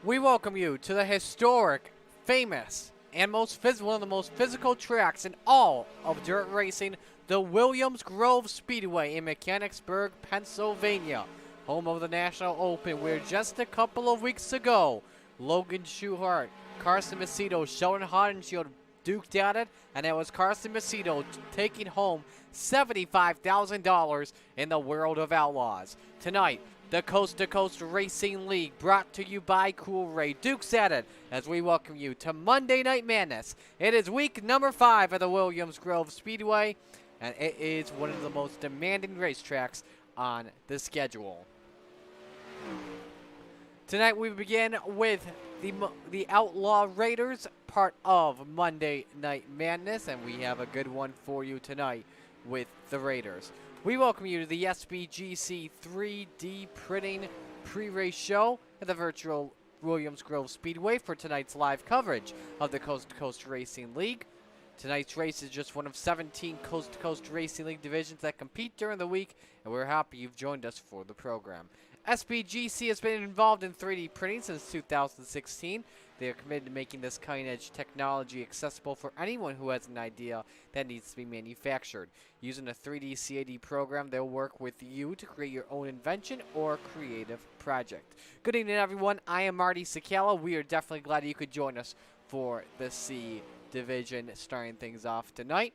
We welcome you to the historic, famous, and one of the most physical tracks in all of dirt racing, the Williams Grove Speedway in Mechanicsburg, Pennsylvania, home of the National Open, where just a couple of weeks ago, Logan Schuchart, Carson Macedo, Sheldon Haudenschild duked at it, and it was Carson Macedo taking home $75,000 in the World of Outlaws. Tonight, the Coast2Coast Racing League, brought to you by Cool Ray, dukes at it as we welcome you to Monday Night Madness. It is week number 5 of the Williams Grove Speedway, and it is one of the most demanding racetracks on the schedule. Tonight we begin with the Outlaw Raiders, part of Monday Night Madness, and we have a good one for you tonight with the Raiders. We welcome you to the SBGC 3D printing pre-race show at the virtual Williams Grove Speedway for tonight's live coverage of the Coast2Coast Racing League. Tonight's race is just one of 17 Coast2Coast Racing League divisions that compete during the week, and we're happy you've joined us for the program. SBGC has been involved in 3D printing since 2016. They are committed to making this cutting-edge technology accessible for anyone who has an idea that needs to be manufactured. Using a 3D CAD program, they'll work with you to create your own invention or creative project. Good evening, everyone. I am Marty Sakala. We are definitely glad you could join us for the C division starting things off tonight.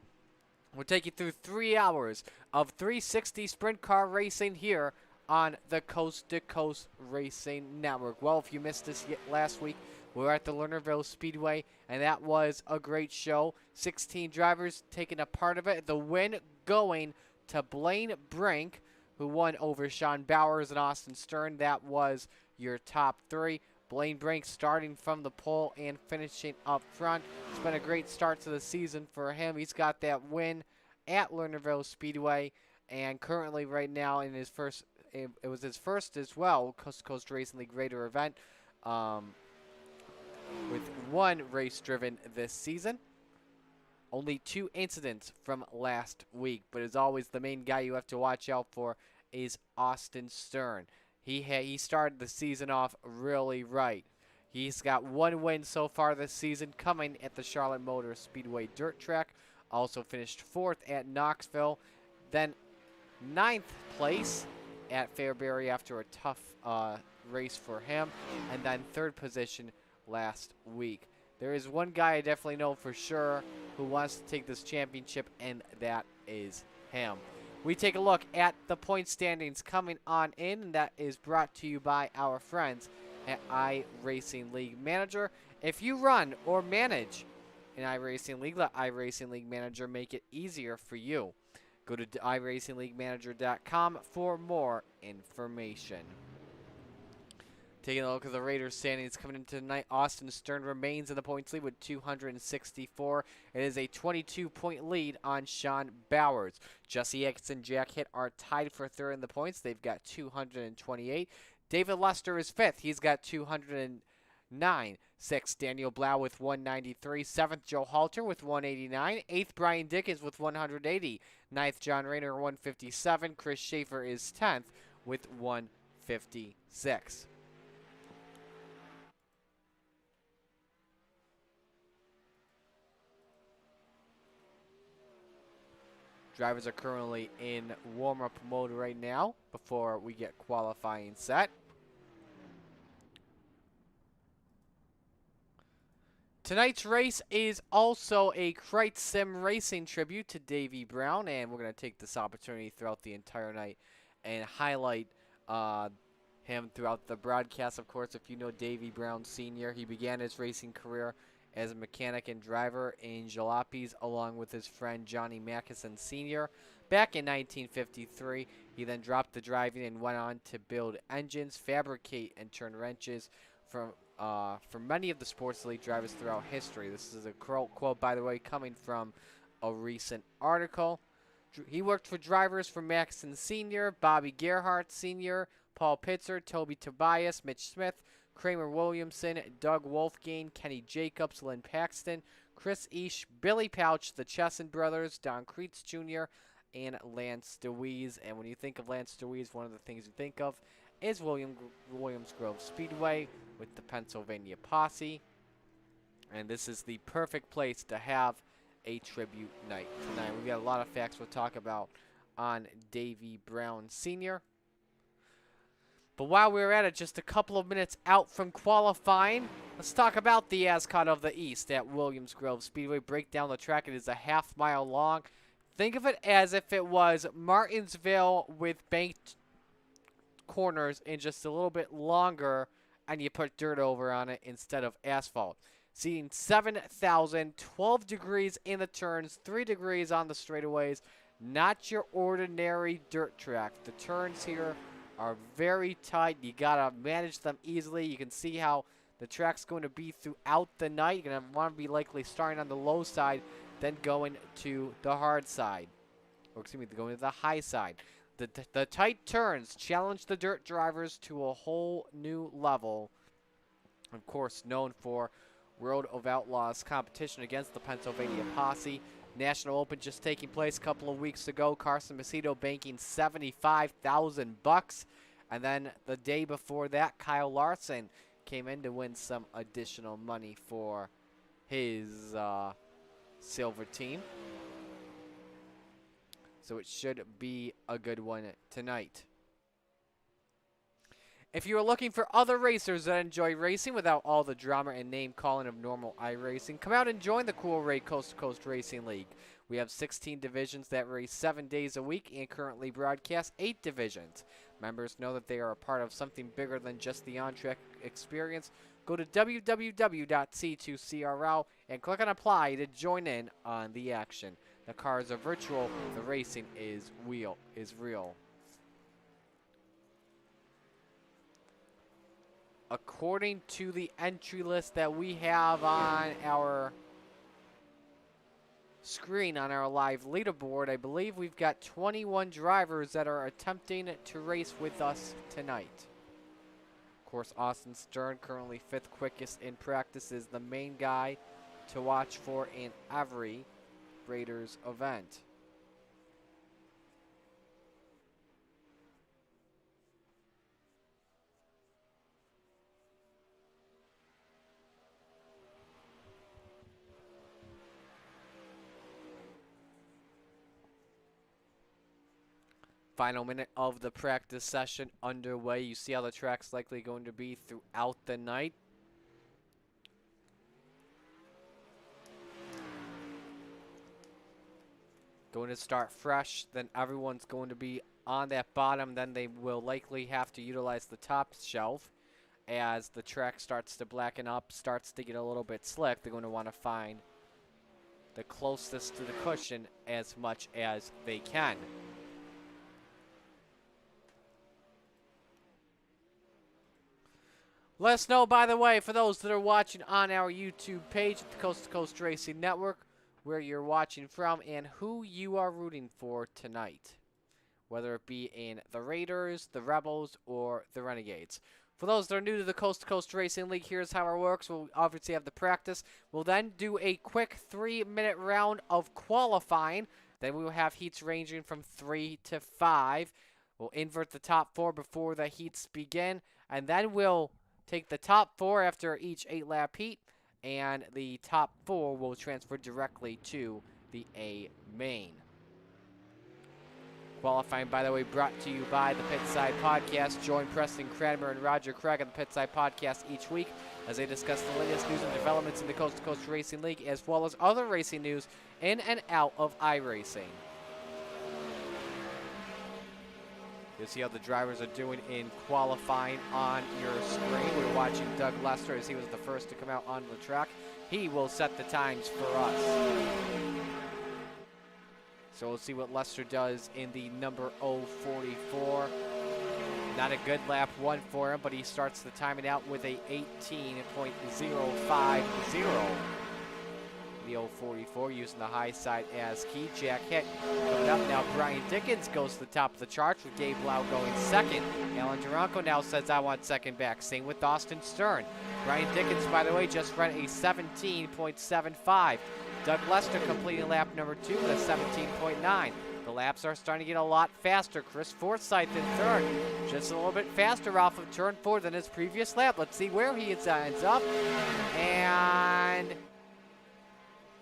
We'll take you through 3 hours of 360 sprint car racing here on the Coast2Coast Racing Network. Well, if you missed this last week, we were at the Lernerville Speedway, and that was a great show. 16 drivers taking a part of it. The win going to Blaine Brink, who won over Sean Bowers and Austin Stern. That was your top 3. Blaine Brink starting from the pole and finishing up front. It's been a great start to the season for him. He's got that win at Lernerville Speedway, and currently right now in his first, it was his first as well, Coast2Coast Racing League Raider event, with 1 race driven this season. Only 2 incidents from last week, but as always, the main guy you have to watch out for is Austin Stern. He started the season off really right. He's got 1 win so far this season, coming at the Charlotte Motor Speedway dirt track. Also finished 4th at Knoxville, then 9th place at Fairbury after a tough race for him, and then 3rd position last week. There is one guy I definitely know for sure who wants to take this championship, and that is him. We take a look at the point standings coming on in, and that is brought to you by our friends at iRacing League Manager. If you run or manage an iRacing League, let iRacing League Manager make it easier for you. Go to iRacingLeagueManager.com for more information. Taking a look at the Raiders standings coming into tonight, Austin Stern remains in the points lead with 264. It is a 22-point lead on Sean Bowers. Jesse Hicks and Jack Hitt are tied for 3rd in the points. They've got 228. David Lester is 5th. He's got 209. 6th, Daniel Blau with 193. 7th, Joe Halter with 189. 8th, Brian Dickens with 180. 9th, John Rayner, 157. Chris Schaefer is 10th with 156. Drivers are currently in warm-up mode right now before we get qualifying set. Tonight's race is also a Kreitz Sim Racing tribute to Davey Brown, and we're going to take this opportunity throughout the entire night and highlight him throughout the broadcast. Of course, if you know Davey Brown Sr., he began his racing career as a mechanic and driver in jalopies along with his friend Johnny Mackison Sr. Back in 1953, he then dropped the driving and went on to build engines, fabricate, and turn wrenches for many of the sports elite drivers throughout history. This is a quote, by the way, coming from a recent article. He worked for drivers from Mackison Sr., Bobby Gerhardt Sr., Paul Pitzer, Toby Tobias, Mitch Smith, Kramer Williamson, Doug Wolfgang, Kenny Jacobs, Lynn Paxton, Chris Eash, Billy Pouch, the Chesson brothers, Don Kreitz Jr., and Lance DeWeese. And when you think of Lance DeWeese, one of the things you think of is Williams Grove Speedway with the Pennsylvania Posse. And this is the perfect place to have a tribute night tonight. We've got a lot of facts we'll talk about on Davey Brown Sr. But while we're at it, just a couple of minutes out from qualifying, let's talk about the Ascot of the East at Williams Grove Speedway. Break down the track. It is a half-mile long. Think of it as if it was Martinsville with banked corners and just a little bit longer, and you put dirt over on it instead of asphalt. Seeing 7,000, 12 degrees in the turns, 3 degrees on the straightaways. Not your ordinary dirt track. The turns here are very tight. You gotta manage them easily. You can see how the track's going to be throughout the night. You're gonna want to be likely starting on the low side, then going to the hard side, or excuse me, going to the high side. The tight turns challenge the dirt drivers to a whole new level. Of course, known for Road of Outlaws competition against the Pennsylvania Posse. National Open just taking place a couple of weeks ago. Carson Macedo banking $75,000. And then the day before that, Kyle Larson came in to win some additional money for his silver team. So it should be a good one tonight. If you are looking for other racers that enjoy racing without all the drama and name calling of normal iRacing, come out and join the cool Coast to Coast Racing League. We have 16 divisions that race 7 days a week and currently broadcast 8 divisions. Members know that they are a part of something bigger than just the on-track experience. Go to www.c2crl and click on apply to join in on the action. The cars are virtual, the racing is real. According to the entry list that we have on our screen on our live leaderboard, I believe we've got 21 drivers that are attempting to race with us tonight. Of course, Austin Stern, currently 5th quickest in practice, is the main guy to watch for in every Raiders event. Final minute of the practice session underway. You see how the track's likely going to be throughout the night. Going to start fresh, then everyone's going to be on that bottom. Then they will likely have to utilize the top shelf as the track starts to blacken up, starts to get a little bit slick. They're going to want to find the closest to the cushion as much as they can. Let us know, by the way, for those that are watching on our YouTube page at the Coast to Coast Racing Network, where you're watching from and who you are rooting for tonight, whether it be in the Raiders, the Rebels, or the Renegades. For those that are new to the Coast to Coast Racing League, here's how it works. We'll obviously have the practice. We'll then do a quick 3-minute round of qualifying. Then we will have heats ranging from 3 to 5. We'll invert the top 4 before the heats begin, and then we'll take the top 4 after each 8-lap heat, and the top 4 will transfer directly to the A main. Qualifying, by the way, brought to you by the Pitside Podcast. Join Preston Cranmer and Roger Craig on the Pitside Podcast each week as they discuss the latest news and developments in the Coast to Coast Racing League, as well as other racing news in and out of iRacing. You'll see how the drivers are doing in qualifying on your screen. We're watching Doug Lester as he was the first to come out onto the track. He will set the times for us. So we'll see what Lester does in the number 044. Not a good lap 1 for him, but he starts the timing out with a 18.050. The 044 using the high side as key. Jack Hick coming up now. Brian Dickens goes to the top of the charts with Gabe Lau going second. Alan Duranco now says I want second back. Same with Austin Stern. Brian Dickens, by the way, just ran a 17.75. Doug Lester completing lap number 2 with a 17.9. The laps are starting to get a lot faster. Chris Forsythe in third, just a little bit faster off of turn 4 than his previous lap. Let's see where he ends up. And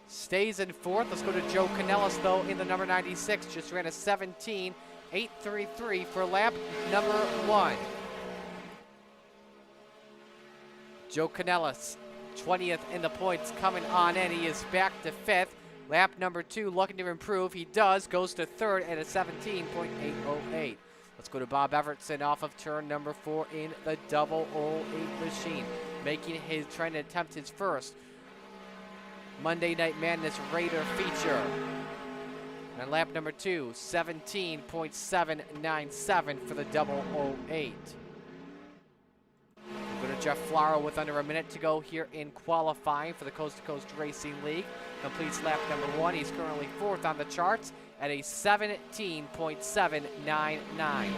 stays in fourth. Let's go to Joe Canellis, though, in the number 96. Just ran a 17.833 for lap number 1. Joe Canellis, 20th in the points, coming on in. He is back to 5th. Lap number 2, looking to improve. He does, goes to 3rd at a 17.808. Let's go to Bob Evertson off of turn number 4 in the 008 machine, trying to attempt his first Monday Night Madness Raider feature. And lap number 2, 17.797 for the 008. Go to Jeff Flaro with under a minute to go here in qualifying for the Coast2Coast Racing League. Completes lap number 1. He's currently 4th on the charts at a 17.799.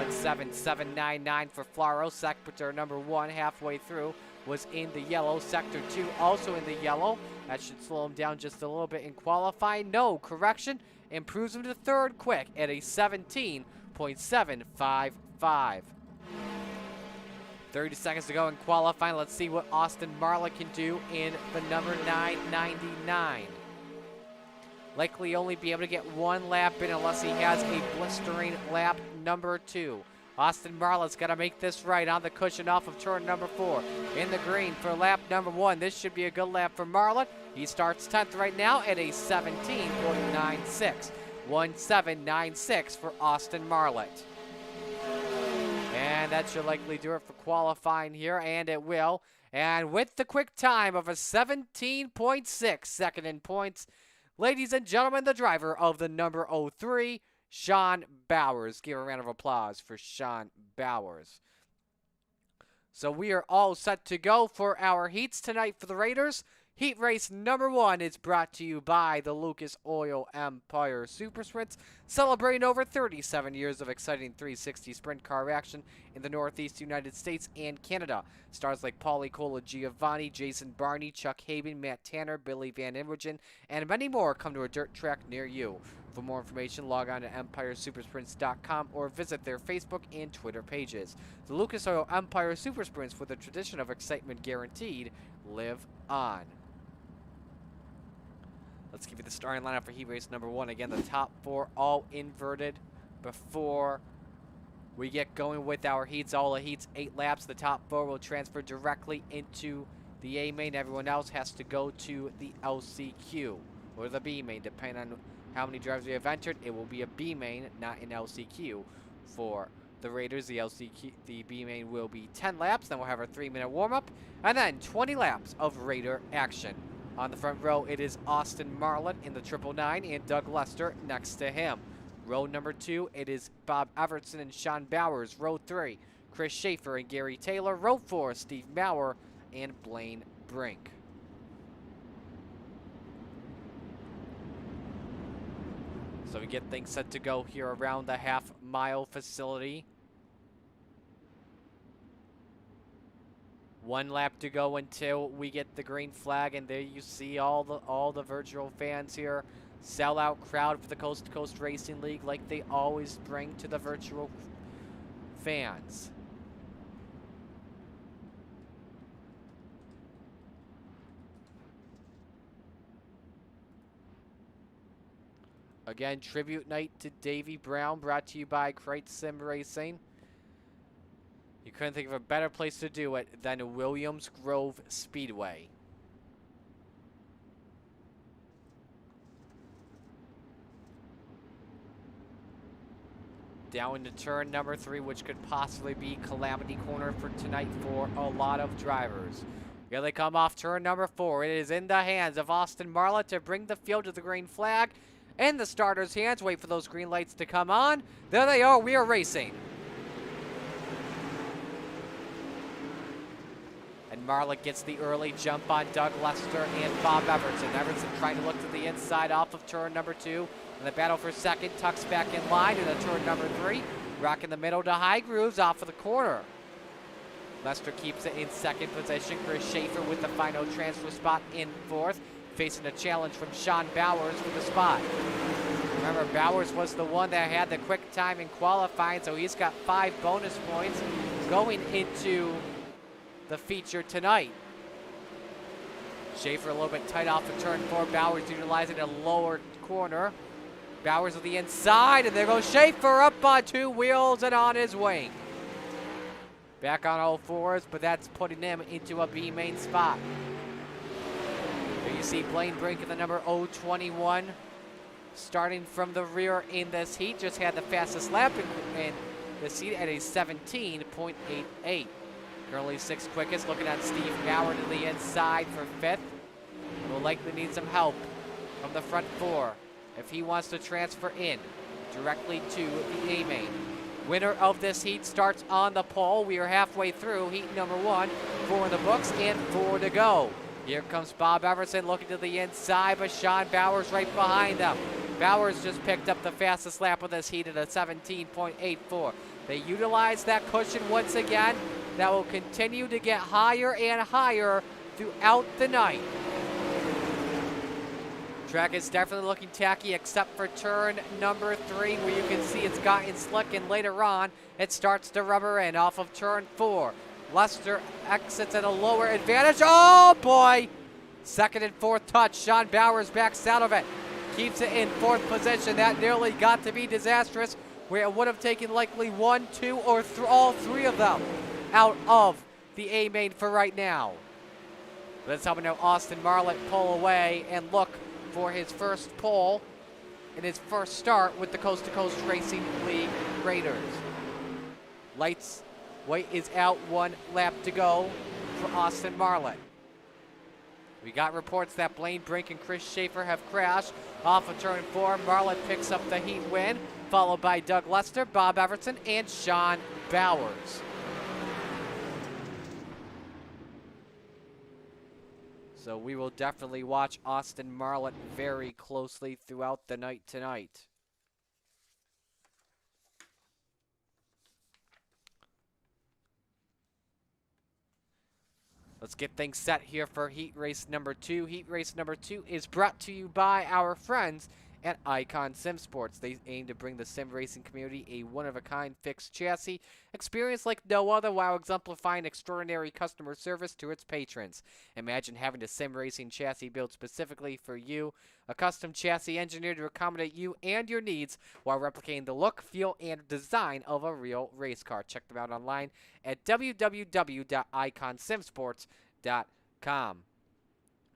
17799 for Flaro. Sector number 1 halfway through was in the yellow. Sector 2 also in the yellow. That should slow him down just a little bit in qualifying. No correction. Improves him to 3rd quick at a 17.755. 30 seconds to go in qualifying. Let's see what Austin Marla can do in the number 999. Likely only be able to get 1 lap in unless he has a blistering lap number 2. Austin Marla's got to make this right on the cushion off of turn number 4. In the green for lap number 1. This should be a good lap for Marla. He starts 10th right now at a 17.96. 1796 for Austin Marlett. And that should likely do it for qualifying here, and it will. And with the quick time of a 17.6 second in points, ladies and gentlemen, the driver of the number 03, Sean Bowers. Give a round of applause for Sean Bowers. So we are all set to go for our heats tonight for the Raiders. Heat race number 1 is brought to you by the Lucas Oil Empire Super Sprints, celebrating over 37 years of exciting 360 sprint car action in the Northeast United States and Canada. Stars like Paulie Colagiovanni, Jason Barney, Chuck Haben, Matt Tanner, Billy Van Inwagen, and many more come to a dirt track near you. For more information, log on to EmpireSupersprints.com or visit their Facebook and Twitter pages. The Lucas Oil Empire Super Sprints, with a tradition of excitement guaranteed, live on. Let's give you the starting lineup for heat race number 1. Again, the top 4 all inverted before we get going with our heats. All the heats, 8 laps. The top 4 will transfer directly into the A main. Everyone else has to go to the LCQ or the B main, depending on how many drivers we have entered. It will be a B main, not an LCQ. For the Raiders, the B main will be 10 laps. Then we'll have our 3-minute warm-up, and then 20 laps of Raider action. On the front row, it is Austin Marlett in the 999 and Doug Lester next to him. Row number 2, it is Bob Evertson and Sean Bowers. Row 3, Chris Schaefer and Gary Taylor. Row 4, Steve Maurer and Blaine Brink. So we get things set to go here around the half-mile facility. 1 lap to go until we get the green flag, and there you see all the virtual fans here. Sellout crowd for the Coast2Coast Racing League, like they always bring to the virtual fans. Again, tribute night to Davey Brown, brought to you by Kreitz Sim Racing. You couldn't think of a better place to do it than Williams Grove Speedway. Down into turn number 3, which could possibly be calamity corner for tonight for a lot of drivers. Here they come off turn number 4. It is in the hands of Austin Marlett to bring the field to the green flag. In the starter's hands, wait for those green lights to come on. There they are, we are racing. And Marlett gets the early jump on Doug Lester and Bob Evertson. Evertson trying to look to the inside off of turn number 2. And the battle for second, tucks back in line into turn number 3. Rocking the middle to high grooves off of the corner. Lester keeps it in second position. Chris Schaefer with the final transfer spot in 4th. Facing a challenge from Sean Bowers with the spot. Remember, Bowers was the one that had the quick time in qualifying, so he's got 5 bonus points going into the feature tonight. Schaefer a little bit tight off of turn 4. Bowers utilizing a lower corner. Bowers on the inside, and there goes Schaefer up on 2 wheels and on his wing. Back on all 4s, but that's putting him into a B main spot. There you see Blaine Brink in the number 021. Starting from the rear in this heat, just had the fastest lap in this heat at a 17.88. Currently 6th quickest, looking at Steve Gower to the inside for 5th. Will likely need some help from the front 4 if he wants to transfer in directly to the A main. Winner of this heat starts on the pole. We are halfway through heat number 1, 4 in the books and 4 to go. Here comes Bob Everson looking to the inside, but Sean Bowers right behind them. Bowers just picked up the fastest lap of this heat at a 17.84. They utilize that cushion once again. That will continue to get higher and higher throughout the night. Track is definitely looking tacky except for turn number 3 where you can see it's gotten slick, and later on it starts to rubber in off of turn 4. Lester exits at a lower advantage. Oh boy! 2nd and 4th touch. Sean Bowers backs out of it. Keeps it in 4th position. That nearly got to be disastrous, where it would have taken likely 1, 2, or all 3 of them out of the A main for right now. Let's help now Austin Marlett pull away and look for his first pole in his first start with the Coast2Coast Racing League Raiders. Lights, white is out, 1 lap to go for Austin Marlett. We got reports that Blaine Brink and Chris Schaefer have crashed off of turn 4. Marlett picks up the heat win, followed by Doug Lester, Bob Everson, and Sean Bowers. So we will definitely watch Austin Marlett very closely throughout the night tonight. Let's get things set here for heat race number 2. Heat race number 2 is brought to you by our friends at Icon Sim Sports. They aim to bring the sim racing community a one-of-a-kind fixed chassis experience like no other, while exemplifying extraordinary customer service to its patrons. Imagine having a sim racing chassis built specifically for you, a custom chassis engineered to accommodate you and your needs while replicating the look, feel, and design of a real race car. Check them out online at www.iconsimsports.com.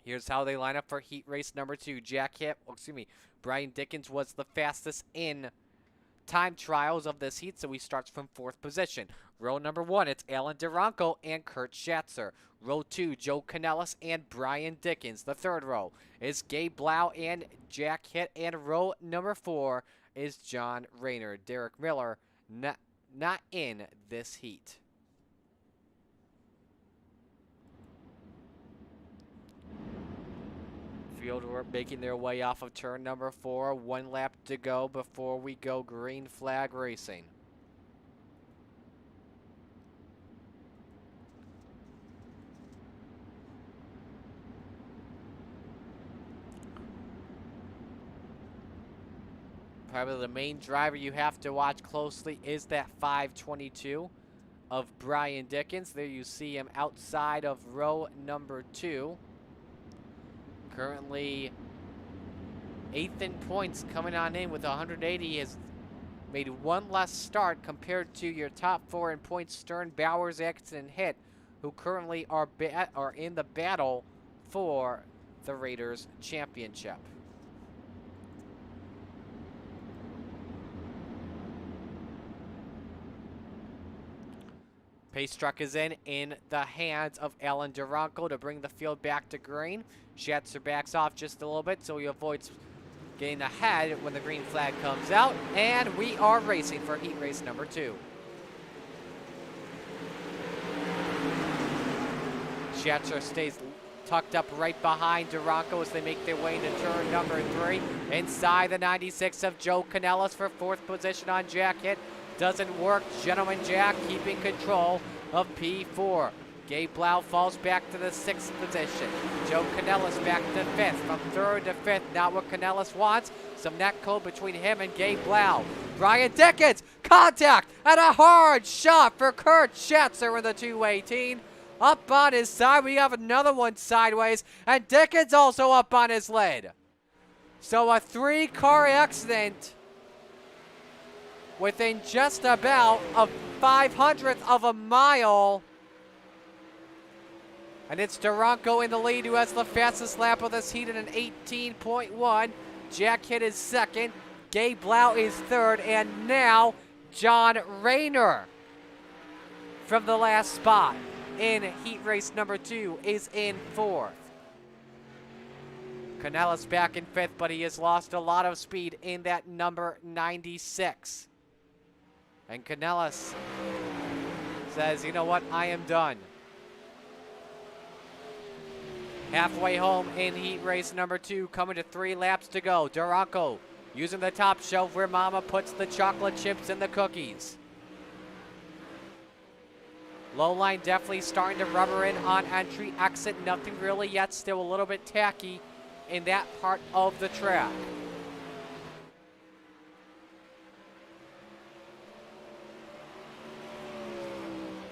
Here's how they line up for heat race number 2. Brian Dickens was the fastest in time trials of this heat, so he starts from 4th position. Row number 1, it's Alan Duranko and Kurt Schatzer. Row 2, Joe Canellis and Brian Dickens. The 3rd row is Gabe Blau and Jack Hitt, and row number 4 is John Rayner. Derek Miller not in this heat. Field work making their way off of turn number 4. 1 lap to go before we go green flag racing. Probably the main driver you have to watch closely is that 522 of Brian Dickens. There you see him outside of row number 2. Currently 8th in points, coming on in with 180. He has made 1 less start compared to your top 4 in points, Stern, Bowers, Atkinson, and Hitt, who currently are in the battle for the Raiders championship. Pace truck is in the hands of Alan Duranko to bring the field back to green. Schatzer backs off just a little bit so he avoids getting ahead when the green flag comes out. And we are racing for heat race number 2. Schatzer stays tucked up right behind Duranko as they make their way into turn number 3. Inside the 96 of Joe Canellis for 4th position on Jack Hitt. Doesn't work. Gentleman Jack keeping control of P4. Gabe Blau falls back to the 6th position. Joe Canellis back to 5th. From 3rd to 5th, not what Canellis wants. Some net code between him and Gabe Blau. Brian Dickens, contact, and a hard shot for Kurt Schatzer in the 218. Up on his side, we have another one sideways, and Dickens also up on his lid. So a 3-car accident within just about a 500th of a mile. And it's Duranko in the lead, who has the fastest lap of this heat at an 18.1. Jack Hitt is 2nd. Gabe Blau is 3rd. And now John Rayner from the last spot in heat race number 2 is in 4th. Canellis back in 5th, but he has lost a lot of speed in that number 96. And Canellis says, you know what, I am done. Halfway home in heat race number 2, coming to 3 laps to go. Duranko using the top shelf where Mama puts the chocolate chips and the cookies. Low line definitely starting to rubber in on entry, exit. Nothing really yet, still a little bit tacky in that part of the track.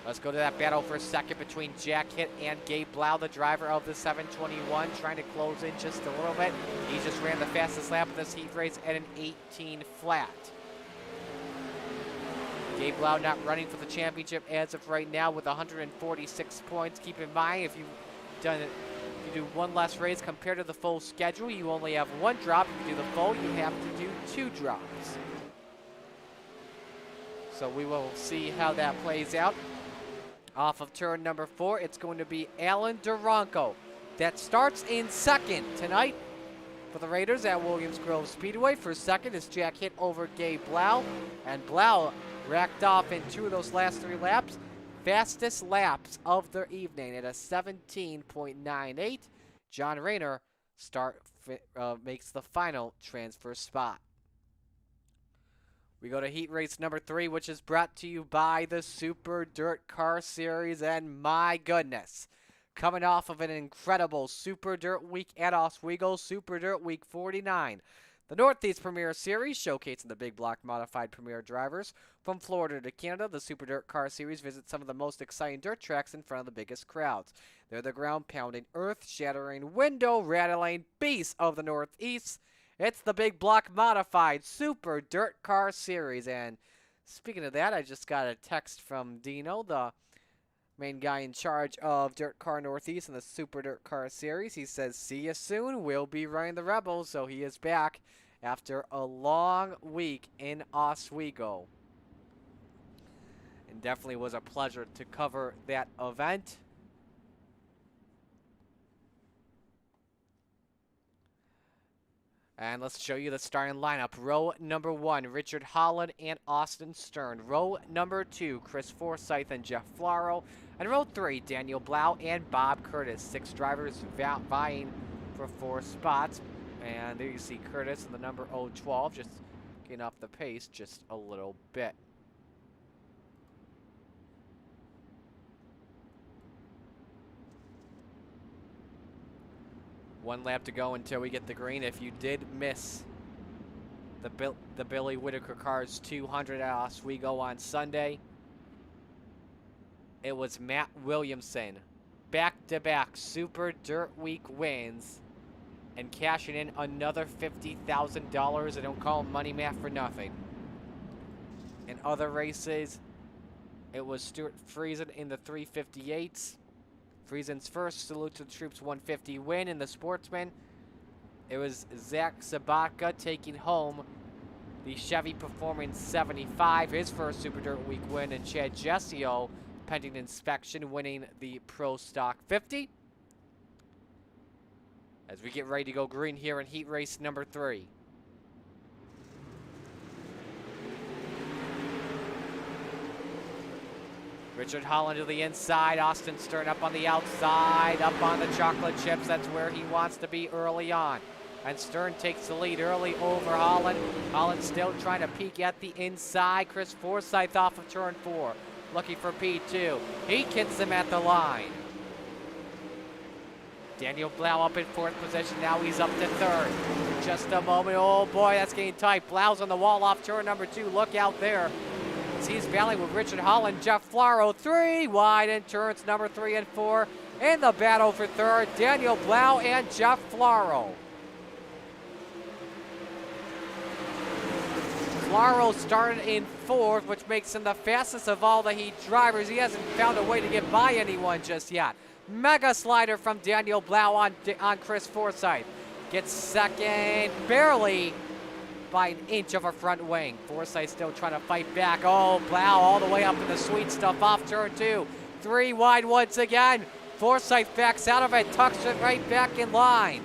Let's go to that battle for a second between Jack Hitt and Gabe Blau, the driver of the 721, trying to close in just a little bit. He just ran the fastest lap of this heat race at an 18 flat. Gabe Blau not running for the championship as of right now with 146 points. Keep in mind, if you do one less race compared to the full schedule, you only have 1 drop. If you do the full, you have to do 2 drops. So we will see how that plays out. Off of turn number 4, it's going to be Alan Duranko that starts in 2nd tonight for the Raiders at Williams Grove Speedway. For 2nd is Jack Hitt over Gabe Blau, and Blau racked off in 2 of those last 3 laps. Fastest laps of the evening at a 17.98. John Rayner makes the final transfer spot. We go to heat race number 3, which is brought to you by the Super Dirt Car Series. And my goodness, coming off of an incredible Super Dirt Week at Oswego, Super Dirt Week 49. The Northeast Premier Series, showcasing the big block modified Premier drivers. From Florida to Canada, the Super Dirt Car Series visits some of the most exciting dirt tracks in front of the biggest crowds. They're the ground-pounding, earth-shattering, window-rattling beasts of the Northeast. It's the big block modified Super Dirt Car Series. And speaking of that, I just got a text from Dino, the main guy in charge of Dirt Car Northeast and the Super Dirt Car Series. He says, see you soon. We'll be running the Rebels. So he is back after a long week in Oswego. And definitely was a pleasure to cover that event. And let's show you the starting lineup. Row number 1, Richard Holland and Austin Stern. Row number 2, Chris Forsyth and Jeff Flaro. And row 3, Daniel Blau and Bob Curtis. 6 drivers vying for 4 spots. And there you see Curtis and the number 012 just getting off the pace just a little bit. One lap to go until we get the green. If you did miss the Billy Whitaker Cars 200 at Oswego on Sunday, it was Matt Williamson. Back-to-back Super Dirt Week wins and cashing in another $50,000. I don't call him Money Matt for nothing. In other races, it was Stuart Friesen in the 358s. Friesen's first Salute to the Troops 150 win. In the Sportsman, it was Zach Sabatka taking home the Chevy Performance 75, his first Super Dirt Week win, and Chad Jessio, pending inspection, winning the Pro Stock 50. As we get ready to go green here in heat race number 3. Richard Holland to the inside, Austin Stern up on the outside, up on the chocolate chips. That's where he wants to be early on. And Stern takes the lead early over Holland. Holland still trying to peek at the inside. Chris Forsyth off of turn 4. looking for P2. He gets him at the line. Daniel Blau up in 4th position. Now he's up to 3rd. Just a moment. Oh boy, that's getting tight. Blau's on the wall off turn number 2. Look out there. He's battling with Richard Holland. Jeff Flaro 3 wide in turns number 3 and 4. In the battle for 3rd, Daniel Blau and Jeff Flaro. Flaro started in 4th, which makes him the fastest of all the Heat drivers. He hasn't found a way to get by anyone just yet. Mega slider from Daniel Blau on Chris Forsyth. Gets 2nd, barely by an inch of a front wing. Forsyth still trying to fight back. Oh, Blau all the way up in the sweet stuff off turn 2. 3 wide once again. Forsyth backs out of it, tucks it right back in line.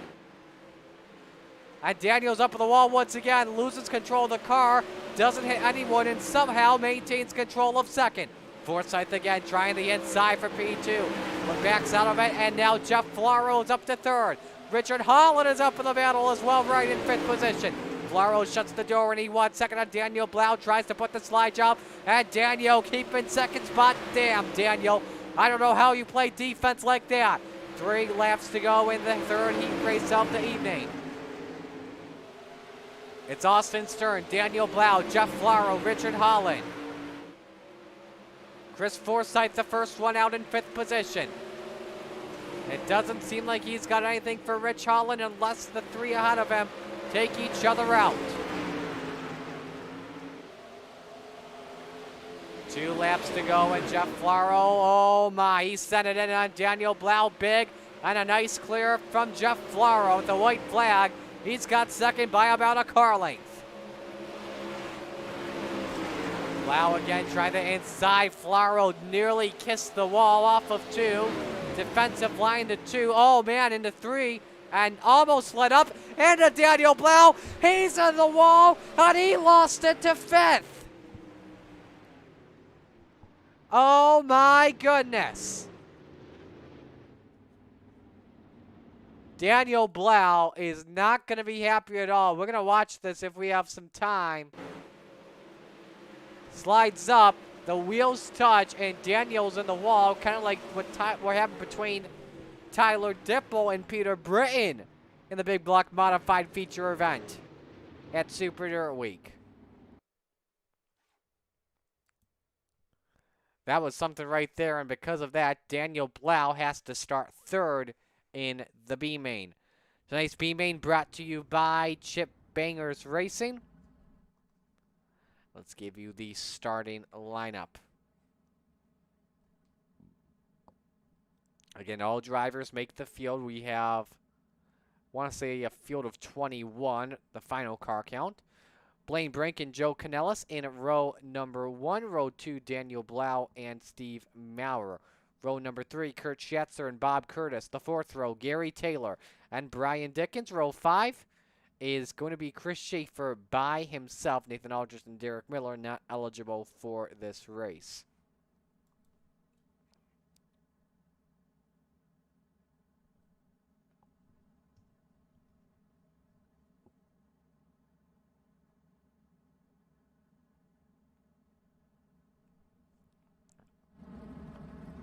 And Daniel's up on the wall once again, loses control of the car, doesn't hit anyone, and somehow maintains control of 2nd. Forsyth again trying the inside for P2, but backs out of it, and now Jeff Flaro is up to 3rd. Richard Holland is up in the battle as well, right in 5th position. Flaro shuts the door and he wants 2nd on Daniel Blau, tries to put the slide job, and Daniel keeping 2nd spot. Damn, Daniel, I don't know how you play defense like that. 3 laps to go in the 3rd heat race of the evening. It's Austin's turn. Daniel Blau, Jeff Flaro, Richard Holland. Chris Forsyth, the first one out in 5th position. It doesn't seem like he's got anything for Rich Holland unless the 3 ahead of him take each other out. 2 laps to go, and Jeff Flaro, oh my, he sent it in on Daniel Blau big, and a nice clear from Jeff Flaro with the white flag. He's got 2nd by about a car length. Blau again trying the inside. Flaro nearly kissed the wall off of 2. Defensive line to 2. Oh man, into 3. And almost led up into Daniel Blau. He's on the wall, and he lost it to 5th. Oh my goodness. Daniel Blau is not going to be happy at all. We're going to watch this if we have some time. Slides up, the wheels touch, and Daniel's in the wall, kind of like what happened between Tyler Dipple and Peter Britton in the Big Block Modified Feature event at Super Dirt Week. That was something right there, and because of that, Daniel Blau has to start 3rd in the B main. Tonight's B main brought to you by Chip Bangers Racing. Let's give you the starting lineup. Again, all drivers make the field. We have, I want to say, a field of 21, the final car count. Blaine Brink and Joe Canellis in row number 1. Row 2, Daniel Blau and Steve Maurer. Row number 3, Kurt Schatzer and Bob Curtis. The 4th row, Gary Taylor and Brian Dickens. Row 5 is going to be Chris Schaefer by himself. Nathan Aldrich and Derek Miller not eligible for this race.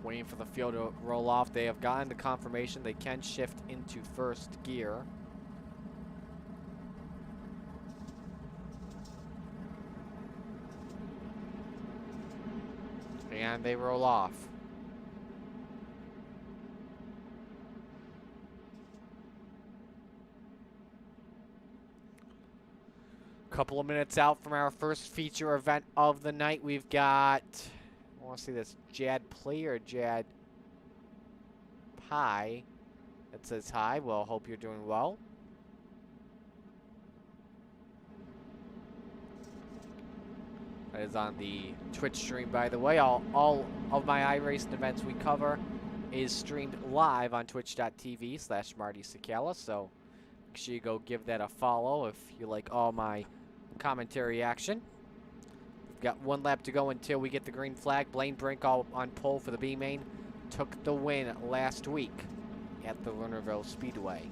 Waiting for the field to roll off. They have gotten the confirmation they can shift into 1st gear. And they roll off. Couple of minutes out from our first feature event of the night. We've got, I want to see this, Jad Play or Jad Pie. It says hi. Well, hope you're doing well. That is on the Twitch stream, by the way. All of my iRacing events we cover is streamed live on twitch.tv/MartyCicala. So make sure you go give that a follow if you like all my commentary action. We've got 1 lap to go until we get the green flag. Blaine Brink all on pole for the B main. Took the win last week at the Lernerville Speedway.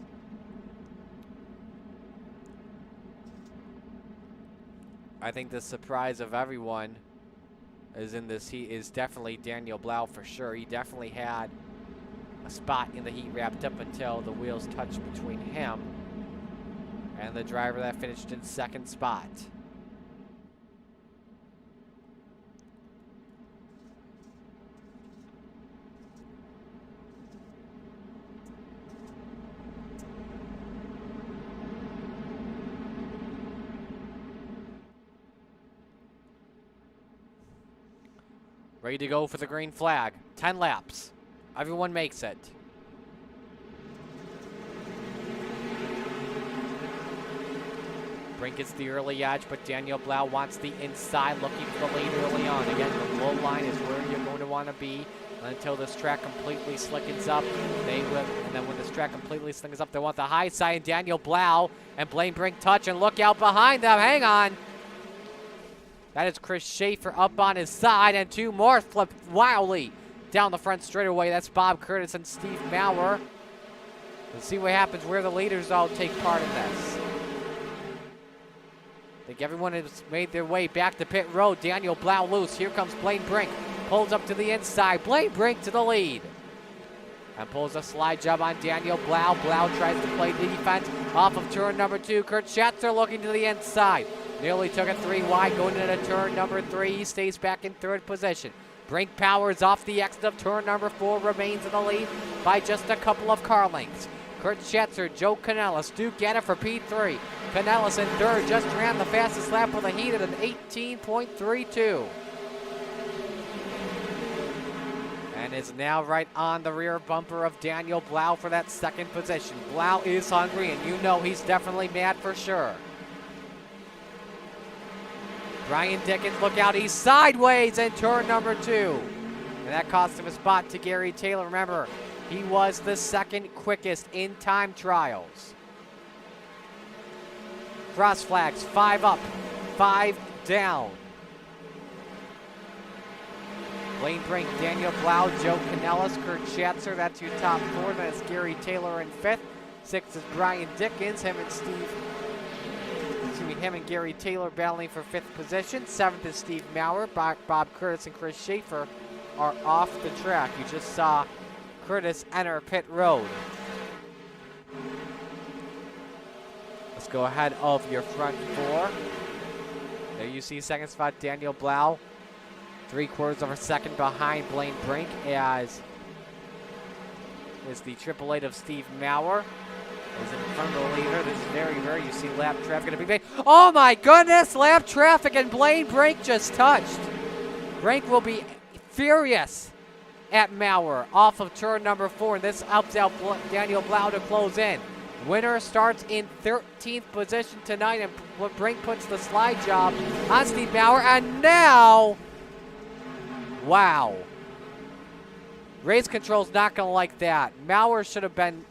I think the surprise of everyone is in this heat is definitely Daniel Blau for sure. He definitely had a spot in the heat wrapped up until the wheels touched between him and the driver that finished in second spot. Ready to go for the green flag. 10 laps. Everyone makes it. Brink gets the early edge, but Daniel Blau wants the inside, looking for the lead early on. Again, the low line is where you're going to want to be until this track completely slickens up. They will, and then when this track completely slickens up, they want the high side. And Daniel Blau and Blaine Brink touch, and look out behind them. Hang on. That is Chris Schaefer up on his side, and two more flip wildly down the front straightaway. That's Bob Curtis and Steve Maurer. Let's see what happens where the leaders all take part in this. I think everyone has made their way back to pit road. Daniel Blau loose. Here comes Blaine Brink. Pulls up to the inside. Blaine Brink to the lead. And pulls a slide job on Daniel Blau. Blau tries to play defense off of turn number 2. Kurt Schatzer looking to the inside. Nearly took it 3 wide going into turn number 3. He stays back in third position. Brink powers off the exit of turn number 4. Remains in the lead by just a couple of car lengths. Kurt Schatzer, Joe Canellis, Duke Ganna for P3. Canellis in third, just ran the fastest lap with a heat at an 18.32. And is now right on the rear bumper of Daniel Blau for that second position. Blau is hungry, and you know he's definitely mad for sure. Brian Dickens, look out, he's sideways in turn number 2. And that cost him a spot to Gary Taylor. Remember, he was the second quickest in time trials. Cross flags, 5 up, 5 down. Blaine Brink, Daniel Blau, Joe Canellis, Kurt Schatzer, that's your top 4. Then it's Gary Taylor in 5th. 6th is Brian Dickens, him and Gary Taylor battling for 5th position. 7th is Steve Maurer. Bob Curtis and Chris Schaefer are off the track. You just saw Curtis enter pit road. Let's go ahead of your front 4. There you see second spot Daniel Blau. 3/4 of a second behind Blaine Brink, as is the 888 of Steve Maurer. Is in front of the leader. This is very rare. You see lap traffic going to be made. Oh my goodness, lap traffic, and Blaine Brink just touched. Brink will be furious at Maurer off of turn number 4. And this helps out Daniel Blau to close in. Winner starts in 13th position tonight, and Brink puts the slide job on Steve Maurer. And now, wow. Race control's not going to like that. Maurer should have been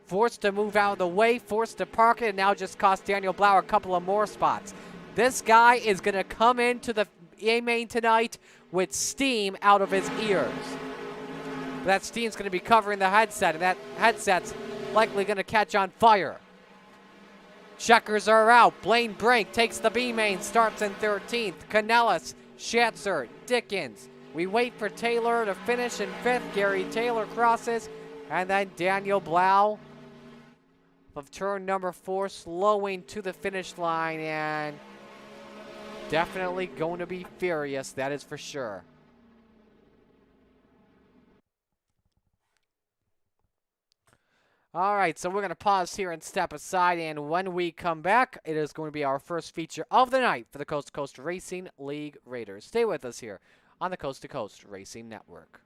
forced to move out of the way, forced to park it, and now just cost Daniel Blau a couple of more spots. This guy is going to come into the A-main tonight with steam out of his ears. But that steam's going to be covering the headset, and that headset's likely going to catch on fire. Checkers are out. Blaine Brink takes the B-main, starts in 13th. Canellis, Schatzer, Dickens. We wait for Taylor to finish in 5th. Gary Taylor crosses, and then Daniel Blau of turn number 4 slowing to the finish line, and definitely going to be furious, that is for sure. All right, so we're going to pause here and step aside, and when we come back, it is going to be our first feature of the night for the Coast to Coast Racing League Raiders. Stay with us here on the Coast to Coast Racing Network.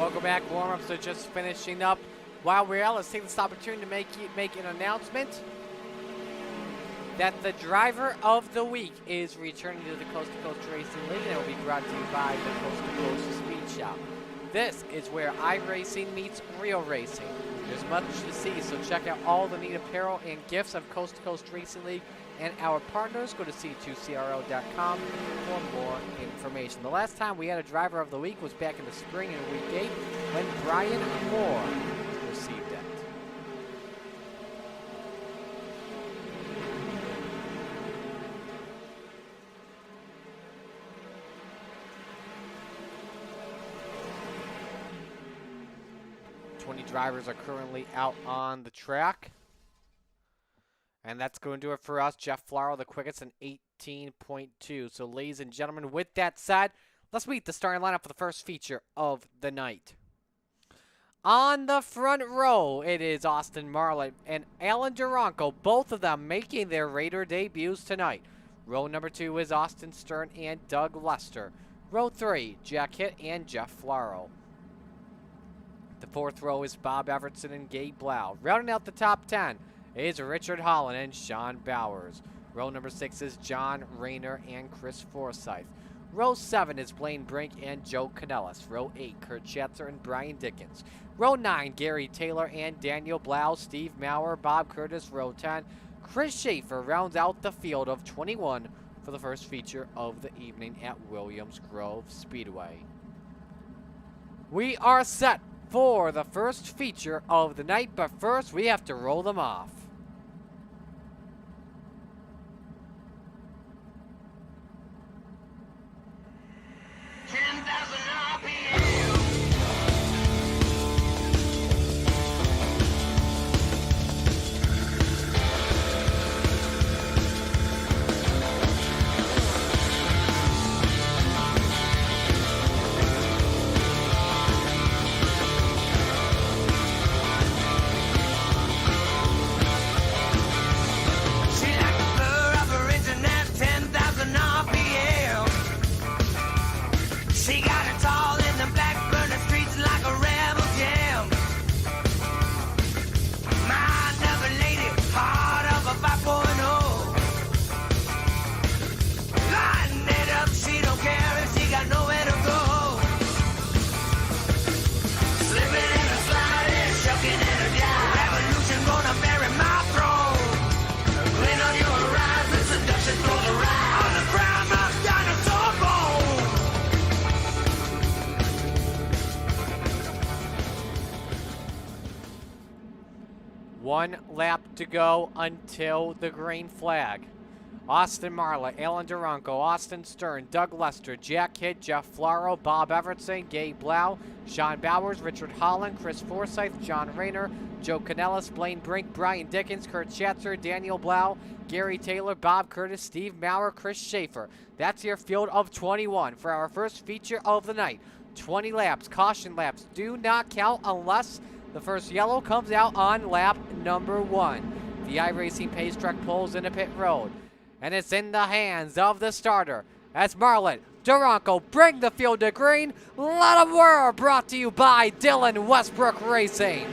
Welcome back. Warm-ups are just finishing up. While we're out, let's take this opportunity to make an announcement that the driver of the week is returning to the Coast2Coast Racing League, and it will be brought to you by the Coast2Coast Speed Shop. This is where iRacing meets real racing. There's much to see, so check out all the neat apparel and gifts of Coast2Coast Racing League and our partners. Go to c2cro.com for more information. The last time we had a driver of the week was back in the spring in week 8 when Brian Moore received it. Drivers are currently out on the track. And that's going to do it for us. Jeff Flaro, the quickest in 18.2. So, ladies and gentlemen, with that said, let's meet the starting lineup for the first feature of the night. On the front row, it is Austin Marlett and Alan Duranko, both of them making their Raider debuts tonight. Row number 2 is Austin Stern and Doug Lester. Row 3, Jack Hitt and Jeff Flaro. The fourth row is Bob Evertson and Gabe Blau. Rounding out the top 10 is Richard Holland and Sean Bowers. Row number 6 is John Rayner and Chris Forsyth. Row 7 is Blaine Brink and Joe Canellis. Row 8, Kurt Schatzer and Brian Dickens. Row 9, Gary Taylor and Daniel Blau, Steve Maurer, Bob Curtis. Row 10, Chris Schaefer rounds out the field of 21 for the first feature of the evening at Williams Grove Speedway. We are set for the first feature of the night, but first we have to roll them off. One lap to go until the green flag. Austin Marlett, Alan Duranko, Austin Stern, Doug Lester, Jack Hitt, Jeff Flaro, Bob Evertson, Gabe Blau, Sean Bowers, Richard Holland, Chris Forsyth, John Rayner, Joe Canellis, Blaine Brink, Brian Dickens, Kurt Schatzer, Daniel Blau, Gary Taylor, Bob Curtis, Steve Maurer, Chris Schaefer. That's your field of 21 for our first feature of the night. 20 laps. Caution laps do not count unless the first yellow comes out on lap number 1. The iRacing pace truck pulls into pit road. And it's in the hands of the starter as Marlett, Duranko bring the field to green. Let 'em whir, brought to you by Dylan Westbrook Racing.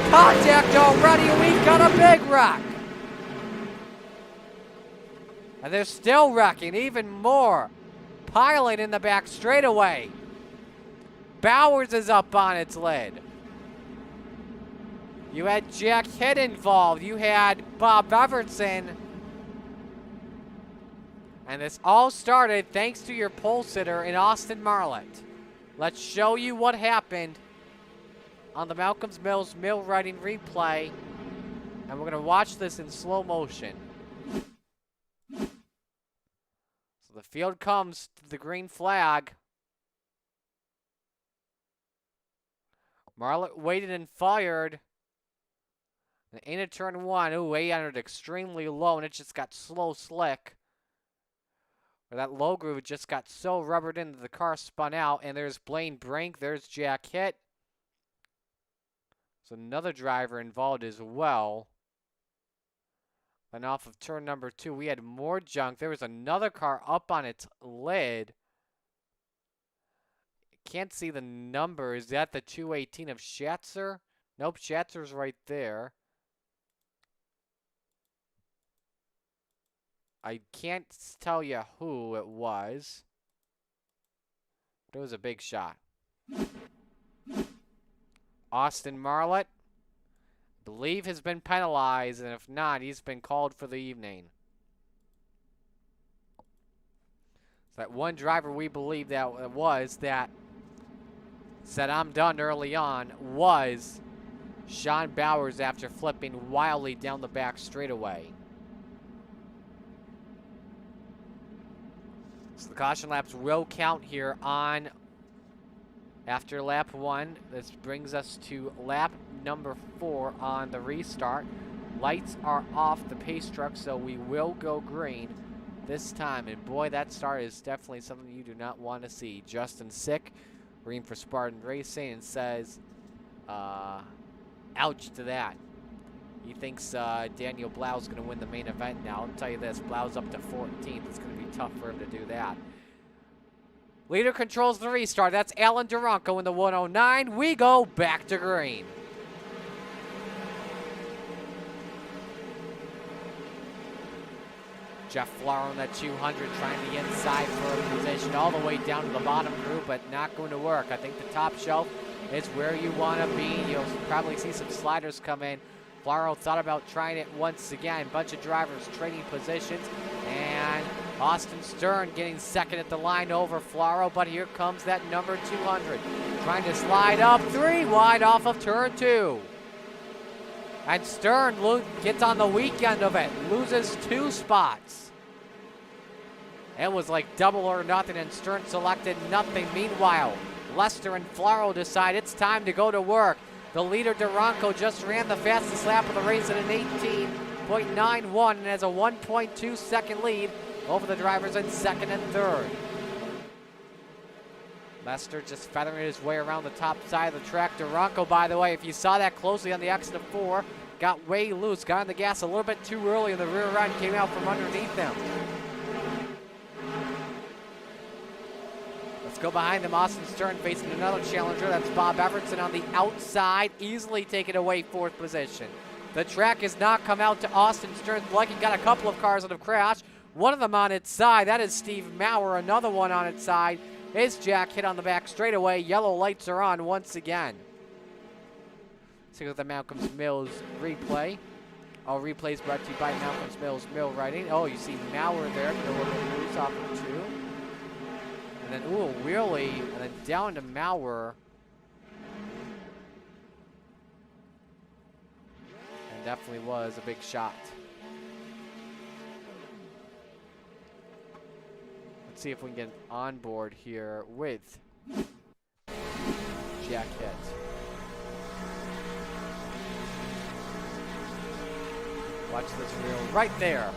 Contact already, we got a big wreck. And they're still wrecking even more. Piling in the back straightaway. Bowers is up on its lid. You had Jack Hitt involved. You had Bob Evertson. And this all started thanks to your pole sitter in Austin Marlett. Let's show you what happened on the Malcolm's Mills mill riding replay. And we're going to watch this in slow motion. So the field comes to the green flag. Marlett waited and fired. And into turn 1. Ooh, he entered extremely low, and it just got slow slick. Where that low groove just got so rubbered in that the car spun out. And there's Blaine Brink. There's Jack Hitt. So another driver involved as well. And off of turn number 2, we had more junk. There was another car up on its lid. Can't see the number. Is that the 218 of Schatzer? Nope, Schatzer's right there. I can't tell you who it was. But it was a big shot. Austin Marlett, I believe, has been penalized, and if not, he's been called for the evening. So that one driver we believe that was that said I'm done early on was Sean Bowers after flipping wildly down the back straightaway. So the caution laps will count here on after lap 1. This brings us to lap number 4 on the restart. Lights are off the pace truck, so we will go green this time. And boy, that start is definitely something you do not want to see. Justin Sick, green for Spartan Racing, and says, ouch to that. He thinks Daniel Blau's going to win the main event now. I'll tell you this, Blau's up to 14th. It's going to be tough for him to do that. Leader controls the restart. That's Alan Duranko in the 109. We go back to green. Jeff Flaro on that 200 trying the inside for a position all the way down to the bottom group, but not going to work. I think the top shelf is where you want to be. You'll probably see some sliders come in. Flaro thought about trying it once again. Bunch of drivers trading positions, and Austin Stern getting second at the line over Flaro, but here comes that number 200. Trying to slide up 3 wide off of turn 2. And Stern gets on the weekend of it, loses 2 spots. It was like double or nothing, and Stern selected nothing. Meanwhile, Lester and Flaro decide it's time to go to work. The leader, Duranko, just ran the fastest lap of the race at an 18.91 and has a 1.2 second lead over the drivers in second and third. Lester just feathering his way around the top side of the track. Duranko, by the way, if you saw that closely on the exit of 4, got way loose, got on the gas a little bit too early, and the rear end came out from underneath them. Let's go behind them. Austin Stern facing another challenger. That's Bob Evertson on the outside, easily taken away 4th position. The track has not come out to Austin Stern's liking. Got a couple of cars that have crashed. One of them on its side. That is Steve Maurer. Another one on its side is Jack hit on the back straightaway. Yellow lights are on once again. Let's take a look at the Malcolm's Mills replay. All replays brought to you by Malcolm's Mills Mill Writing. Oh, you see Maurer there. A little bit loose off of 2. And then, ooh, a wheelie. And then down to Maurer. And definitely was a big shot. Let's see if we can get on board here with Jack Hitt. Watch this reel right there.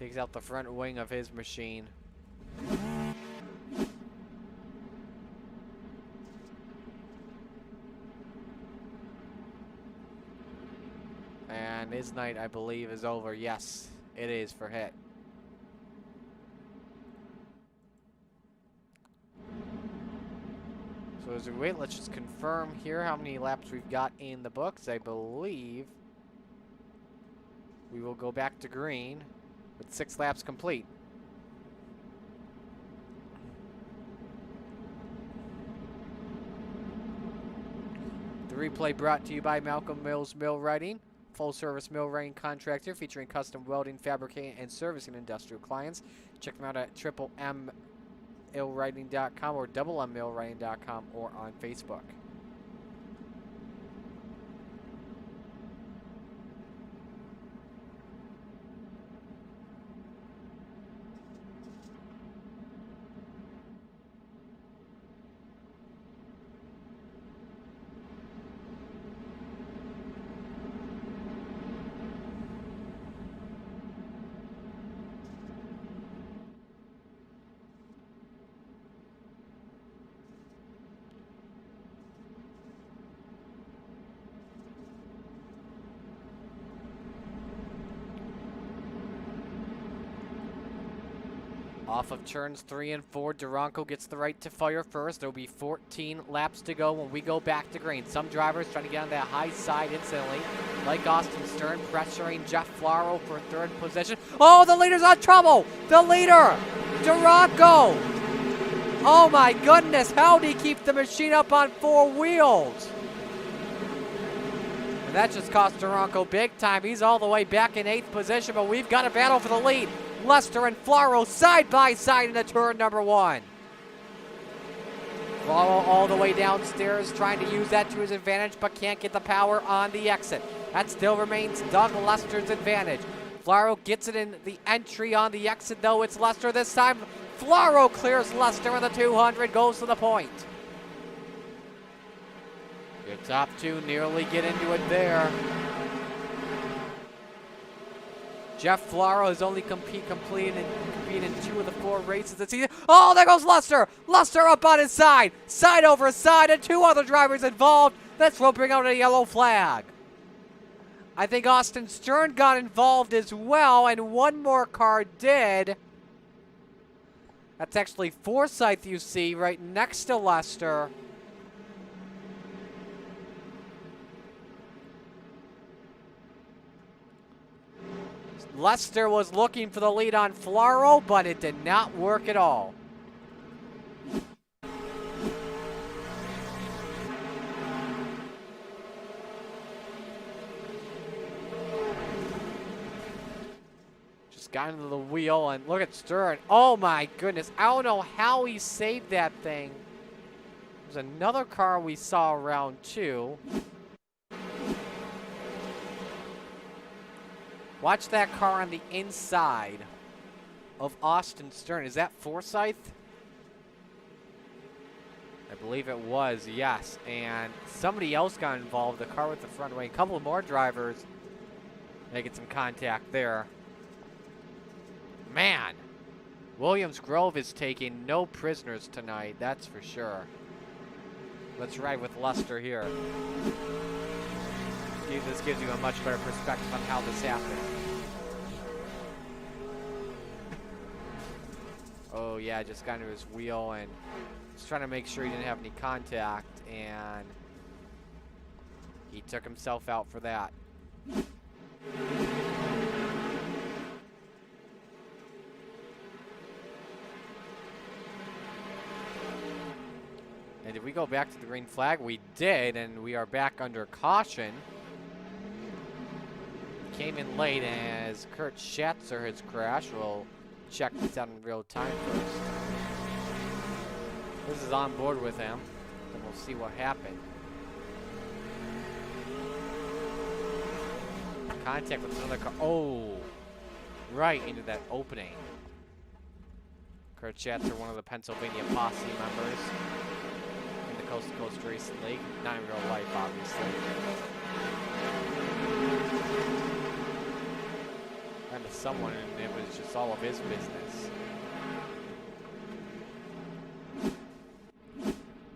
Takes out the front wing of his machine. And his night, I believe, is over. Yes, it is for Hitt. So as we wait, let's just confirm here how many laps we've got in the books. I believe we will go back to green with 6 laps complete. The replay brought to you by Malcolm Mills Mill Writing. Full-service mill writing contractor featuring custom welding, fabricating, and servicing industrial clients. Check them out at millwriting.com or mmillwriting.com or on Facebook. Off of turns 3 and 4, Duranko gets the right to fire first. There will be 14 laps to go when we go back to green. Some drivers trying to get on that high side instantly, like Austin Stern, pressuring Jeff Flaro for third position. Oh, the leader's on trouble! The leader, Duranko! Oh my goodness, how did he keep the machine up on 4 wheels? And that just cost Duranko big time. He's all the way back in 8th position, but we've got a battle for the lead. Lester and Flaro side by side into turn number 1. Flaro all the way downstairs, trying to use that to his advantage, but can't get the power on the exit. That still remains Doug Lester's advantage. Flaro gets it in the entry on the exit, though. It's Lester this time. Flaro clears Lester in the 200, goes to the point. Your top 2 nearly get into it there. Jeff Flaro has only competed in 2 of the 4 races this season. Oh, there goes Lester! Lester up on his side! Side over side, and 2 other drivers involved. This will bring out a yellow flag. I think Austin Stern got involved as well, and 1 more car did. That's actually Forsyth you see right next to Lester. Lester was looking for the lead on Flaro, but it did not work at all. Just got into the wheel, and look at Stern. Oh my goodness, I don't know how he saved that thing. There's another car we saw around 2. Watch that car on the inside of Austin Stern. Is that Forsyth? I believe it was, yes. And somebody else got involved, the car with the front wing. A couple more drivers making some contact there. Man, Williams Grove is taking no prisoners tonight, that's for sure. Let's ride with Lester here. This gives you a much better perspective on how this happened. Oh yeah, just got into his wheel and just trying to make sure he didn't have any contact, and he took himself out for that. And did we go back to the green flag? We did, and we are back under caution. Came in late as Kurt Schatzer has crashed. We'll check this out in real time first. This is on board with him, and we'll see what happened. Contact with another car. Oh, right into that opening. Kurt Schatzer, one of the Pennsylvania Posse members in the Coast2Coast Racing League. Not in real life, obviously. To someone, and it was just all of his business.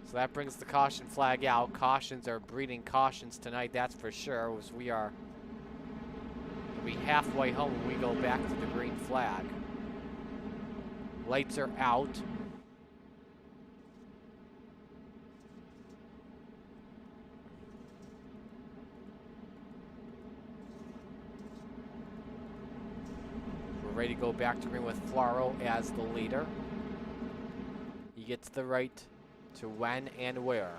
So that brings the caution flag out. Cautions are breeding cautions tonight, that's for sure, as we are we'll be halfway home when we go back to the green flag. Lights are out. Ready to go back to green with Flaro as the leader. He gets the right to when and where.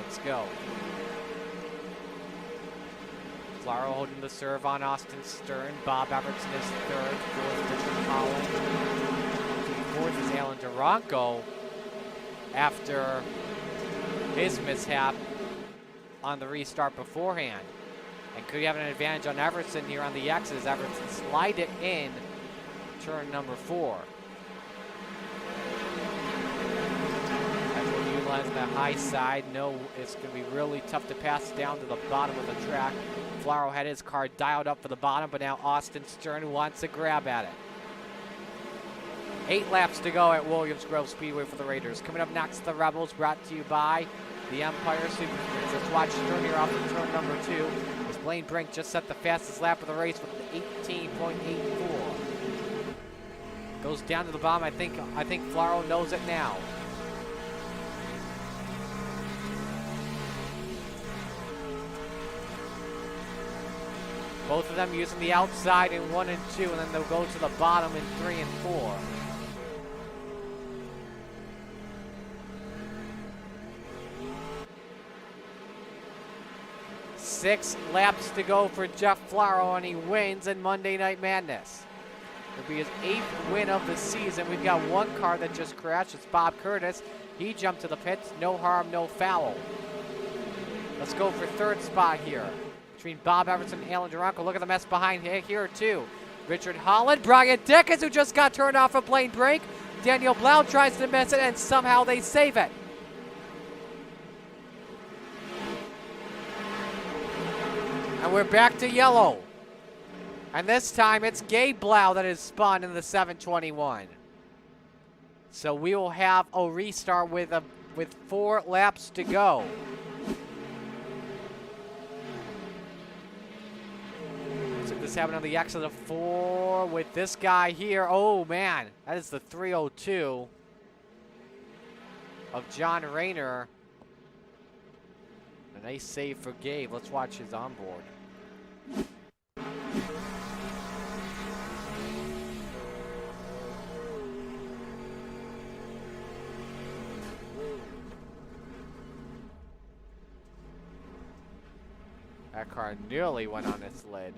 Let's go. Flaro holding the serve on Austin Stern. Bob Evertson is third. Fourth, Richard Holland. Fourth is Alan Duranko after his mishap on the restart beforehand. And could he have an advantage on Everson here on the X as Everson slide it in turn number 4. Everson utilizing the high side. No, it's going to be really tough to pass down to the bottom of the track. Flaro had his car dialed up for the bottom, but now Austin Stern wants a grab at it. 8 laps to go at Williams Grove Speedway for the Raiders. Coming up next, the Rebels, brought to you by the Empire Super Springs. Let's watch Stern here off of turn number 2. Blaine Brink just set the fastest lap of the race with an 18.84. Goes down to the bottom. I think Flaro knows it now. Both of them using the outside in 1 and 2, and then they'll go to the bottom in 3 and 4. Six laps to go for Jeff Flaro, and he wins in Monday Night Madness. It'll be his 8th win of the season. We've got one car that just crashed. It's Bob Curtis. He jumped to the pits. No harm, no foul. Let's go for 3rd spot here. Between Bob Everson and Alan Duranko. Look at the mess behind here too. Richard Holland, Brian Dickens, who just got turned off a lane break. Daniel Blau tries to miss it, and somehow they save it. And we're back to yellow. And this time it's Gabe Blau that is spun in the 721. So we will have a restart with 4 laps to go. This happened on the exit of 4 with this guy here. Oh, man. That is the 302 of John Rayner. A nice save for Gabe. Let's watch his onboard. That car nearly went on its lid.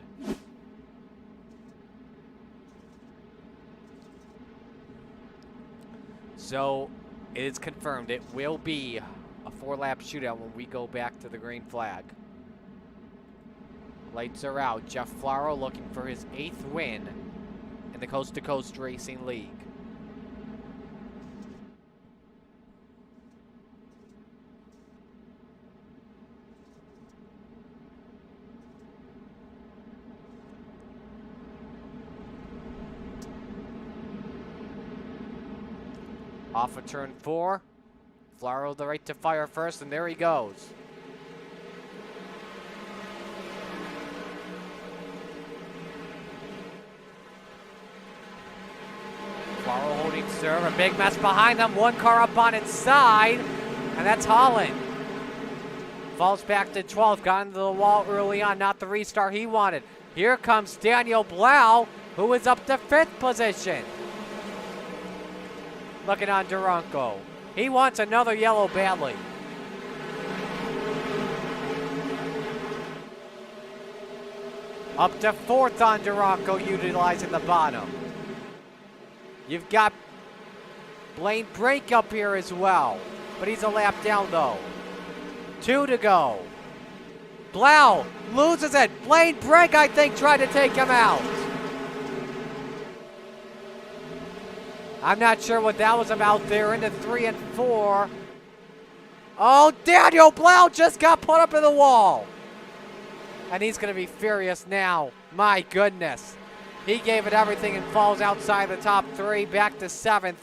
So, it is confirmed. It will be a 4-lap shootout when we go back to the green flag. Lights are out. Jeff Flaro looking for his 8th win in the Coast2Coast Racing League. Off of turn 4. Flaro the right to fire first, and there he goes. Flaro holding serve, a big mess behind them. One car up on its side, and that's Holland. Falls back to 12th, got into the wall early on, not the restart he wanted. Here comes Daniel Blau, who is up to 5th position. Looking on Duranko. He wants another yellow badly. Up to 4th on Duranko, utilizing the bottom. You've got Blaine Brake up here as well, but he's a lap down though. 2 to go. Blau loses it. Blaine Brake, I think, tried to take him out. I'm not sure what that was about there. Into 3 and 4. Oh, Daniel Blau just got put up in the wall. And he's going to be furious now. My goodness. He gave it everything and falls outside the top 3, back to 7th.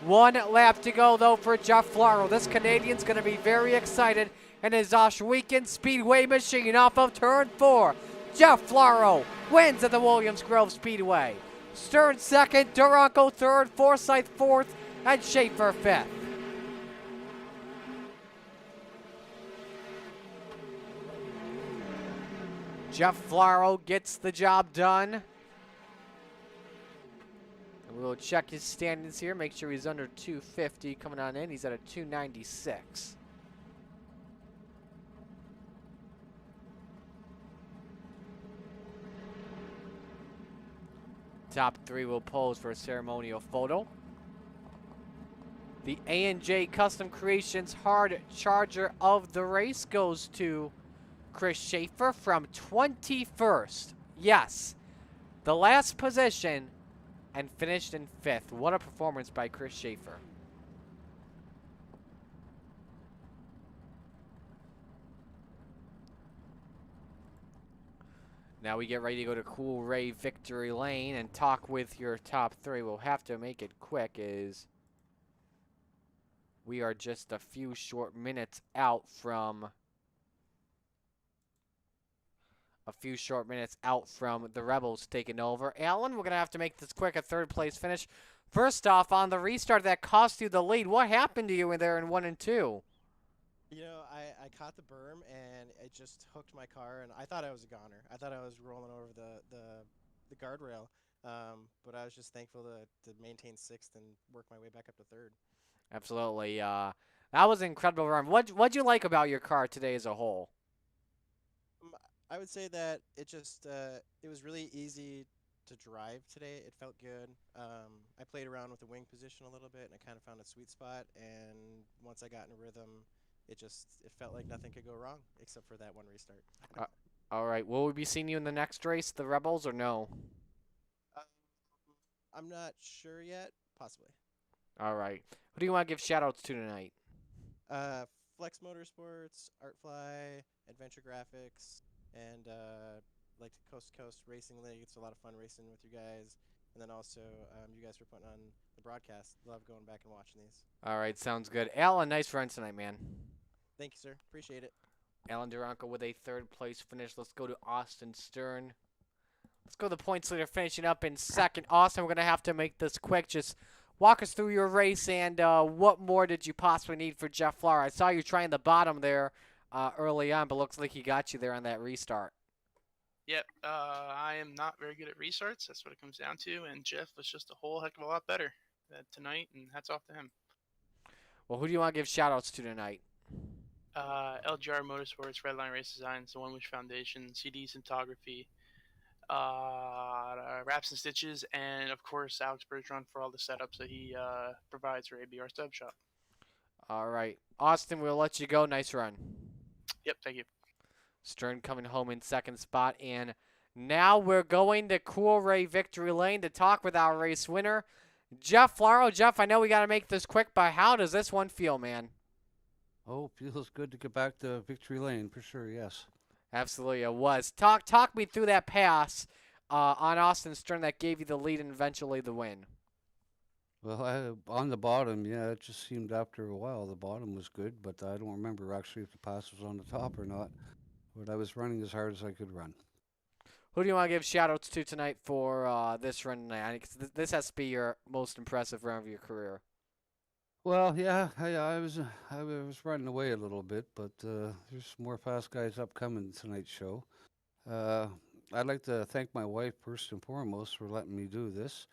1 lap to go, though, for Jeff Flaro. This Canadian's going to be very excited in his Oshweekend Speedway machine off of turn 4. Jeff Flaro wins at the Williams Grove Speedway. Stern 2nd, Duranko 3rd, Forsyth 4th, and Schaefer 5th. Jeff Flaro gets the job done. And we'll check his standings here, make sure he's under 250 coming on in. He's at a 296. Top 3 will pose for a ceremonial photo. The A&J Custom Creations Hard Charger of the race goes to Chris Schaefer from 21st. Yes, the last position and finished in 5th. What a performance by Chris Schaefer. Now we get ready to go to Cool Ray Victory Lane and talk with your top 3. We'll have to make it quick as we are just a few short minutes out from a few short minutes out from the Rebels taking over. Alan, we're going to have to make this quick, a third-place finish. First off, on the restart that cost you the lead, what happened to you in there in 1 and 2? You know, I caught the berm, and it just hooked my car, and I thought I was a goner. I thought I was rolling over the guardrail, but I was just thankful to maintain 6th and work my way back up to 3rd. Absolutely. That was an incredible run. What'd you like about your car today as a whole? I would say that it was really easy to drive today. It felt good. I played around with the wing position a little bit, and I kind of found a sweet spot. And once I got in a rhythm, it felt like nothing could go wrong except for that one restart. All right. Will we be seeing you in the next race, the Rebels, or no? I'm not sure yet. Possibly. All right. Who do you want to give shout-outs to tonight? Flex Motorsports, Artfly, Adventure Graphics, and like the Coast2Coast Racing League. It's a lot of fun racing with you guys. And then also, you guys for putting on the broadcast. Love going back and watching these. All right, sounds good. Alan, nice run tonight, man. Thank you, sir. Appreciate it. Alan Duranko with a third-place finish. Let's go to Austin Stern. Let's go to the points leader finishing up in second. Austin, we're going to have to make this quick. Just walk us through your race and what more did you possibly need for Jeff Flower? I saw you trying the bottom there early on, but looks like he got you there on that restart. Yep, I am not very good at restarts. That's what it comes down to, and Jeff was just a whole heck of a lot better tonight, and hats off to him. Well, who do you want to give shout-outs to tonight? LGR Motorsports, Redline Race Designs, the One Wish Foundation, CD Cinematography, Wraps and Stitches, and of course Alex Bergeron for all the setups that he provides for ABR Stub Shop. All right. Austin, we'll let you go. Nice run. Yep, thank you. Stern coming home in second spot. And now we're going to Cool Ray Victory Lane to talk with our race winner, Jeff Flaro. Jeff, I know we got to make this quick, but how does this one feel, man? Oh, feels good to get back to Victory Lane, for sure, yes. Absolutely, it was. Talk me through that pass on Austin Stern that gave you the lead and eventually the win. Well, on the bottom, yeah, it just seemed after a while the bottom was good, but I don't remember actually if the pass was on the top or not. But I was running as hard as I could run. Who do you want to give shout-outs to tonight for this run tonight? This has to be your most impressive run of your career. Well, yeah, I was running away a little bit, but there's more fast guys upcoming tonight's show. I'd like to thank my wife first and foremost for letting me do this.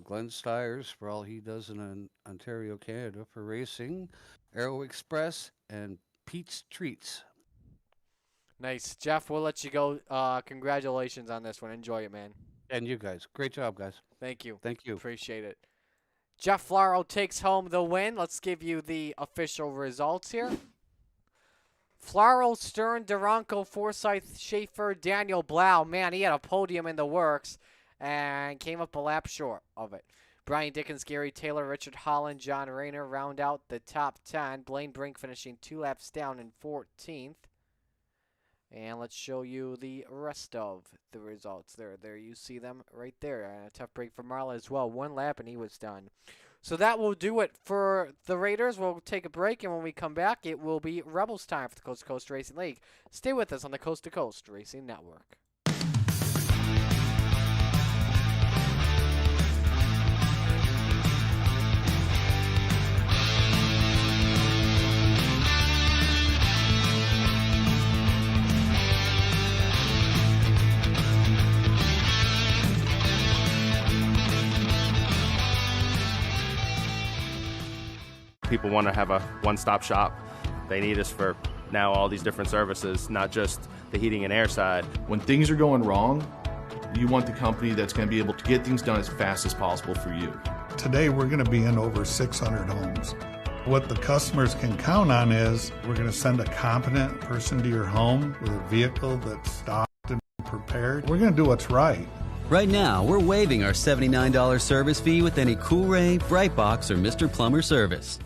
Glenn Stiers for all he does in Ontario, Canada for racing, Aero Express, and Pete's Treats. Nice. Jeff, we'll let you go. Congratulations on this one. Enjoy it, man. And you guys. Great job, guys. Thank you. Thank you. Appreciate it. Jeff Flaro takes home the win. Let's give you the official results here. Flaro, Stern, Duranko, Forsyth, Schaefer, Daniel Blau. Man, he had a podium in the works and came up a lap short of it. Brian Dickens, Gary Taylor, Richard Holland, John Rayner round out the top 10. Blaine Brink finishing 2 laps down in 14th. And let's show you the rest of the results. There you see them right there. A tough break for Marla as well. 1 lap and he was done. So that will do it for the Raiders. We'll take a break, and when we come back, it will be Rebels time for the Coast2Coast Racing League. Stay with us on the Coast2Coast Racing Network. People want to have a one-stop shop. They need us for now all these different services, not just the heating and air side. When things are going wrong, you want the company that's going to be able to get things done as fast as possible for you. Today we're going to be in over 600 homes. What the customers can count on is we're going to send a competent person to your home with a vehicle that's stocked and prepared. We're going to do what's right. Right now, we're waiving our $79 service fee with any Cool-Ray, Brightbox, or Mr. Plumber service.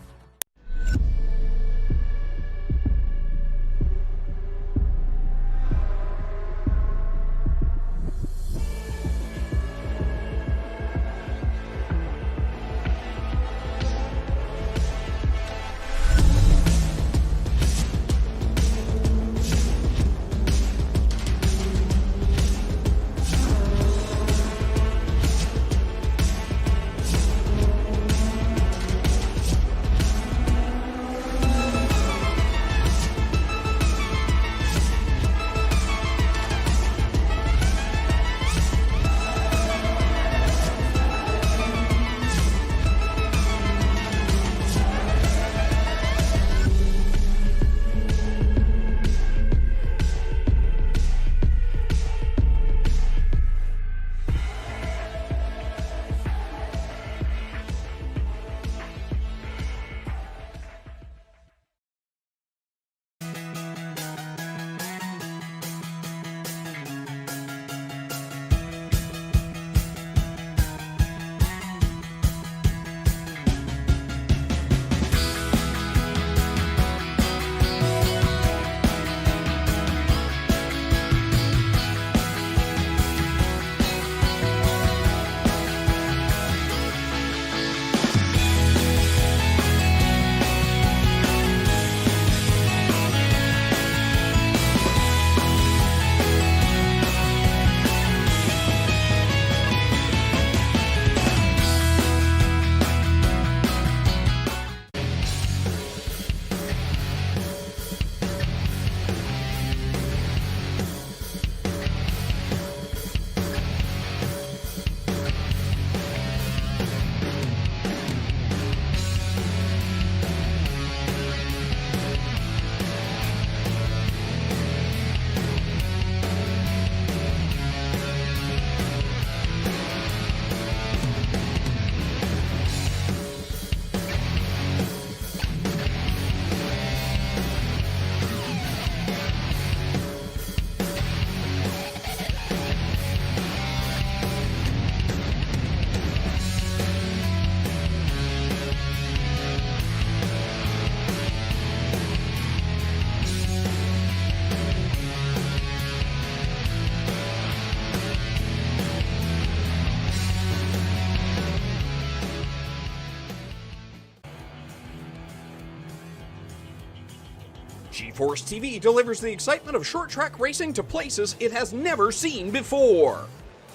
GeForce TV delivers the excitement of short track racing to places it has never seen before.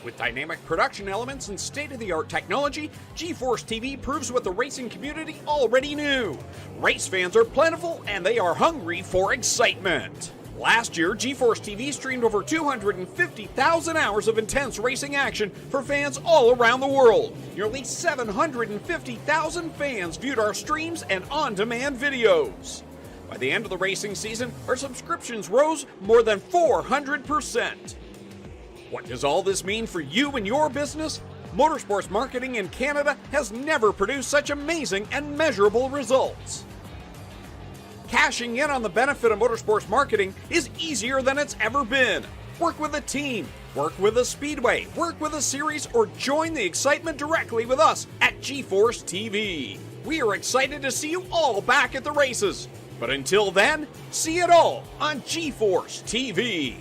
With dynamic production elements and state-of-the-art technology, GeForce TV proves what the racing community already knew. Race fans are plentiful and they are hungry for excitement. Last year, GeForce TV streamed over 250,000 hours of intense racing action for fans all around the world. Nearly 750,000 fans viewed our streams and on-demand videos. By the end of the racing season, our subscriptions rose more than 400%. What does all this mean for you and your business? Motorsports marketing in Canada has never produced such amazing and measurable results. Cashing in on the benefit of motorsports marketing is easier than it's ever been. Work with a team, work with a speedway, work with a series, or join the excitement directly with us at GeForce TV. We are excited to see you all back at the races. But until then, see it all on GeForce TV.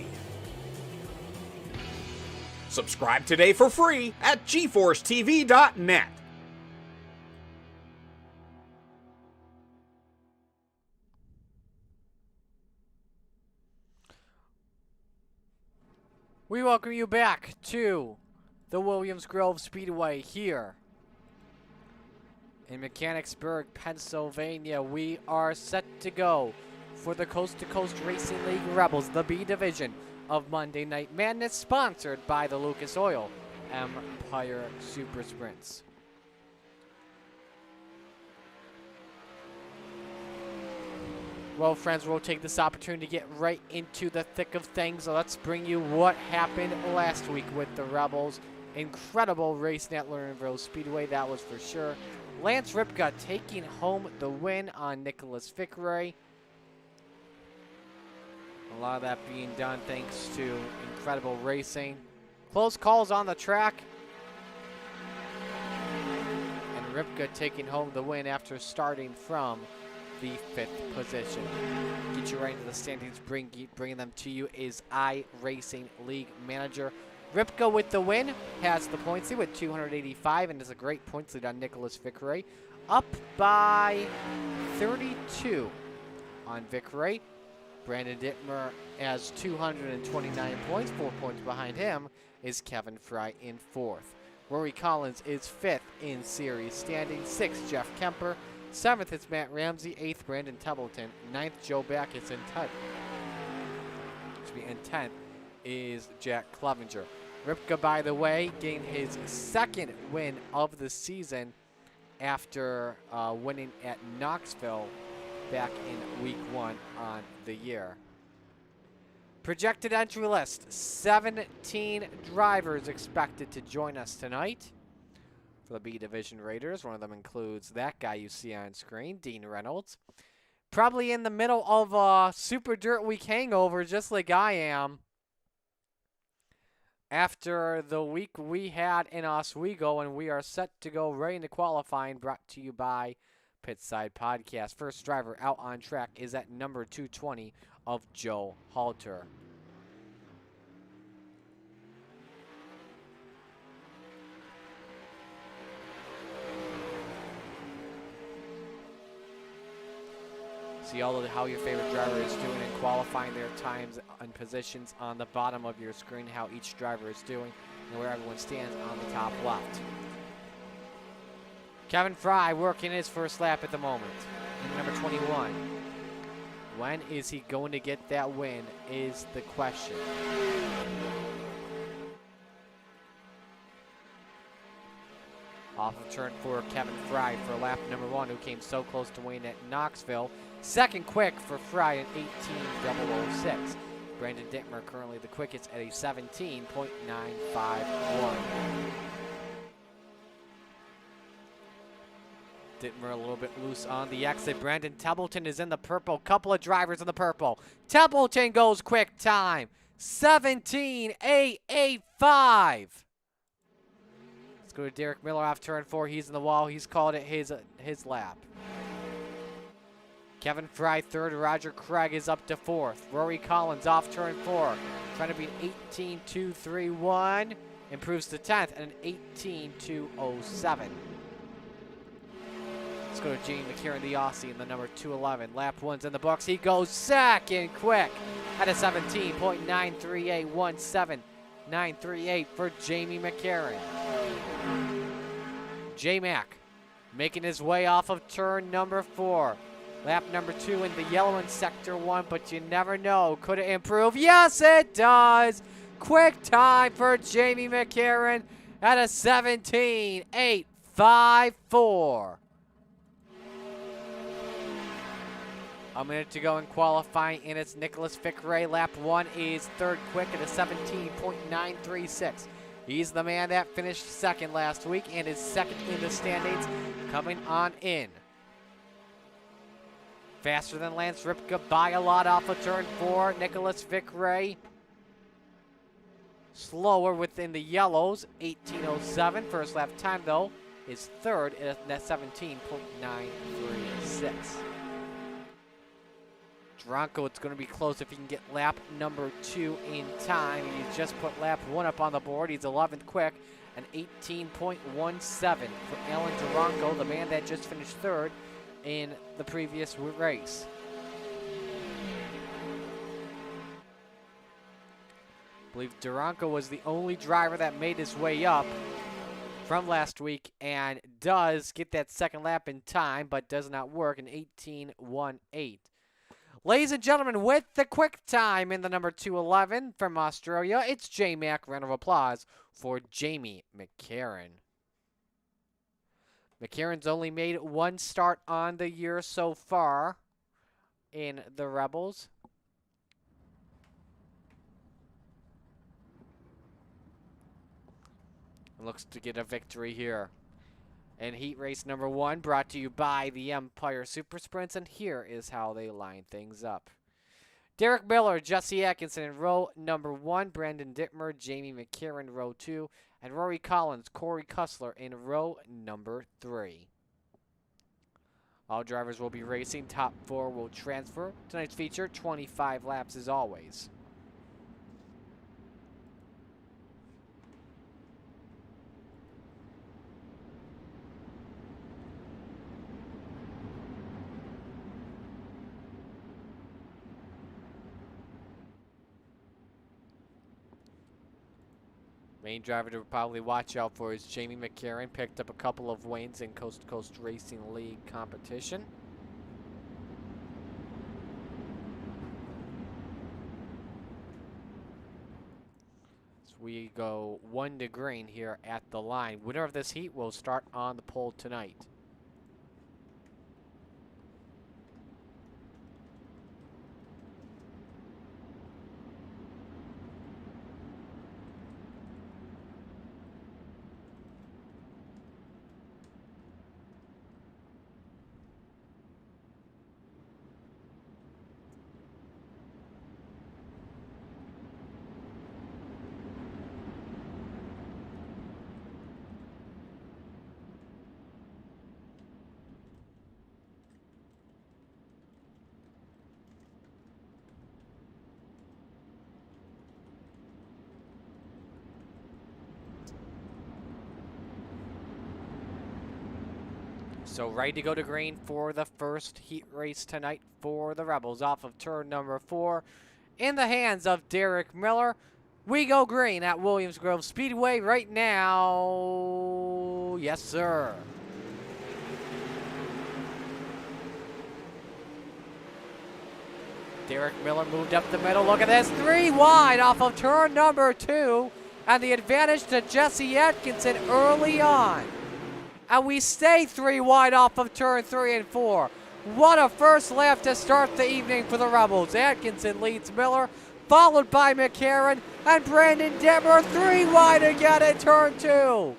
Subscribe today for free at GeForceTV.net. We welcome you back to the Williams Grove Speedway here in Mechanicsburg, Pennsylvania. We are set to go for the Coast2Coast Racing League Rebels, the B division of Monday Night Madness, sponsored by the Lucas Oil Empire Super Sprints. Well, friends, we'll take this opportunity to get right into the thick of things. So let's bring you what happened last week with the Rebels. Incredible racing at Lernerville Speedway, that was for sure. Lance Ripka taking home the win on Nicholas Vickery. A lot of that being done thanks to incredible racing. Close calls on the track. And Ripka taking home the win after starting from the 5th position. Get you right into the standings, bringing them to you is iRacing League Manager. Ripka with the win, has the points lead with 285 and is a great points lead on Nicholas Vickery. Up by 32 on Vickery. Brandon Dittmer has 229 points, 4 points behind him is Kevin Fry in 4th. Rory Collins is 5th in series standing, 6th Jeff Kemper, 7th is Matt Ramsey, 8th Brandon Templeton, 9th Joe Backus, and 10th is Jack Clevenger. Ripka, by the way, gained his 2nd win of the season after winning at Knoxville back in week 1 on the year. Projected entry list, 17 drivers expected to join us tonight for the B Division Raiders. One of them includes that guy you see on screen, Dean Reynolds. Probably in the middle of a Super Dirt Week hangover, just like I am. After the week we had in Oswego, and we are set to go right into qualifying, brought to you by Pitside Podcast. First driver out on track is at number 220 of Joe Halter. See how your favorite driver is doing and qualifying their times and positions on the bottom of your screen, how each driver is doing, and where everyone stands on the top left. Kevin Fry working his first lap at the moment in number 21. When is he going to get that win is the question. Off of turn 4, Kevin Fry for lap number 1, who came so close to winning at Knoxville. Second quick for Fry in 18.006. Brandon Dittmer currently the quickest at a 17.951. Dittmer a little bit loose on the exit. Brandon Templeton is in the purple. Couple of drivers in the purple. Templeton goes quick time. 17.885. Go to Derek Miller off turn 4. He's in the wall. He's called it his lap. Kevin Fry 3rd. Roger Craig is up to 4th. Rory Collins off turn 4. Trying to beat 18.231. Improves to 10th and an 18.207. Let's go to Jamie McCarran, the Aussie, in the number 211. Lap 1's in the books. He goes second quick at a 17.938, 17.938 for Jamie McCarran. J-Mac making his way off of turn number 4. Lap number 2 in the yellow in sector 1, but you never know. Could it improve? Yes, it does. Quick time for Jamie McCarran at a 17.854. A minute to go in qualifying, and it's Nicholas Fickrey. Lap 1 is third quick at a 17.936. He's the man that finished second last week and is second in the standings coming on in. Faster than Lance Ripka by a lot off of turn 4. Nicholas Fickrey slower within the yellows, 18.07. First lap time, though, is third at 17.936. Duranko, it's going to be close if he can get lap number 2 in time. He just put lap 1 up on the board. He's 11th quick, an 18.17 for Alan Duranko, the man that just finished third in the previous race. I believe Duranko was the only driver that made his way up from last week and does get that second lap in time, but does not work, an 18.18. Ladies and gentlemen, with the quick time in the number 211 from Australia, it's J-Mac. Round of applause for Jamie McCarran. McCarran's only made one start on the year so far in the Rebels. Looks to get a victory here. And heat race number 1 brought to you by the Empire Super Sprints, and here is how they line things up. Derek Miller, Jesse Atkinson in row number 1, Brandon Dittmer, Jamie McCarran row 2, and Rory Collins, Corey Kussler in row number 3. All drivers will be racing. Top 4 will transfer. Tonight's feature, 25 laps as always. Main driver to probably watch out for is Jamie McCarran. Picked up a couple of wins in Coast2Coast Racing League competition. So we go 1 to green here at the line. Winner of this heat will start on the pole tonight. So ready to go to green for the first heat race tonight for the Rebels. Off of turn number 4 in the hands of Derek Miller. We go green at Williams Grove Speedway right now. Yes, sir. Derek Miller moved up the middle. Look at this. 3 wide off of turn number 2. And the advantage to Jesse Atkinson early on. And we stay 3 wide off of turn 3 and 4. What a first lap to start the evening for the Rebels. Atkinson leads Miller, followed by McCarran, and Brandon Detmer 3 wide again at turn 2.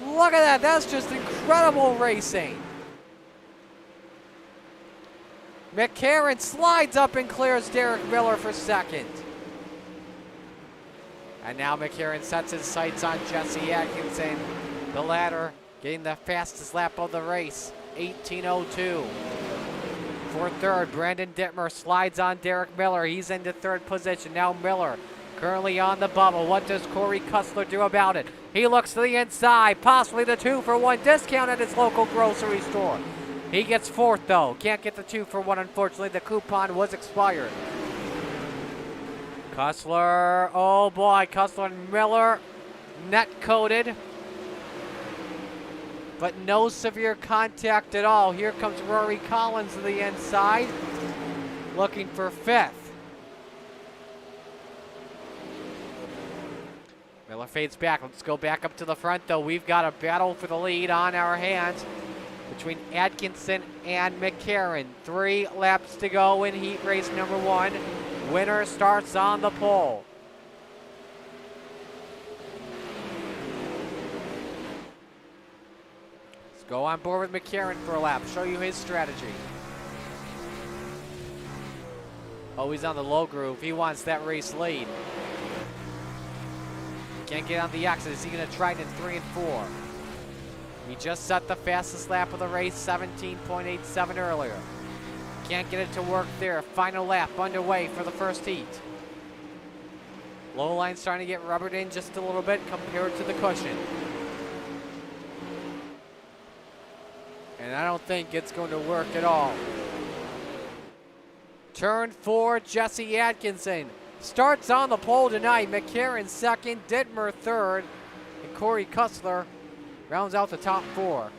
Look at that. That's just incredible racing. McCarran slides up and clears Derek Miller for second. And now McCarran sets his sights on Jesse Atkinson. The latter getting the fastest lap of the race, 18.02. For third, Brandon Dittmer slides on Derek Miller. He's into third position. Now Miller currently on the bubble. What does Corey Kussler do about it? He looks to the inside, possibly the 2-for-1 discount at his local grocery store. He gets fourth, though. Can't get the 2-for-1, unfortunately. The coupon was expired. Kussler, oh boy, Kussler and Miller net-coated, but no severe contact at all. Here comes Rory Collins to the inside, looking for fifth. Miller fades back. Let's go back up to the front, though. We've got a battle for the lead on our hands between Atkinson and McCarran. 3 laps to go in heat race number 1. Winner starts on the pole. Let's go on board with McCarran for a lap. Show you his strategy. Oh, he's on the low groove. He wants that race lead. Can't get on the exit. Is he going to try it in 3 and 4? He just set the fastest lap of the race, 17.87 earlier. Can't get it to work there. Final lap underway for the first heat. Low line starting to get rubbered in just a little bit compared to the cushion. And I don't think it's going to work at all. Turn 4, Jesse Atkinson starts on the pole tonight. McCarran second, Dittmer third, and Corey Kussler rounds out the top 4.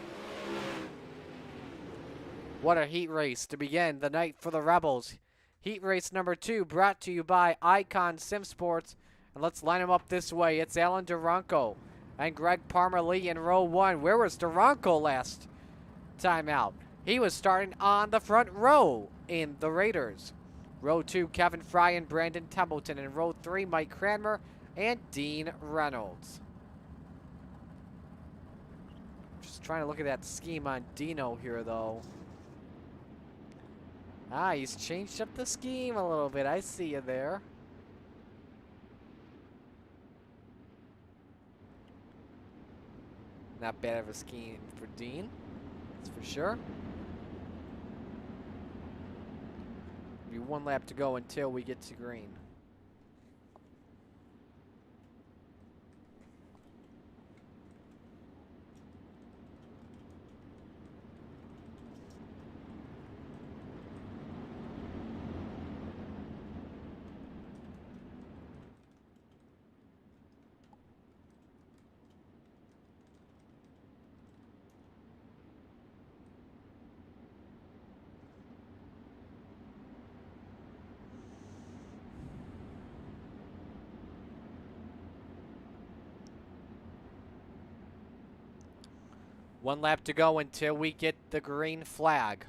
What a heat race to begin the night for the Rebels. Heat race number 2 brought to you by Icon Sim Sports. And let's line them up this way. It's Alan Duranko and Greg Parmer-Lee in row 1. Where was Duranko last time out? He was starting on the front row in the Raiders. Row 2, Kevin Fry and Brandon Templeton. In row 3, Mike Cranmer and Dean Reynolds. Just trying to look at that scheme on Dino here, though. Ah, he's changed up the scheme a little bit. I see you there. Not bad of a scheme for Dean, that's for sure. Be 1 lap to go until we get to green. One lap to go until we get the green flag.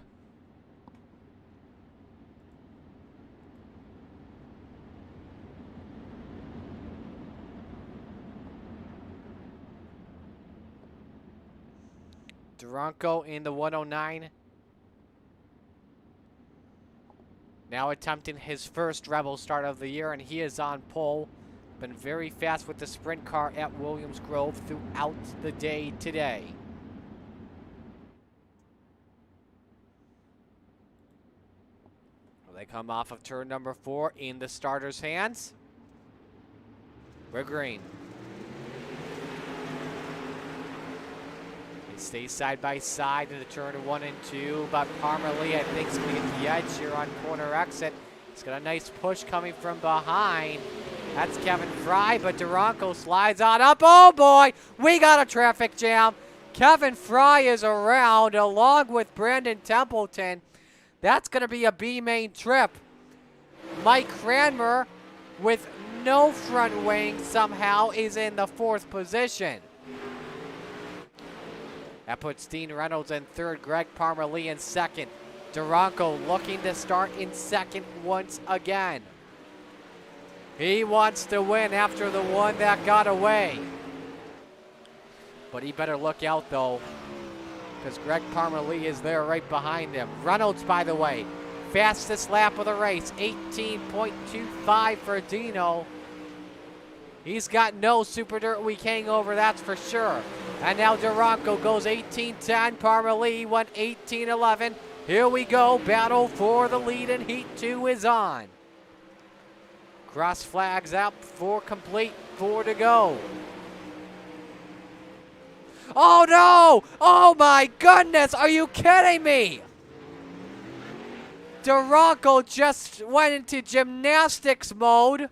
Duranko in the 109. Now attempting his first Rebel start of the year, and he is on pole. Been very fast with the sprint car at Williams Grove throughout the day today. They come off of turn number 4 in the starter's hands. We're green. They stay side by side in the turn 1 and 2, but Parmer-Lee, I think, is going to get the edge here on corner exit. He's got a nice push coming from behind. That's Kevin Fry, but Duranko slides on up. Oh boy, we got a traffic jam. Kevin Fry is around along with Brandon Templeton. That's going to be a B-main trip. Mike Cranmer, with no front wing somehow, is in the 4th position. That puts Dean Reynolds in 3rd, Greg Parmer-Lee in 2nd. Duranko looking to start in 2nd once again. He wants to win after the one that got away. But he better look out, though, because Greg Parmer-Lee is there right behind him. Reynolds, by the way, fastest lap of the race, 18.25 for Dino. He's got no Super Dirt Week hangover, that's for sure. And now Duranko goes 18.10. Parmer-Lee went 18.11. Here we go. Battle for the lead in Heat 2 is on. Cross flags out for complete, 4 to go. Oh no! Oh my goodness, are you kidding me? Durango just went into gymnastics mode.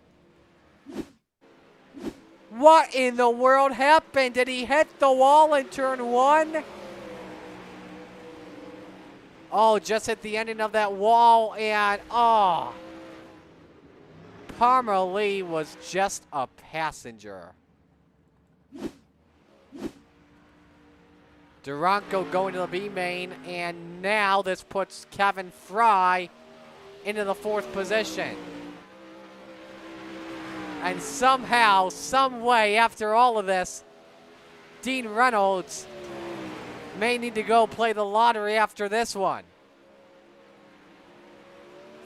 What in the world happened? Did he hit the wall in turn 1? Oh, just at the ending of that wall, and oh. Parmalee was just a passenger. Durango going to the B main, and now this puts Kevin Fry into the 4th position. And somehow, some way, after all of this, Dean Reynolds may need to go play the lottery after this one.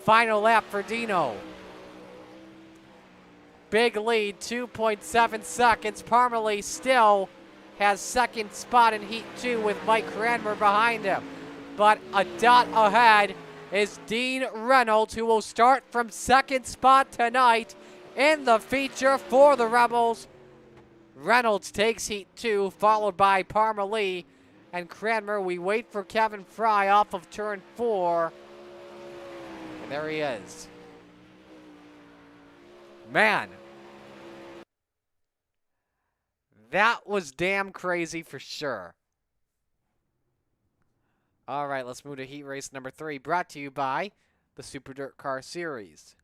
Final lap for Dino. Big lead, 2.7 seconds. Parmalee still has 2nd spot in Heat 2 with Mike Cranmer behind him. But a dot ahead is Dean Reynolds, who will start from 2nd spot tonight in the feature for the Rebels. Reynolds takes Heat 2, followed by Parmalee and Cranmer. We wait for Kevin Fry off of turn 4. And there he is. Man. That was damn crazy for sure. All right, let's move to heat race number 3, brought to you by the Super Dirt Car Series.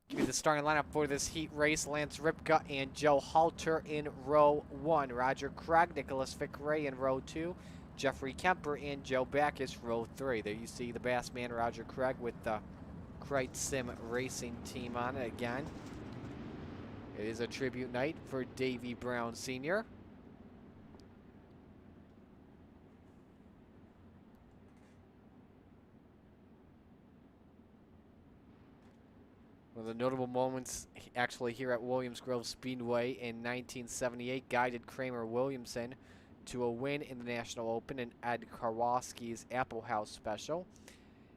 Give me the starting lineup for this heat race. Lance Ripka and Joe Halter in row 1. Roger Craig, Nicholas Fickray in row 2. Jeffrey Kemper and Joe Backus, row 3. There you see the Bass man, Roger Craig, with the Kreitz Sim Racing team on it again. It is a tribute night for Davey Brown Sr. One of the notable moments actually here at Williams Grove Speedway in 1978 guided Kramer Williamson to a win in the National Open in Ed Karwoski's Apple House Special.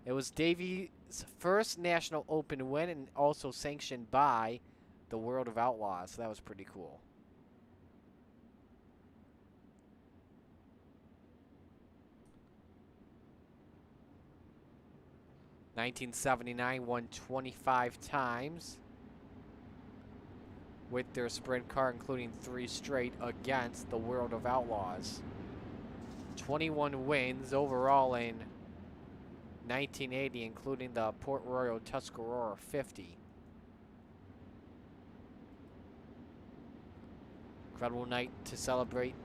It was Davey's first National Open win and also sanctioned by the World of Outlaws, so that was pretty cool. (1979) won 25 times with their sprint car, including 3 straight against the World of Outlaws. 21 wins overall in 1980, including the Port Royal Tuscarora 50. Incredible night to celebrate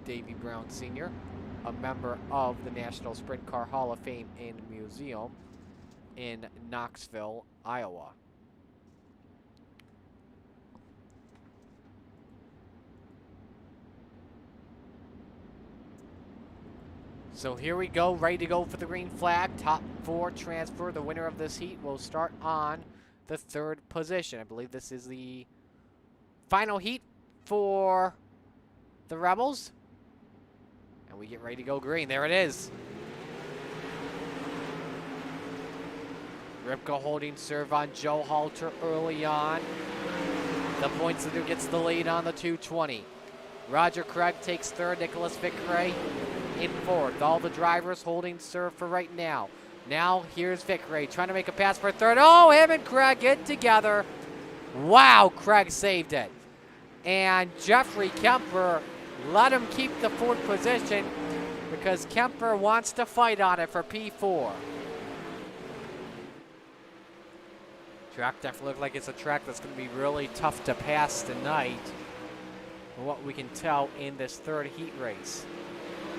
Davey Brown Sr., a member of the National Sprint Car Hall of Fame and Museum in Knoxville, Iowa. So here we go, ready to go for the green flag. Top 4 transfer. The winner of this heat will start on the 3rd position. I believe this is the final heat for the Rebels. And we get ready to go green. There it is. Ripka holding serve on Joe Halter early on. The points leader gets the lead on the 220. Roger Craig takes 3rd. Nicholas Fickray in 4th. All the drivers holding serve for right now. Now here's Fickray trying to make a pass for 3rd. Oh, him and Craig get together. Wow, Craig saved it. And Jeffrey Kemper let him keep the 4th position because Kemper wants to fight on it for P4. Track definitely looks like it's a track that's going to be really tough to pass tonight, from what we can tell in this 3rd heat race.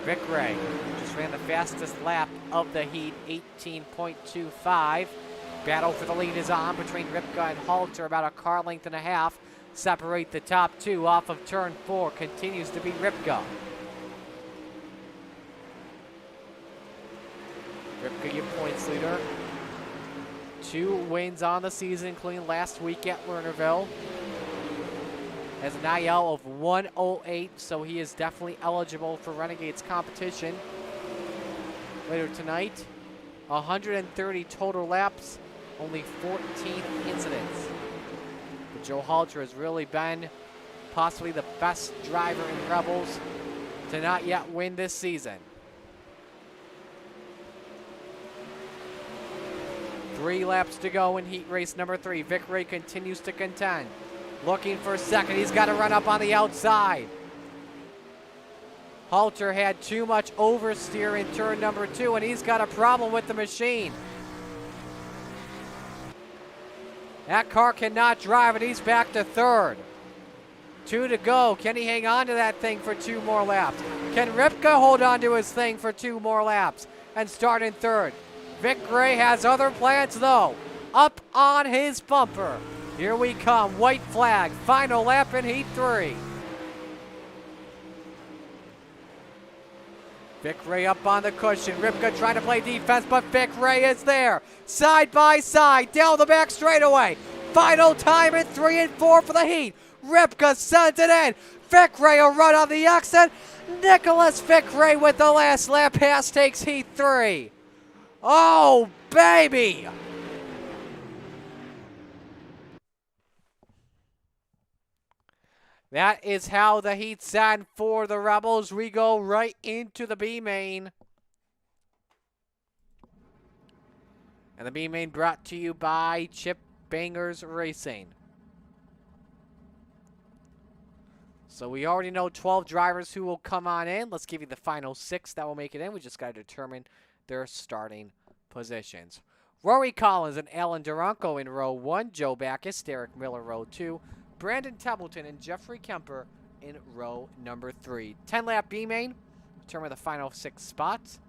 Fickray just ran the fastest lap of the heat, 18.25. Battle for the lead is on between Ripka and Halter, about a car length and a half. Separate the top 2 off of turn 4. Continues to be Ripka. Ripka, your points leader. 2 wins on the season, including last week at Lernerville. Has an IL of 108, so he is definitely eligible for Renegades competition. later tonight. 130 total laps, only 14 incidents. But Joe Halter has really been possibly the best driver in Rebels to not yet win this season. 3 laps to go in heat race number 3. Vic Ray continues to contend. Looking for second. He's got to run up on the outside. Halter had too much oversteer in turn number 2, and he's got a problem with the machine. That car cannot drive, and he's back to third. 2 to go. Can he hang on to that thing for 2 more laps? Can Ripka hold on to his thing for 2 more laps and start in third? Vic Ray has other plans, though. Up on his bumper. Here we come. White flag. Final lap in heat 3. Vic Ray up on the cushion. Ripka trying to play defense, but Vic Ray is there. Side by side. Down the back straightaway. Final time in 3 and 4 for the heat. Ripka sends it in. Vic Ray will run on the exit. Nicholas Vic Ray with the last lap pass takes heat 3. Oh, baby! That is how the heat's end for the Rebels. We go right into the B main. And the B main brought to you by Chip Bangers Racing. So we already know 12 drivers who will come on in. Let's give you the final 6 that will make it in. We just got to determine their starting positions. Rory Collins and Alan Duranko in row 1. Joe Backus, Derek Miller, row 2. Brandon Templeton and Jeffrey Kemper in row number 3. 10-lap B main. Determine the final 6 spots.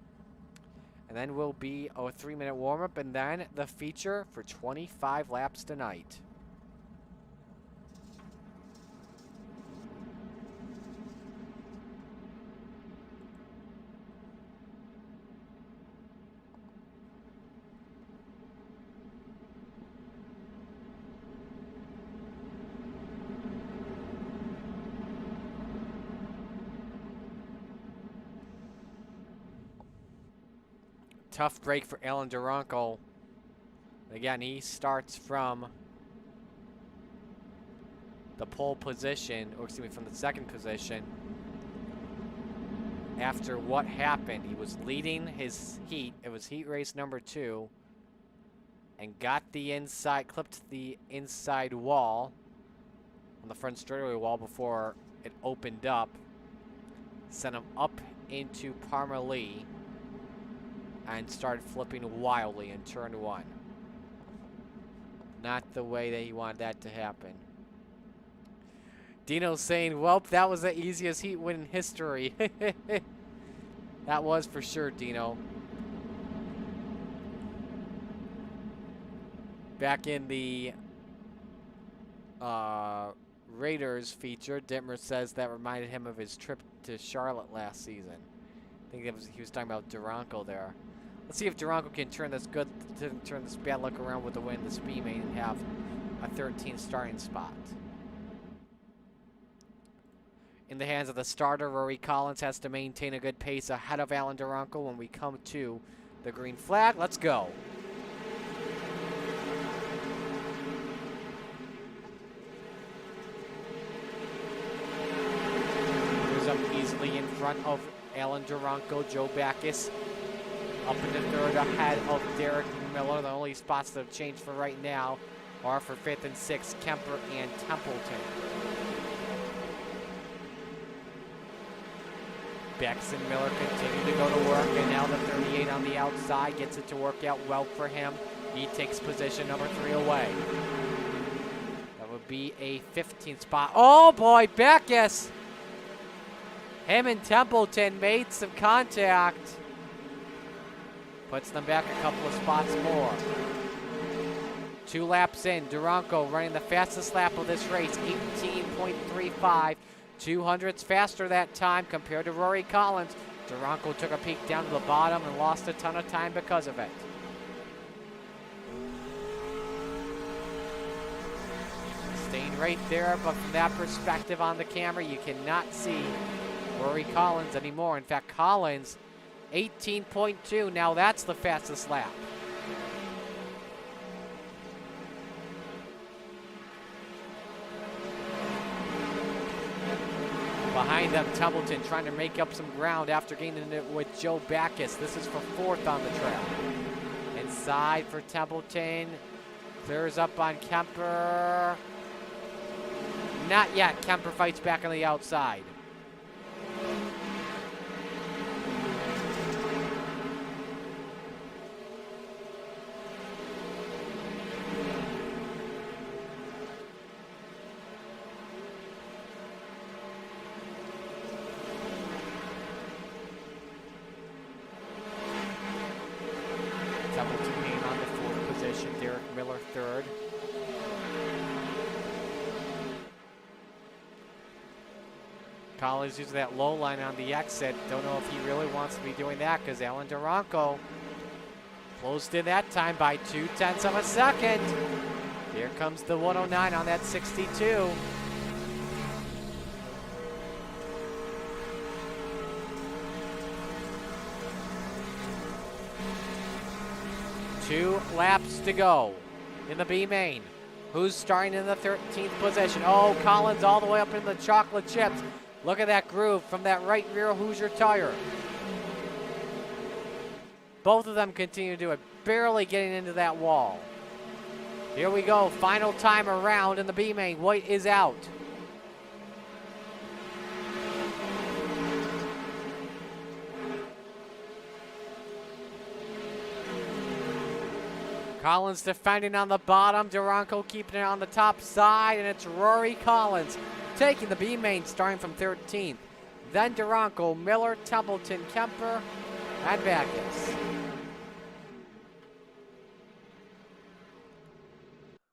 And then will be a 3-minute warm-up, and then the feature for 25 laps tonight. Tough break for Alan Duranko. Again, he starts from the pole position, or excuse me, from the second position. After what happened, he was leading his heat. It was heat race number 2. And got the inside, clipped the inside wall on the front straightaway wall before it opened up. Sent him up into Parmalee. And started flipping wildly in turn 1. Not the way that he wanted that to happen. Dino's saying, well, that was the easiest heat win in history. That was for sure, Dino. Back in the Raiders feature, Dittmer says that reminded him of his trip to Charlotte last season. I think he was talking about Duranko there. Let's see if Duranko can turn this bad luck around with the win this B main and have a 13 starting spot. In the hands of the starter, Rory Collins has to maintain a good pace ahead of Alan Duranko when we come to the green flag. Let's go. Goes up easily in front of Alan Duranko. Joe Backus up into third ahead of Derek Miller. The only spots that have changed for right now are for 5th and 6th, Kemper and Templeton. Bex and Miller continue to go to work, and now the 38 on the outside gets it to work out well for him. He takes position number 3 away. That would be a 15th spot. Oh boy, Backus! Him and Templeton made some contact. Puts them back a couple of spots more. 2 laps in, Duranko running the fastest lap of this race, 18.35. 200ths faster that time compared to Rory Collins. Duranko took a peek down to the bottom and lost a ton of time because of it. Staying right there, but from that perspective on the camera, you cannot see Rory Collins anymore. In fact, Collins 18.2. Now that's the fastest lap. Behind them, Templeton trying to make up some ground after gaining it with Joe Backus. This is for 4th on the track. Inside for Templeton. Clears up on Kemper. Not yet. Kemper fights back on the outside. Templeton came on the 4th position. Derek Miller 3rd. Collins using that low line on the exit. Don't know if he really wants to be doing that because Alan Duranko closed in that time by 0.2 of a second. Here comes the 109 on that 62. Two laps to go in the B main. Who's starting in the 13th position? Oh, Collins all the way up in the chocolate chips. Look at that groove from that right rear Hoosier tire. Both of them continue to do it, barely getting into that wall. Here we go, final time around in the B main. White is out. Collins defending on the bottom. Duranko keeping it on the top side, and it's Rory Collins taking the B main, starting from 13th. Then Duranko, Miller, Templeton, Kemper, and Backus.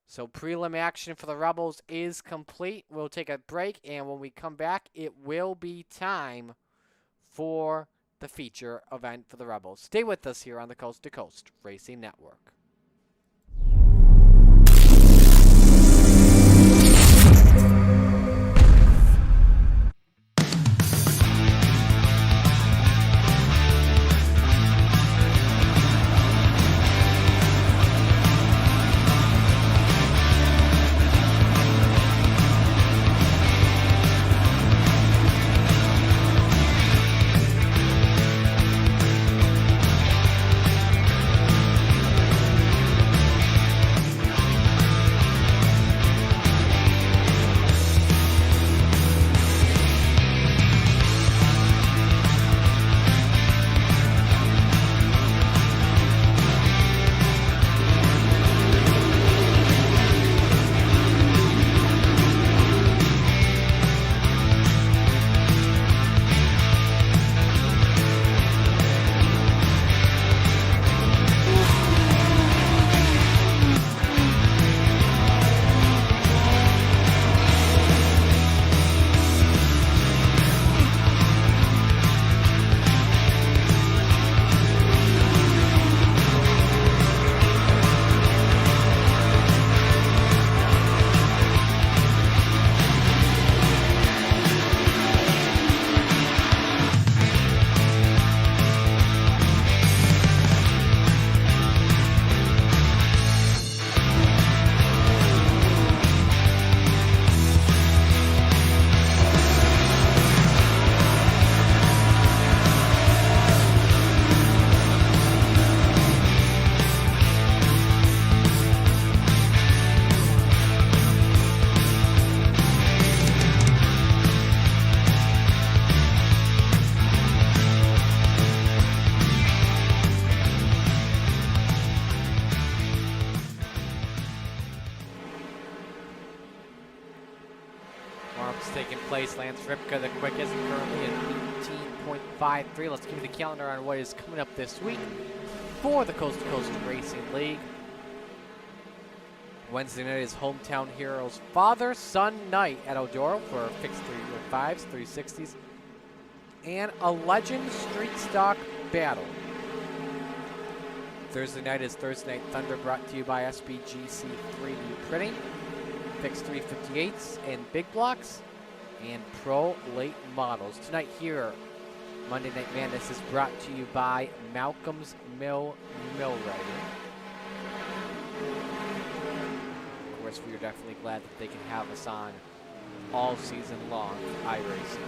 So prelim action for the Rebels is complete. We'll take a break, and when we come back, it will be time for the feature event for the Rebels. Stay with us here on the Coast to Coast Racing Network. Taking place. Lance Ripka, the quickest, currently at 18.53. Let's give you the calendar on what is coming up this week for the Coast to Coast Racing League. Wednesday night is Hometown Heroes Father-Son Night at Eldora for fixed 305s, 360s, and a Legend Street Stock Battle. Thursday night is Thursday Night Thunder, brought to you by SBGC 3D Printing, fixed 358s and big blocks, and pro late models. Tonight here Monday Night Madness is brought to you by Malcolm's Mill Millwrighting. Of course, we are definitely glad that they can have us on all season long for iRacing.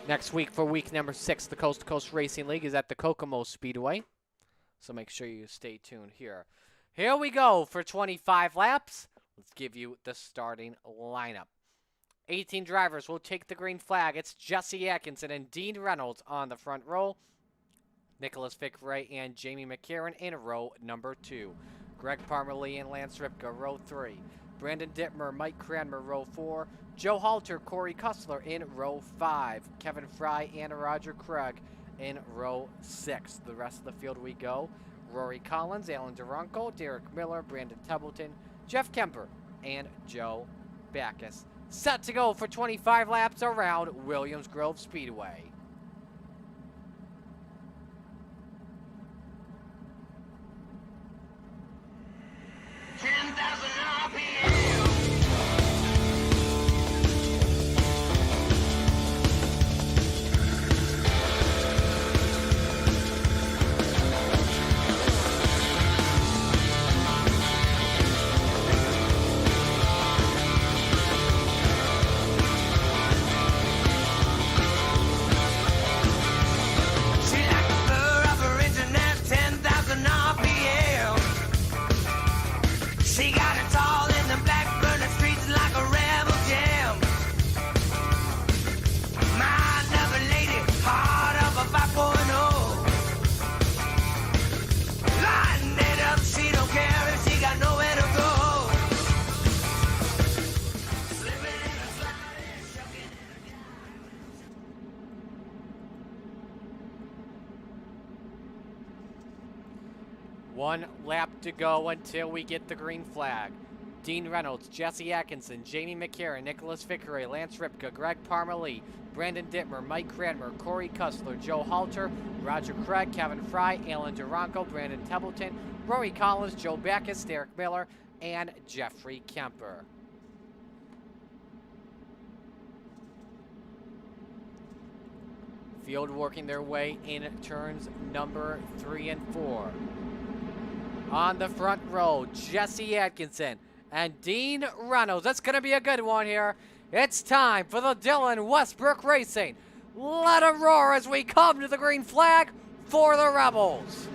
Next week for week number 6, the Coast to Coast Racing League is at the Kokomo Speedway. So make sure you stay tuned here. Here we go for 25 laps. Let's give you the starting lineup. 18 drivers will take the green flag. It's Jesse Atkinson and Dean Reynolds on the front row. Nicholas Fickray and Jamie McCarron in row number 2. Greg Parmalee and Lance Ripka, row 3. Brandon Dittmer, Mike Cranmer, row 4. Joe Halter, Corey Kussler in row 5. Kevin Fry and Roger Craig in row 6. The rest of the field we go. Rory Collins, Alan Duranko, Derek Miller, Brandon Templeton, Jeff Kemper, and Joe Backus. Set to go for 25 laps around Williams Grove Speedway. One lap to go until we get the green flag. Dean Reynolds, Jesse Atkinson, Jamie McCarron, Nicholas Fickray, Lance Ripka, Greg Parmalee, Brandon Dittmer, Mike Cranmer, Corey Kussler, Joe Halter, Roger Craig, Kevin Fry, Alan Duranko, Brandon Templeton, Rory Collins, Joe Backus, Derek Miller, and Jeffrey Kemper. Field working their way in turns number 3 and 4. On the front row, Jesse Atkinson and Dean Reynolds. That's going to be a good one here. It's time for the Dylan Westbrook Racing. Let it roar as we come to the green flag for the Rebels.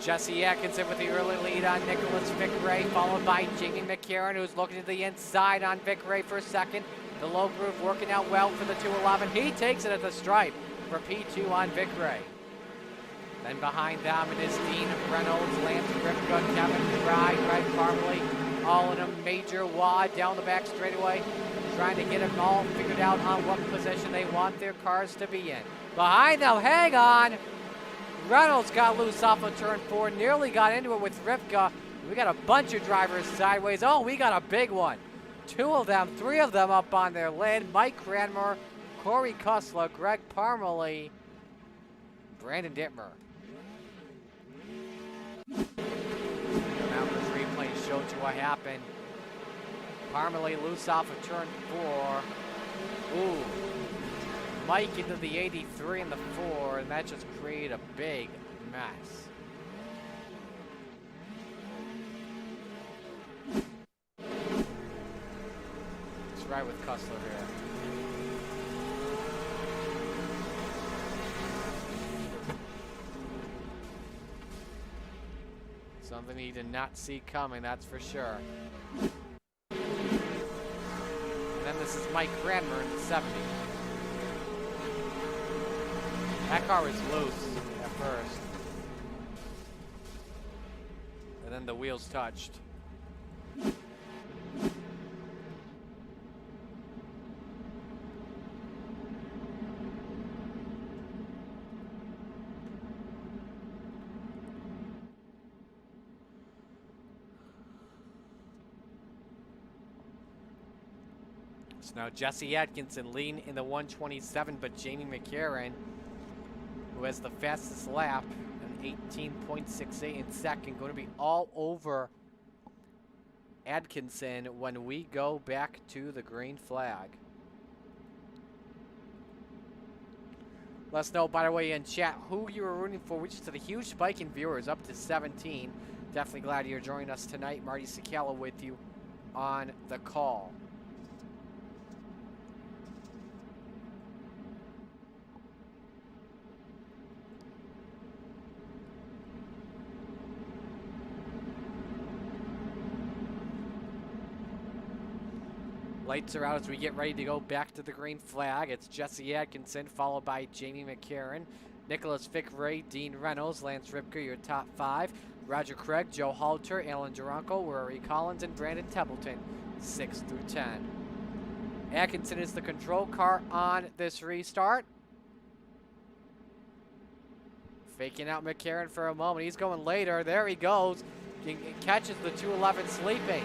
Jesse Atkinson with the early lead on Nicholas Fickray, followed by Jamie McCarron, who's looking to the inside on Fickray for second. The low groove working out well for the 211. He takes it at the stripe for P2 on Fickray. Then behind them it is Dean Reynolds, Lance Ripka, Kevin Fry, Greg Parmalee, all in a major wad down the back straightaway, trying to get them all figured out on what position they want their cars to be in. Behind them, hang on! Reynolds got loose off of turn 4, nearly got into it with Ripka. We got a bunch of drivers sideways. Oh, we got a big one. 2 of them, 3 of them up on their lid. Mike Cranmer, Corey Kussler, Greg Parmalee, Brandon Dittmer. Numbers replay showed you what happened. Parmalee loose off of turn 4. Ooh. Mike into the 83 and the 4, and that just created a big mess. Let's ride with Kussler here. Something he did not see coming, that's for sure. And then this is Mike Cranmer in the 70. That car was loose at first. And then the wheels touched. So now Jesse Atkinson leading in the 127, but Jamie McCarran, who has the fastest lap, an 18.68 in second, going to be all over Atkinson when we go back to the green flag. Let us know, by the way, in chat who you were rooting for. We just had a huge spike in viewers, up to 17. Definitely glad you're joining us tonight. Marty Sakala with you on the call. Lights are out as we get ready to go back to the green flag. It's Jesse Atkinson, followed by Jamie McCarran, Nicholas Fick-Ray, Dean Reynolds, Lance Ripker, your top 5. Roger Craig, Joe Halter, Alan Duranko, Rory Collins, and Brandon Templeton, 6 through 10. Atkinson is the control car on this restart. Faking out McCarran for a moment. He's going later. There he goes. He catches the 211 sleeping.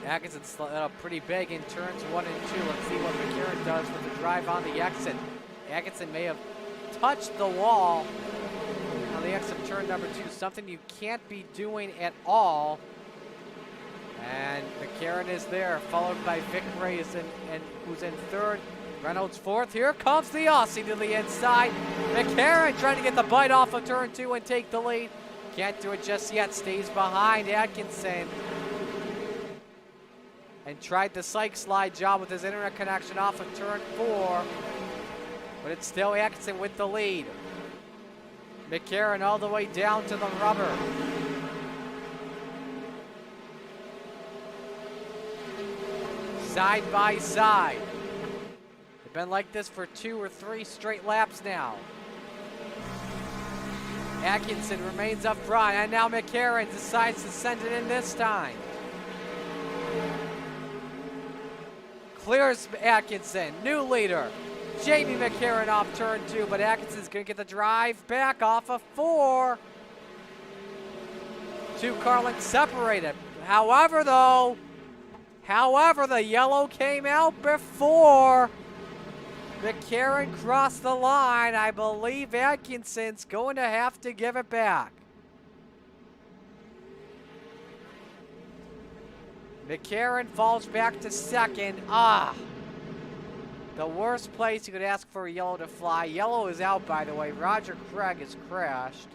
Atkinson slid up pretty big in turns 1 and 2. Let's see what McCarran does with the drive on the exit. Atkinson may have touched the wall on the exit of turn number 2. Something you can't be doing at all. And McCarran is there, followed by Vic Reyes, and who's in third. Reynolds fourth. Here comes the Aussie to the inside. McCarran trying to get the bite off of turn 2 and take the lead. Can't do it just yet. Stays behind Atkinson. And tried the psych slide job with his internet connection off of turn 4. But it's still Atkinson with the lead. McCarran all the way down to the rubber. Side by side. They've been like this for 2 or 3 straight laps now. Atkinson remains up front, and now McCarran decides to send it in this time. Clears Atkinson, new leader. Jamie McCarran off turn 2, but Atkinson's going to get the drive back off of 4. 2 car lengths separated. However, the yellow came out before McCarran crossed the line. I believe Atkinson's going to have to give it back. McCarran falls back to second. The worst place you could ask for a yellow to fly. Yellow is out, by the way. Roger Craig has crashed.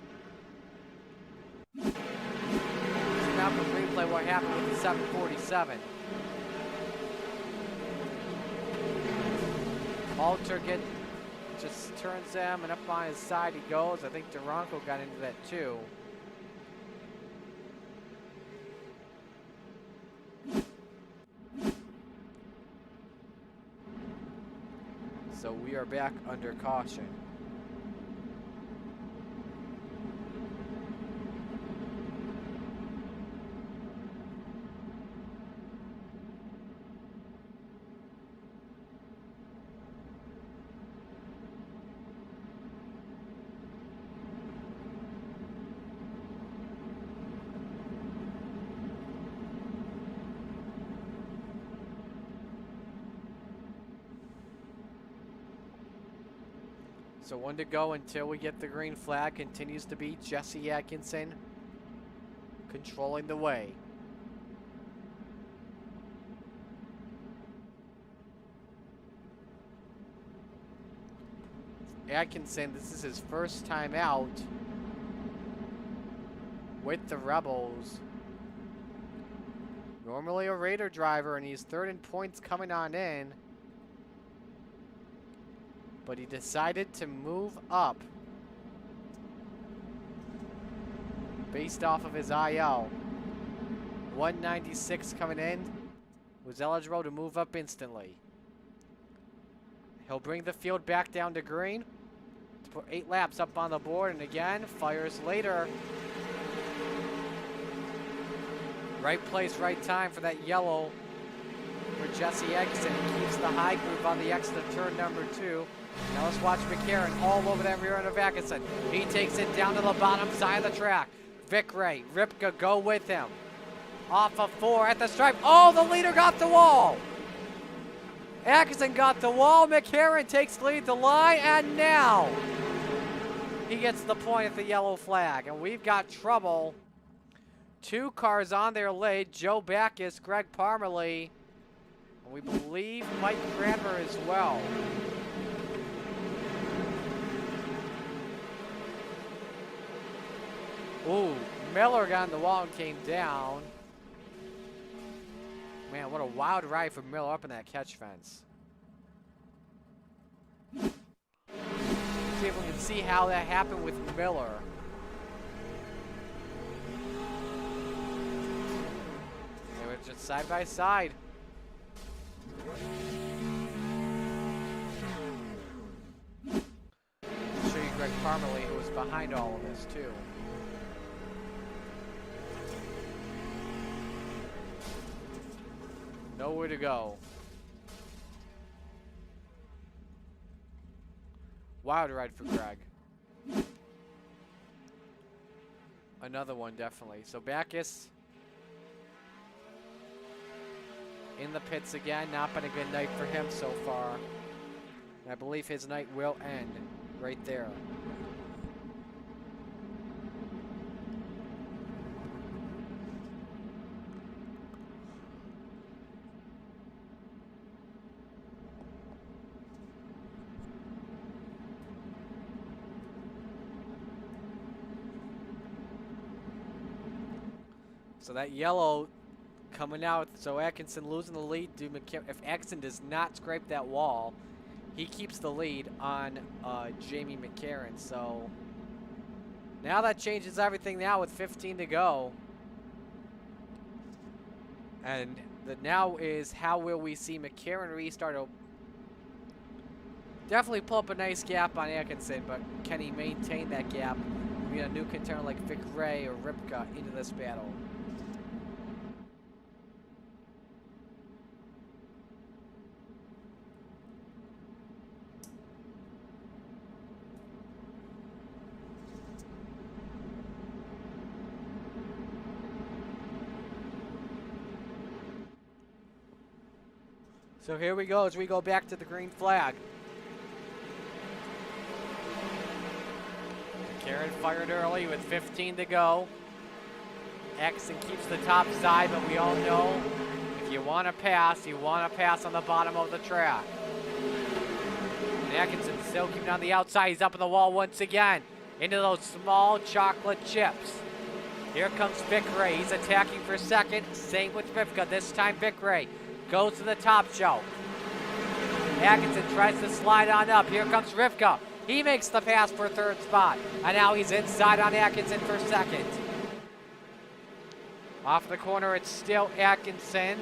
Now for replay what happened with the 747. Halter just turns them, and up on his side he goes. I think Duranko got into that too. So we are back under caution. So 1 to go until we get the green flag. Continues to be Jesse Atkinson controlling the way. Atkinson, this is his first time out with the Rebels. Normally a Raider driver, and he's third in points coming on in. But he decided to move up based off of his IL. 196 coming in, was eligible to move up instantly. He'll bring the field back down to green to put 8 laps up on the board, and again, fires later. Right place, right time for that yellow for Jesse Atkinson. He keeps the high groove on the exit of turn number 2. Now let's watch McCarran all over that rear end of Atkinson. He takes it down to the bottom side of the track. Vic Ray, Ripka go with him. Off of 4 at the stripe. Oh, the leader got the wall. Atkinson got the wall. McCarron takes the lead at the line, and now he gets the point at the yellow flag. And we've got trouble. 2 cars on their lead. Joe Backus, Greg Parmalee, and we believe Mike Cranmer as well. Ooh, Miller got on the wall and came down. Man, what a wild ride for Miller up in that catch fence. See if we can see how that happened with Miller. They were just side by side. I'll show you Greg Parmalee, who was behind all of this too. Nowhere to go. Wild ride for Greg. Another one, definitely. So Backus in the pits again. Not been a good night for him so far. And I believe his night will end right there. So that yellow coming out, so Atkinson losing the lead. If Atkinson does not scrape that wall, he keeps the lead on Jamie McCarron. So now that changes everything now with 15 to go. And the now is how will we see McCarron restart? Definitely pull up a nice gap on Atkinson, but can he maintain that gap? We need a new contender like Vic Ray or Ripka into this battle. So here we go as we go back to the green flag. McCarron fired early with 15 to go. Atkinson keeps the top side, but we all know if you want to pass, you want to pass on the bottom of the track. And Atkinson still keeping on the outside. He's up on the wall once again into those small chocolate chips. Here comes Vic Ray. He's attacking for second. Same with Rivka. This time Vic Ray goes to the top shelf. Atkinson tries to slide on up. Here comes Rivka. He makes the pass for third spot. And now he's inside on Atkinson for second. Off the corner, it's still Atkinson.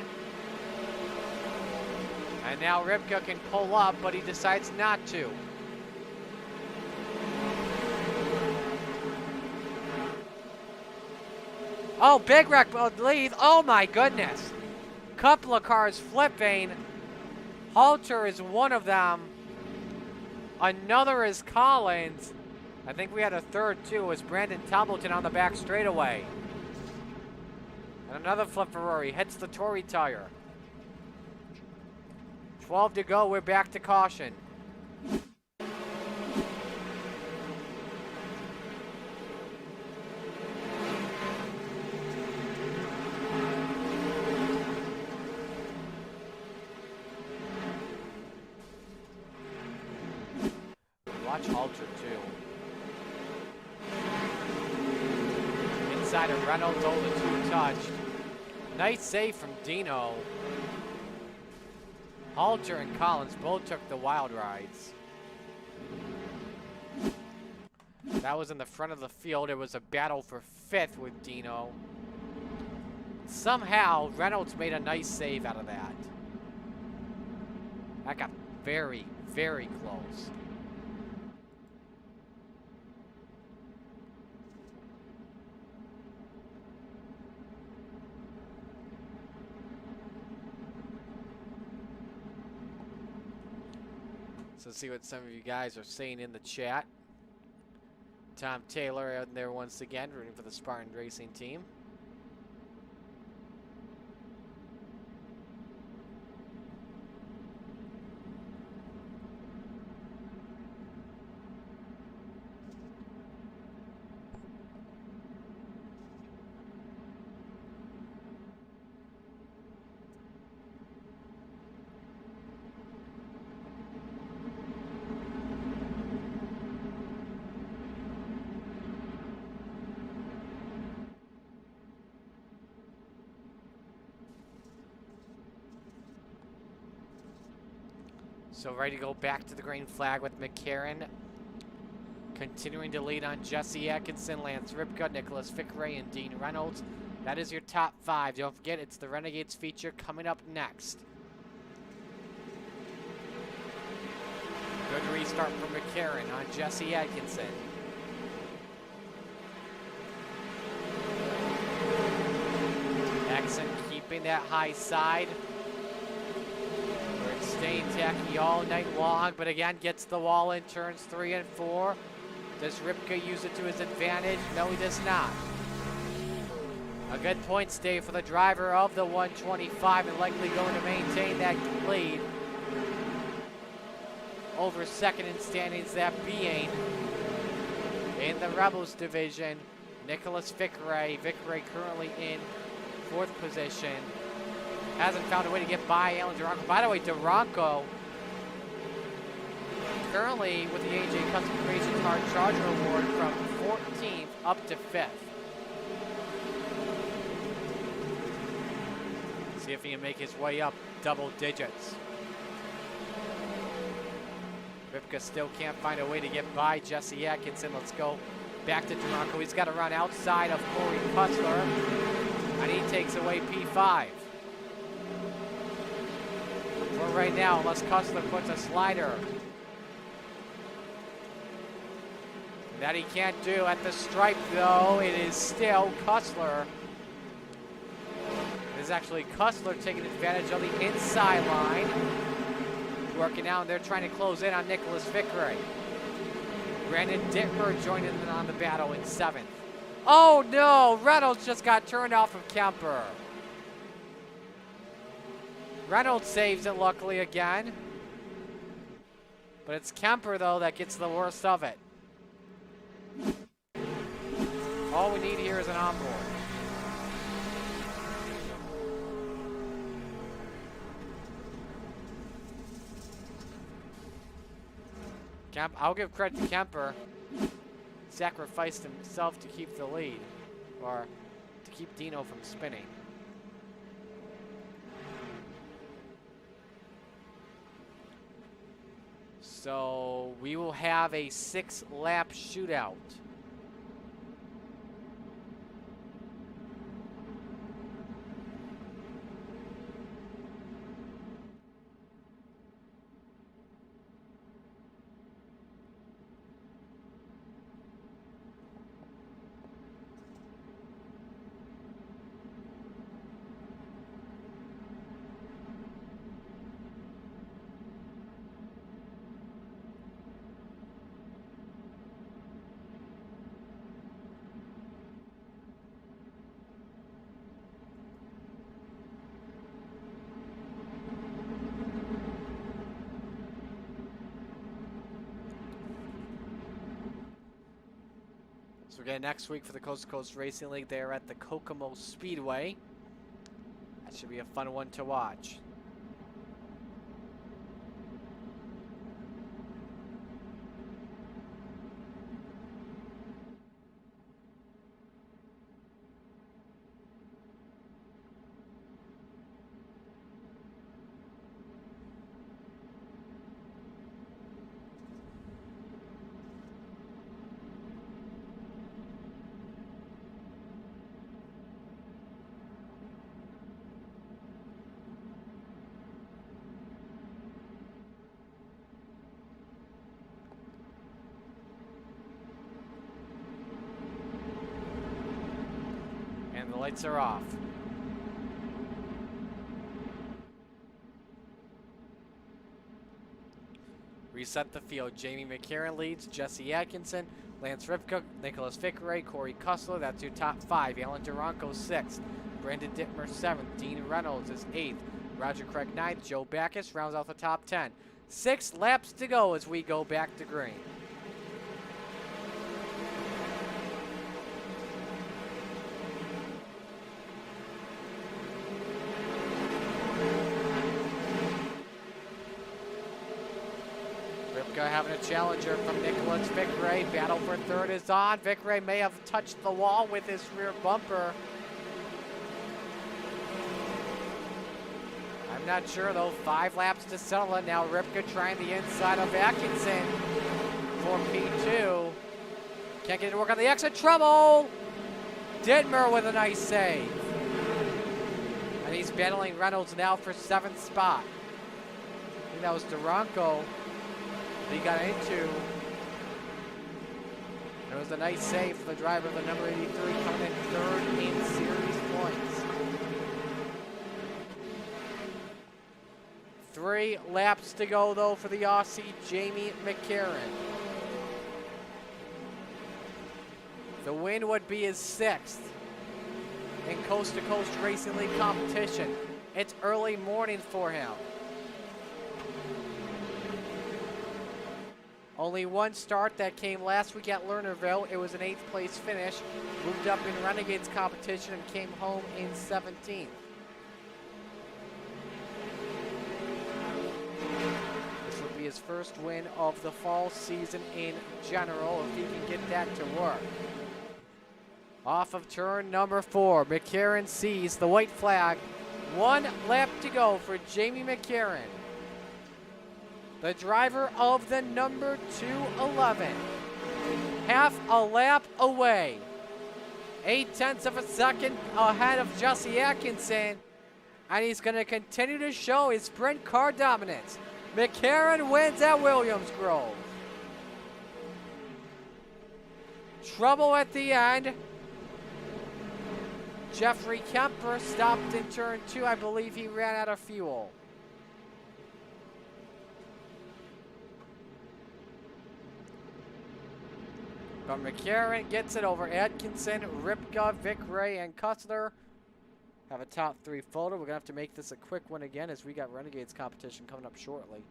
And now Rivka can pull up, but he decides not to. Oh, big wreck lead. Oh my goodness. Couple of cars flipping. Halter is one of them. Another is Collins. I think we had a third too. It was Brandon Tumbleton on the back straightaway. And another flip for Rory. Hits the Tory tire. 12 to go. We're back to caution. Watch Halter too. Inside of Reynolds, over the two touched. Nice save from Dino. Halter and Collins both took the wild rides. That was in the front of the field. It was a battle for fifth with Dino. Somehow, Reynolds made a nice save out of that. That got very, very close. So let's see what some of you guys are saying in the chat. Tom Taylor out there once again, rooting for the Spartan Racing team. So ready to go back to the green flag with McCarran. Continuing to lead on Jesse Atkinson, Lance Ripka, Nicholas Fickray, and Dean Reynolds. That is your top 5. Don't forget, it's the Renegades feature coming up next. Good restart from McCarran on Jesse Atkinson. Atkinson keeping that high side. We're staying tacky all night long, but again, gets the wall in turns 3 and 4. Does Ripka use it to his advantage? No, he does not. A good points day for the driver of the 125 and likely going to maintain that lead. Over second in standings, that being in the Rebels division, Nicholas Fickray. Fickray currently in 4th position. Hasn't found a way to get by Alan Duranco. By the way, Duranco currently with the AJ Custom Creations Hard Charger Award from 14th up to 5th. See if he can make his way up double digits. Ripka still can't find a way to get by Jesse Atkinson. Let's go back to Duranco. He's got to run outside of Corey Kutzler, and he takes away P5. For right now, unless Kutzler puts a slider. That he can't do at the stripe, though. It is still Kutzler. It is actually Kutzler taking advantage of the inside line. Working out, and they're trying to close in on Nicholas Fickray. Brandon Dittmer joining in on the battle in 7th. Oh no! Reynolds just got turned off of Kemper. Reynolds saves it luckily again. But it's Kemper, though, that gets the worst of it. All we need here is an onboard. I'll give credit to Kemper. Sacrificed himself to keep the lead, or to keep Dino from spinning. So we will have a 6-lap shootout. So again, next week for the Coast2Coast Racing League, they are at the Kokomo Speedway. That should be a fun one to watch. The lights are off. Reset the field. Jamie McCarran leads. Jesse Atkinson, Lance Ripka, Nicholas Fickray, Corey Kussler. That's your top 5. Alan Duranco 6th. Brandon Dittmer 7th. Dean Reynolds is 8th. Roger Craig 9th. Joe Backus rounds out the top 10. 6 laps to go as we go back to green. Having a challenger from Nicholas Fickray. Battle for 3rd is on. Fickray may have touched the wall with his rear bumper. I'm not sure, though. 5 laps to settle it. Now Ripka trying the inside of Atkinson for P2. Can't get it to work on the exit. Trouble! Dittmer with a nice save. And he's battling Reynolds now for 7th spot. I think that was Duranko he got into. It was a nice save for the driver of the number 83, coming in 3rd in series points. 3 laps to go, though, for the Aussie, Jamie McCarran. The win would be his 6th in Coast2Coast Racing League competition. It's early morning for him. Only 1 start that came last week at Lernerville. It was an 8th place finish. Moved up in Renegades competition and came home in 17th. This would be his first win of the fall season in general, if he can get that to work. Off of turn number 4, McCarran sees the white flag. 1 lap to go for Jamie McCarran, the driver of the number 211. Half a lap away. 0.8 of a second ahead of Jesse Atkinson. And he's going to continue to show his sprint car dominance. McCarran wins at Williams Grove. Trouble at the end. Jeffrey Kemper stopped in turn 2. I believe he ran out of fuel. But McCarran gets it over Atkinson, Ripka, Vic Ray, and Cussler. Have a top 3 photo. We're going to have to make this a quick one again as we got Renegades competition coming up shortly.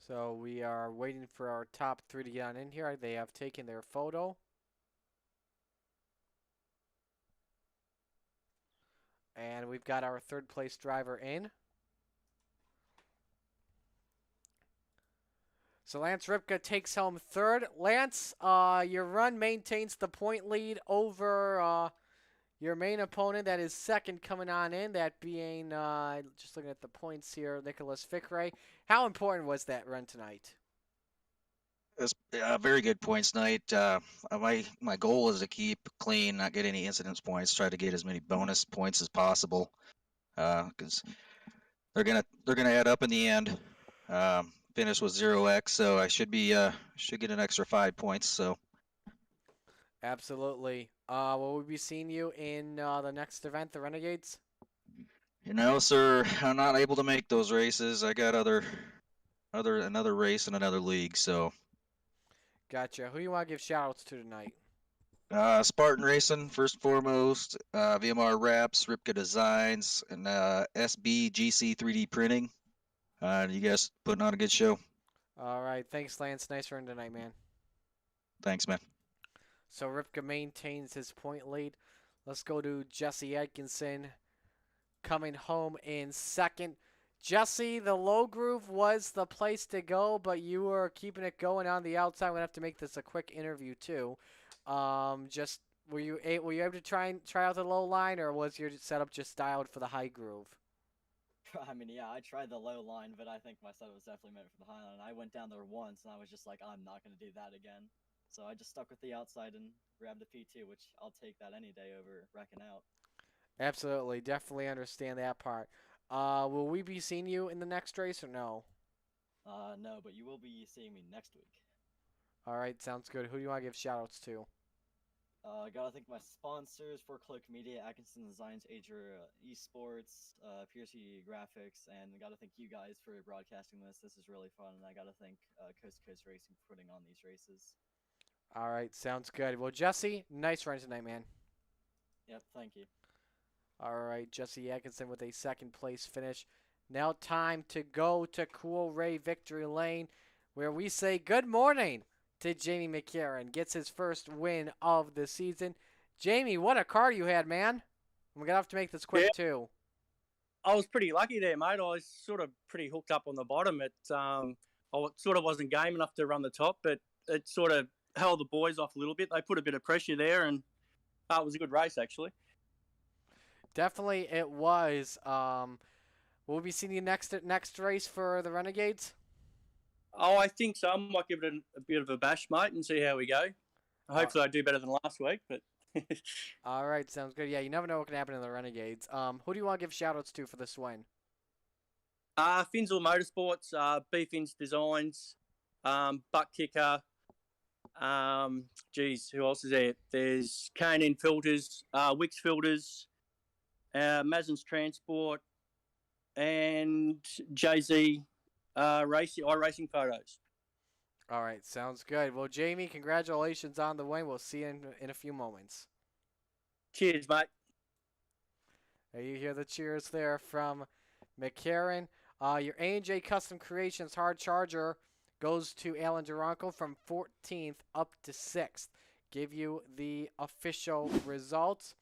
So we are waiting for our top 3 to get on in here. They have taken their photo. And we've got our 3rd place driver in. So Lance Ripka takes home 3rd. Lance, your run maintains the point lead over your main opponent. That is 2nd coming on in, that being, just looking at the points here, Nicholas Fickray. How important was that run tonight? It was a very good points night. My goal is to keep clean, not get any incidence points, try to get as many bonus points as possible, because they're gonna add up in the end. Finish with 0x, so I should get an extra 5 points. So absolutely. Will we be seeing you in the next event, the Renegades? Sir, I'm not able to make those races. I got another race in another league. So gotcha. Who do you want to give shout-outs to tonight? Spartan Racing, first and foremost, VMR Wraps, Ripka Designs, and SBGC 3D Printing. You guys putting on a good show. All right. Thanks, Lance. Nice run tonight, man. Thanks, man. So Ripka maintains his point lead. Let's go to Jesse Atkinson coming home in 2nd. Jesse, the low groove was the place to go, but you were keeping it going on the outside. We're going to have to make this a quick interview, too. Were you able to try out the low line, or was your setup just dialed for the high groove? I mean, yeah, I tried the low line, but I think my setup was definitely meant for the high line. I went down there once, and I was just like, I'm not going to do that again. So I just stuck with the outside and grabbed a P2, which I'll take that any day over wrecking out. Absolutely. Definitely understand that part. Will we be seeing you in the next race or no? No, but you will be seeing me next week. All right, sounds good. Who do you want to give shout-outs to? Gotta thank my sponsors, For Cloak Media, Atkinson Designs, Ager Esports, PRC Graphics, and gotta thank you guys for broadcasting this. This is really fun, and I gotta thank Coast2Coast Racing for putting on these races. All right, sounds good. Well, Jesse, nice run tonight, man. Yep, thank you. All right, Jesse Atkinson with a second place finish. Now time to go to Cool Ray Victory Lane, where we say good morning to Jamie McCarron. Gets his first win of the season. Jamie, what a car you had, man. We're going to have to make this quick, too. I was pretty lucky there, mate. I was sort of pretty hooked up on the bottom. I sort of wasn't game enough to run the top, but it sort of held the boys off a little bit. They put a bit of pressure there, and it was a good race, actually. Definitely it was. Will we be seeing you next race for the Renegades? Oh, I think so. I might give it a bit of a bash, mate, and see how we go. Hopefully I do better than last week. But all right, sounds good. Yeah, you never know what can happen in the Renegades. Who do you want to give shout-outs to for this win? Finzel Motorsports, B-Fins Designs, Butt Kicker. Who else is there? There's K&N Filters, Wix Filters, Mazen's Transport, and Jay-Z iRacing Photos. All right, sounds good. Well, Jamie, congratulations on the win. We'll see you in a few moments. Cheers, mate. You hear the cheers there from McCarron. Your A&J Custom Creations hard charger goes to Alan Duranko from 14th up to 6th. Give you the official results.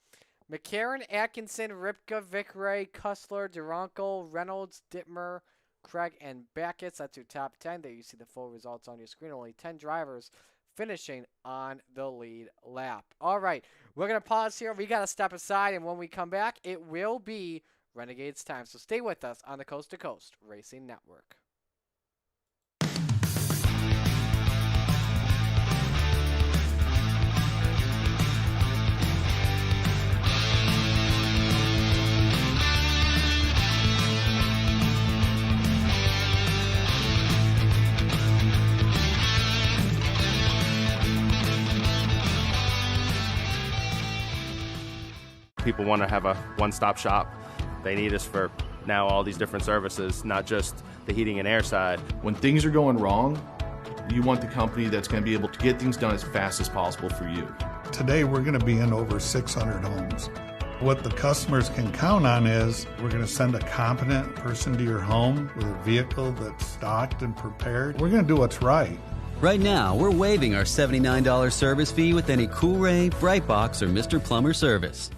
McCarron, Atkinson, Ripka, Vic Ray, Cussler, Duranko, Reynolds, Dittmer, Craig, and Backus. That's your top 10. There you see the full results on your screen. Only 10 drivers finishing on the lead lap. All right, we're going to pause here. We got to step aside, and when we come back, it will be Renegades time. So stay with us on the Coast2Coast Racing Network. People want to have a one-stop shop. They need us for now all these different services, not just the heating and air side. When things are going wrong, you want the company that's going to be able to get things done as fast as possible for you. Today we're going to be in over 600 homes. What the customers can count on is we're going to send a competent person to your home with a vehicle that's stocked and prepared. We're going to do what's right. Right now, we're waiving our $79 service fee with any Cool Ray, Brightbox, or Mr. Plumber service.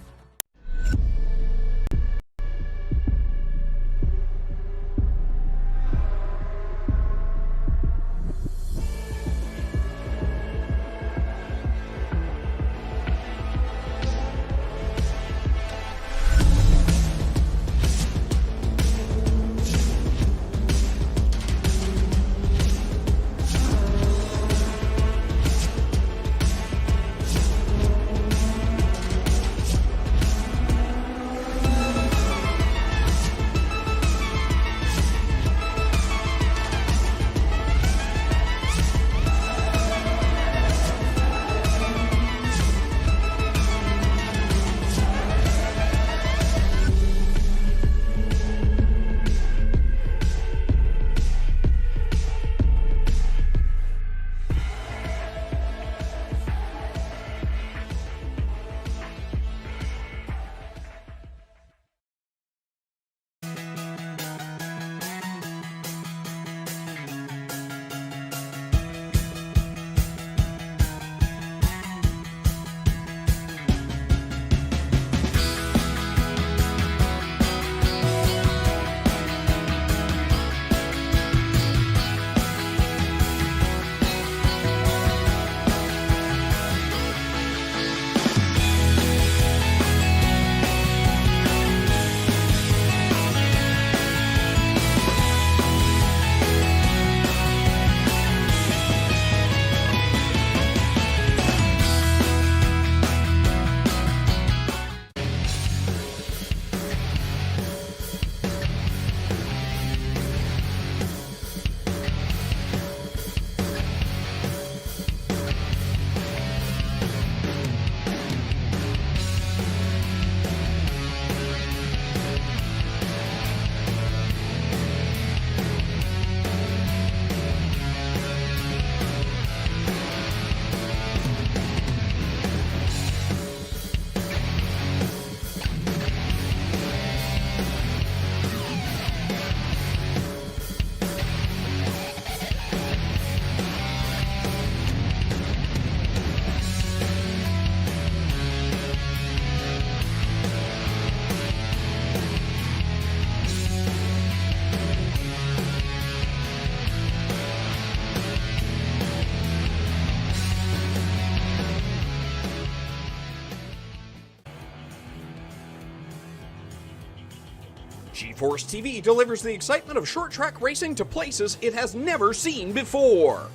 GeForce TV delivers the excitement of short track racing to places it has never seen before.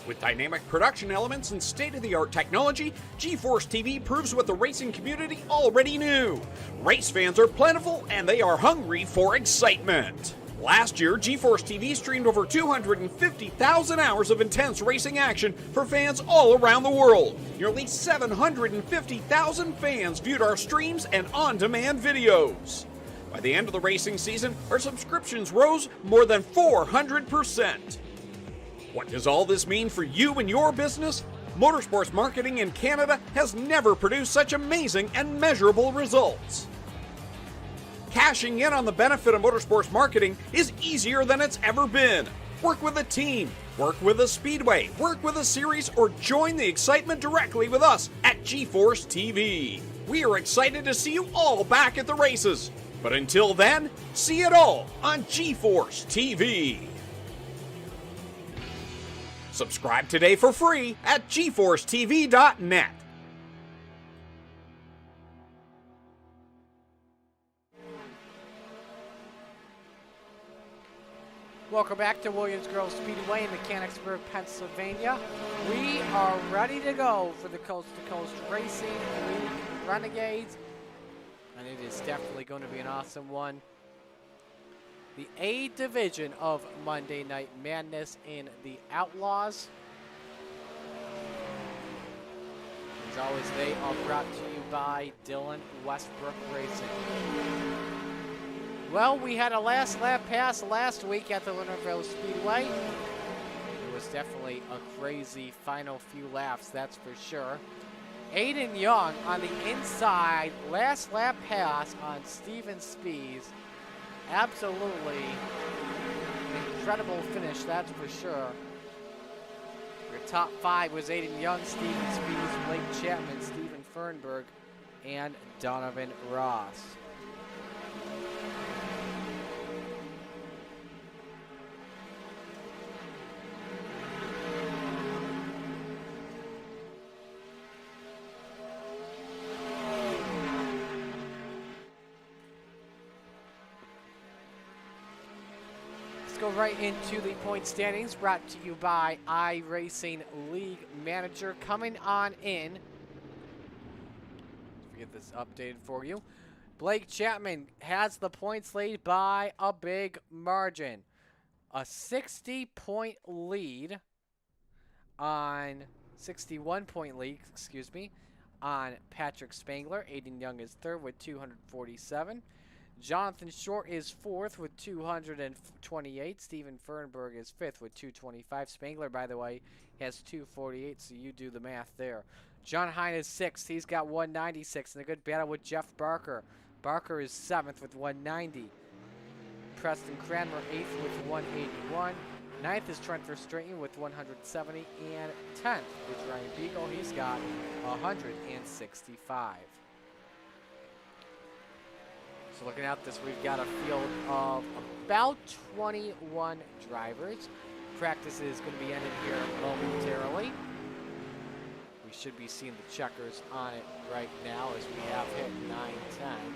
With dynamic production elements and state-of-the-art technology, GeForce TV proves what the racing community already knew. Race fans are plentiful and they are hungry for excitement. Last year, GeForce TV streamed over 250,000 hours of intense racing action for fans all around the world. Nearly 750,000 fans viewed our streams and on-demand videos. By the end of the racing season, our subscriptions rose more than 400%. What does all this mean for you and your business? Motorsports marketing in Canada has never produced such amazing and measurable results. Cashing in on the benefit of motorsports marketing is easier than it's ever been. Work with a team, work with a speedway, work with a series, or join the excitement directly with us at GeForce TV. We are excited to see you all back at the races. But until then, see it all on GeForce TV. Subscribe today for free at GeForceTV.net. Welcome back to Williams Grove Speedway in Mechanicsburg, Pennsylvania. We are ready to go for the Coast2Coast Racing League Renegades. And it is definitely going to be an awesome one. The A division of Monday Night Madness in the Outlaws. As always, they are brought to you by Dylan Westbrook Racing. Well, we had a last lap pass last week at the Lernerville Speedway. It was definitely a crazy final few laps, that's for sure. Aiden Young on the inside, last lap pass on Steven Spees. Absolutely incredible finish, that's for sure. Your top five was Aiden Young, Steven Spees, Blake Chapman, Stephen Fernberg, and Donovan Ross. Go right into the point standings, brought to you by iRacing League Manager. Coming on in, let's get this updated for you. Blake Chapman has the points lead by a big margin. A 60-point lead on 61-point lead, excuse me, on Patrick Spangler. Aiden Young is third with 247. Jonathan Short is fourth with 228. Stephen Fernberg is fifth with 225. Spangler, by the way, has 248, so you do the math there. John Hine is sixth. He's got 196, and a good battle with Jeff Barker. Barker is seventh with 190. Preston Cranmer eighth with 181. Ninth is Trent Verstraeten with 170, and 10th is Ryan Beagle. He's got 165. So looking at this, we've got a field of about 21 drivers. Practice is going to be ended here momentarily. We should be seeing the checkers on it right now as we have hit 9:10.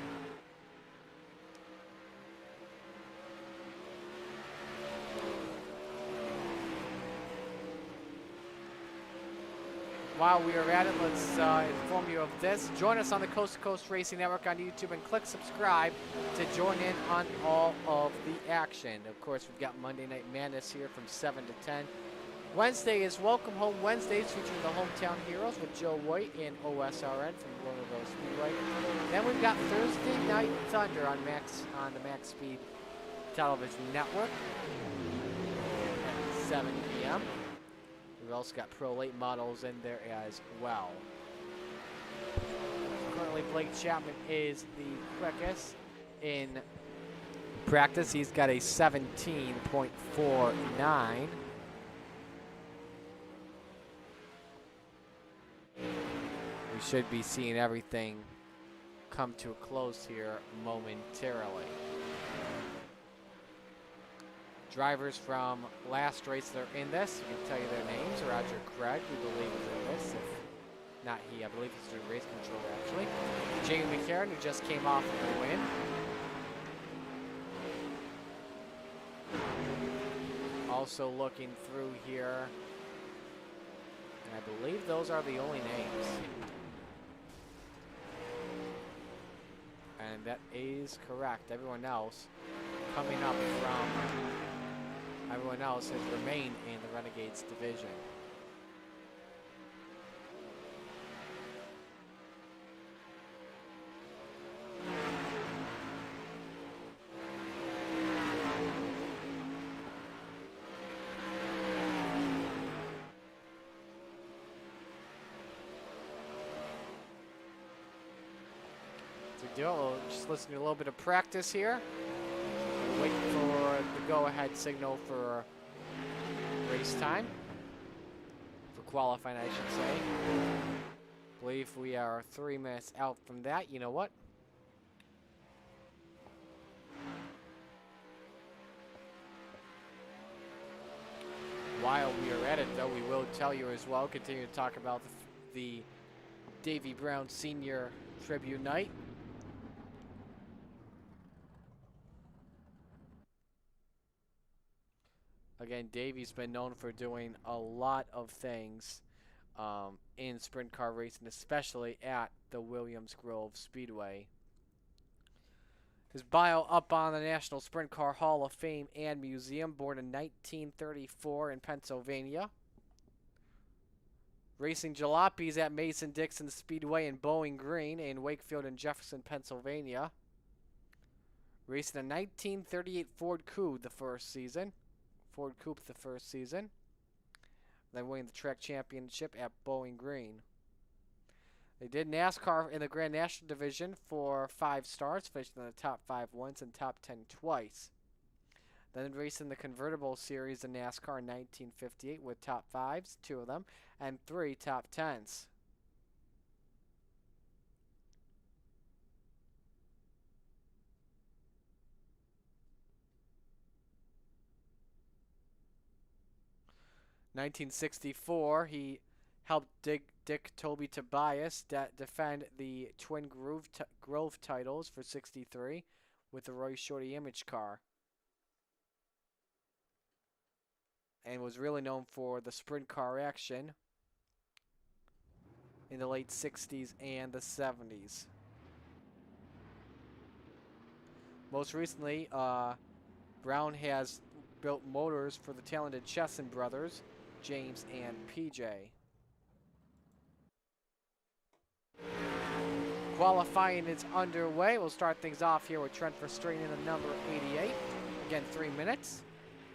While we are at it, let's inform you of this. Join us on the Coast2Coast Racing Network on YouTube and click subscribe to join in on all of the action. Of course, we've got Monday Night Madness here from 7 to 10. Wednesday is Welcome Home Wednesdays featuring the Hometown Heroes with Joe White and OSRN from Lernerville Speedway. Then we've got Thursday Night Thunder on the Max Speed Television Network at 7 p.m. We've also got Pro Late models in there as well. Currently, Blake Chapman is the quickest in practice. He's got a 17.49. We should be seeing everything come to a close here momentarily. Drivers from last race that are in this, we can tell you their names. Roger Craig, we believe is in this. If not he, I believe he's doing race control actually. Jamie McCarron, who just came off of the win. Also looking through here. And I believe those are the only names. And that is correct. Everyone else coming up from... Everyone else has remained in the Renegades division. We'll just listen to a little bit of practice here. Wait for the go-ahead signal for race time. For qualifying, I should say. Believe we are 3 minutes out from that. You know what? While we are at it, though, we will tell you as well, continue to talk about the Davey Brown Senior Tribute Night. Again, Davey's been known for doing a lot of things in sprint car racing, especially at the Williams Grove Speedway. His bio up on the National Sprint Car Hall of Fame and Museum, born in 1934 in Pennsylvania. Racing jalopies at Mason-Dixon Speedway in Bowling Green in Wakefield and Jefferson, Pennsylvania. Racing a 1938 Ford Coupe the first season. Then winning the track championship at Bowling Green. They did NASCAR in the Grand National Division for 5 starts, finishing in the top 5 once and top 10 twice. Then racing the convertible series in NASCAR in 1958 with top 5s, 2 of them, and 3 top 10s. In 1964, he helped Dick Toby Tobias defend the Twin Grove titles for 63 with the Roy Shorty Image car. And was really known for the sprint car action in the late 60s and the 70s. Most recently, Brown has built motors for the talented Chesson brothers, James and PJ. Qualifying is underway. We'll start things off here with Trent Verstraeten in the number 88. Again, 3 minutes,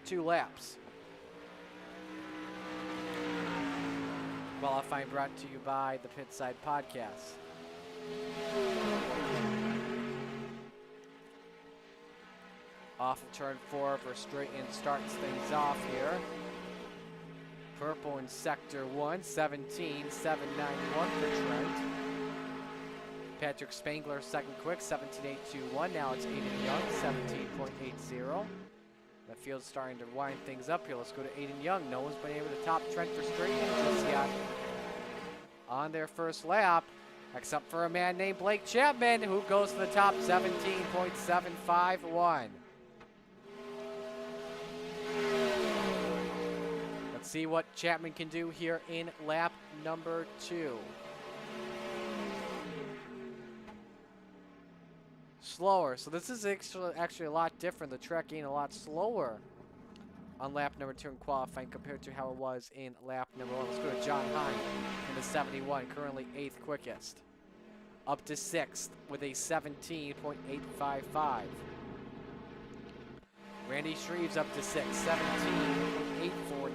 2 laps. Qualifying brought to you by the Pitside Podcast. Off of turn 4, Verstraeten starts things off here. Purple in sector 1, 17.791 for Trent. Patrick Spangler second quick, 17.821. Now it's Aiden Young, 17.80. The field's starting to wind things up here. Let's go to Aiden Young. No one's been able to top Trent Verstraeten just yet on their first lap, except for a man named Blake Chapman, who goes to the top, 17.751. Let's see what Chapman can do here in lap number 2. Slower. So this is actually a lot different. The track getting a lot slower on lap number 2 in qualifying compared to how it was in lap number 1. Let's go to John Hine in the 71, currently 8th quickest. Up to 6th with a 17.855. Randy Shreves up to 6th, 17.849.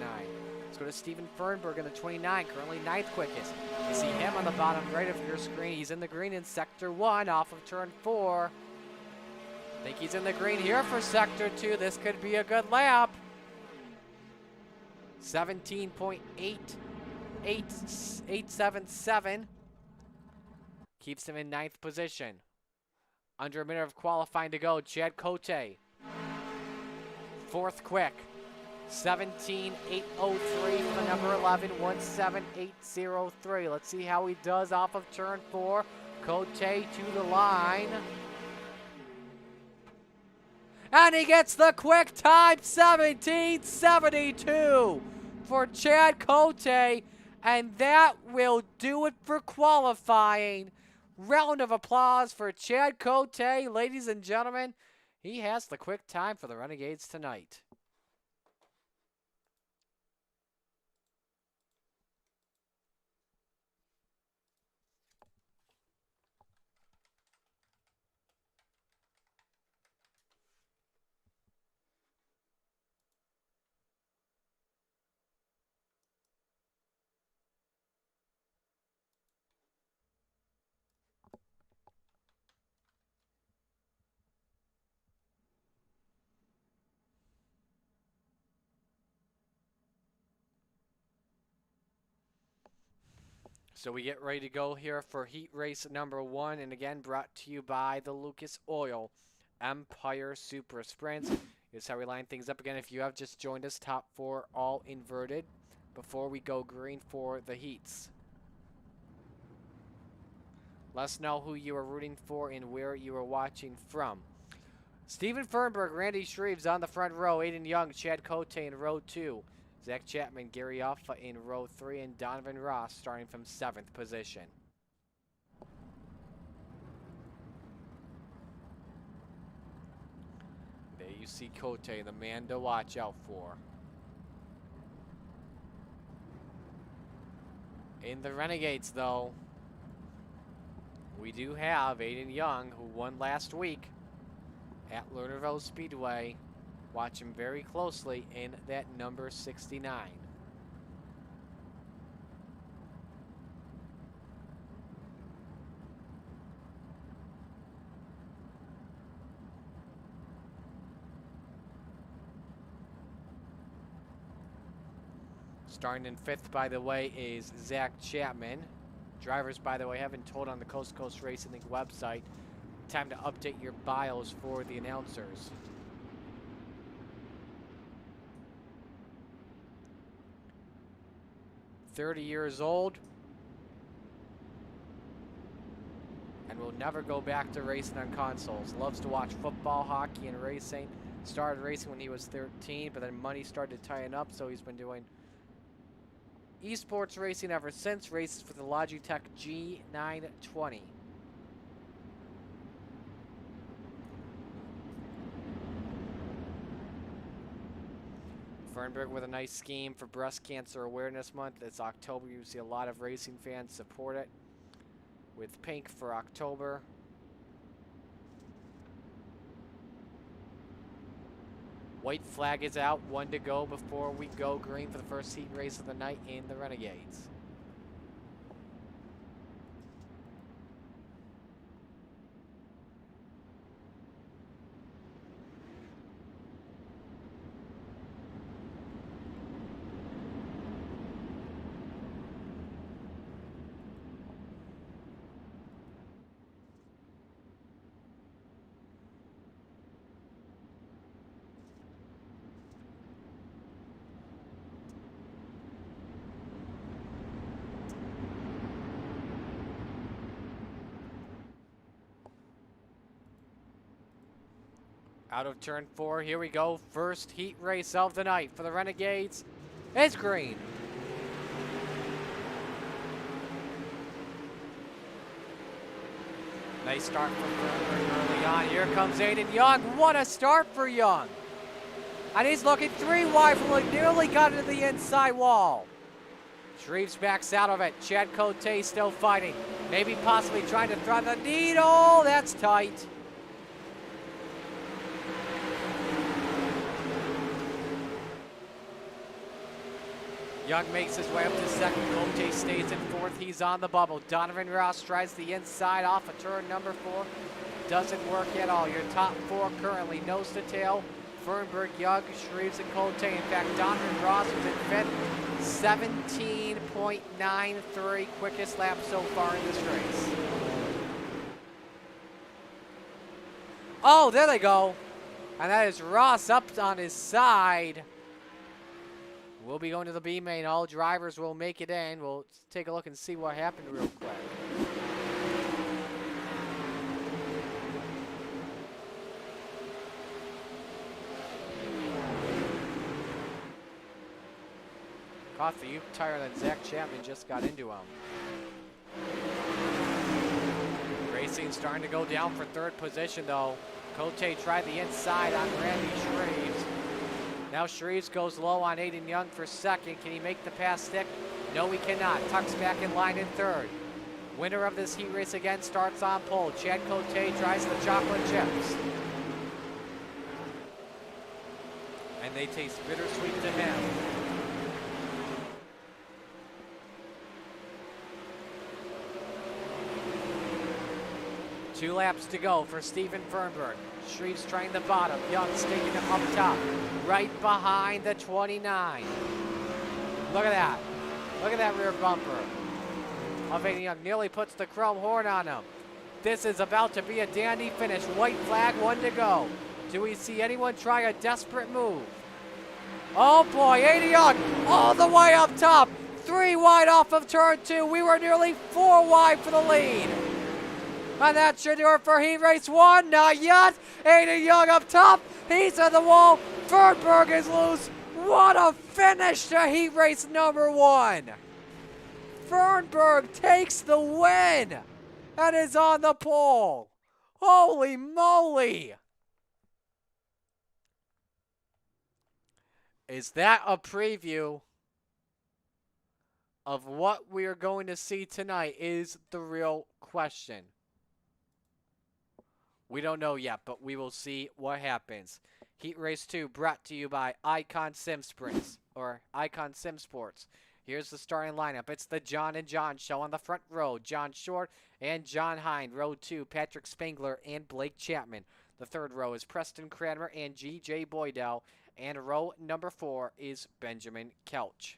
Let's go to Stephen Fernberg in the 29, currently 9th quickest. You see him on the bottom right of your screen. He's in the green in sector 1 off of turn 4. I think he's in the green here for sector 2. This could be a good lap. 17.877. Keeps him in 9th position. Under a minute of qualifying to go. Chad Cote. 4th quick. 17.803 for the number 11, 17803. Let's see how he does off of turn 4. Cote to the line. And he gets the quick time, 17:72 for Chad Cote. And that will do it for qualifying. Round of applause for Chad Cote. Ladies and gentlemen, he has the quick time for the Renegades tonight. So we get ready to go here for heat race number 1, and again brought to you by the Lucas Oil Empire Super Sprints. Here's how we line things up again. If you have just joined us, top 4 all inverted before we go green for the heats. Let us know who you are rooting for and where you are watching from. Stephen Fernberg, Randy Shreves on the front row, Aiden Young, Chad Cote in row 2. Zach Chapman, Gary Alpha in row 3, and Donovan Ross starting from 7th position. There you see Cote, the man to watch out for. In the Renegades, though, we do have Aiden Young, who won last week at Lernerville Speedway. Watch him very closely in that number 69. Starting in 5th, by the way, is Zach Chapman. Drivers, by the way, have been told on the Coast2Coast Racing League website, time to update your bios for the announcers. "30 years old and will never go back to racing on consoles. Loves to watch football, hockey, and racing. Started racing when he was 13, but then money started tying up, so he's been doing esports racing ever since. Races for the Logitech G920. Fernberg with a nice scheme for Breast Cancer Awareness Month. It's October. You see a lot of racing fans support it with pink for October. White flag is out. 1 to go before we go green for the first heat race of the night in the Renegades. Out of turn 4, here we go. First heat race of the night for the Renegades. It's green. Nice start from Fernberg early on. Here comes Aiden Young. What a start for Young. And he's looking 3 wide from what nearly got into the inside wall. Shreves backs out of it. Chad Cote still fighting. Maybe possibly trying to thread the needle. That's tight. Young makes his way up to 2nd. Cote stays in 4th. He's on the bubble. Donovan Ross tries the inside off of turn number 4. Doesn't work at all. Your top 4 currently nose to tail. Fernberg, Young, Shreves, and Cote. In fact, Donovan Ross was in 5th. 17.93 quickest lap so far in this race. Oh, there they go. And that is Ross up on his side. We'll be going to the B main. All drivers will make it in. We'll take a look and see what happened real quick. off the Uke tire, then Zach Chapman just got into him. Racing starting to go down for third position, though. Cote tried the inside on Randy Shreves. Now Shreves goes low on Aiden Young for second. Can he make the pass stick? No, he cannot. Tucks back in line in third. Winner of this heat race again starts on pole. Chad Cote tries the chocolate chips. And they taste bittersweet to him. Two laps to go for Steven Fernberg. Shreves trying the bottom. Young sticking him up top. Right behind the 29. Look at that. Look at that rear bumper. Aiden Young nearly puts the chrome horn on him. This is about to be a dandy finish. White flag, 1 to go. Do we see anyone try a desperate move? Oh boy, Aiden Young all the way up top. 3 wide off of turn 2. We were nearly 4 wide for the lead. And that should do it for heat race 1. Not yet. Aiden Young up top. He's on the wall. Fernberg is loose. What a finish to heat race number 1. Fernberg takes the win and is on the pole. Holy moly. Is that a preview of what we are going to see tonight is the real question. We don't know yet, but we will see what happens. Heat Race 2 brought to you by Icon Sim Sprints, or Icon Sim Sports. Here's the starting lineup. It's the John and John show on the front row. John Short and John Hind. Row 2, Patrick Spangler and Blake Chapman. The third row is Preston Cranmer and G.J. Boydell. And row number 4 is Benjamin Kelch.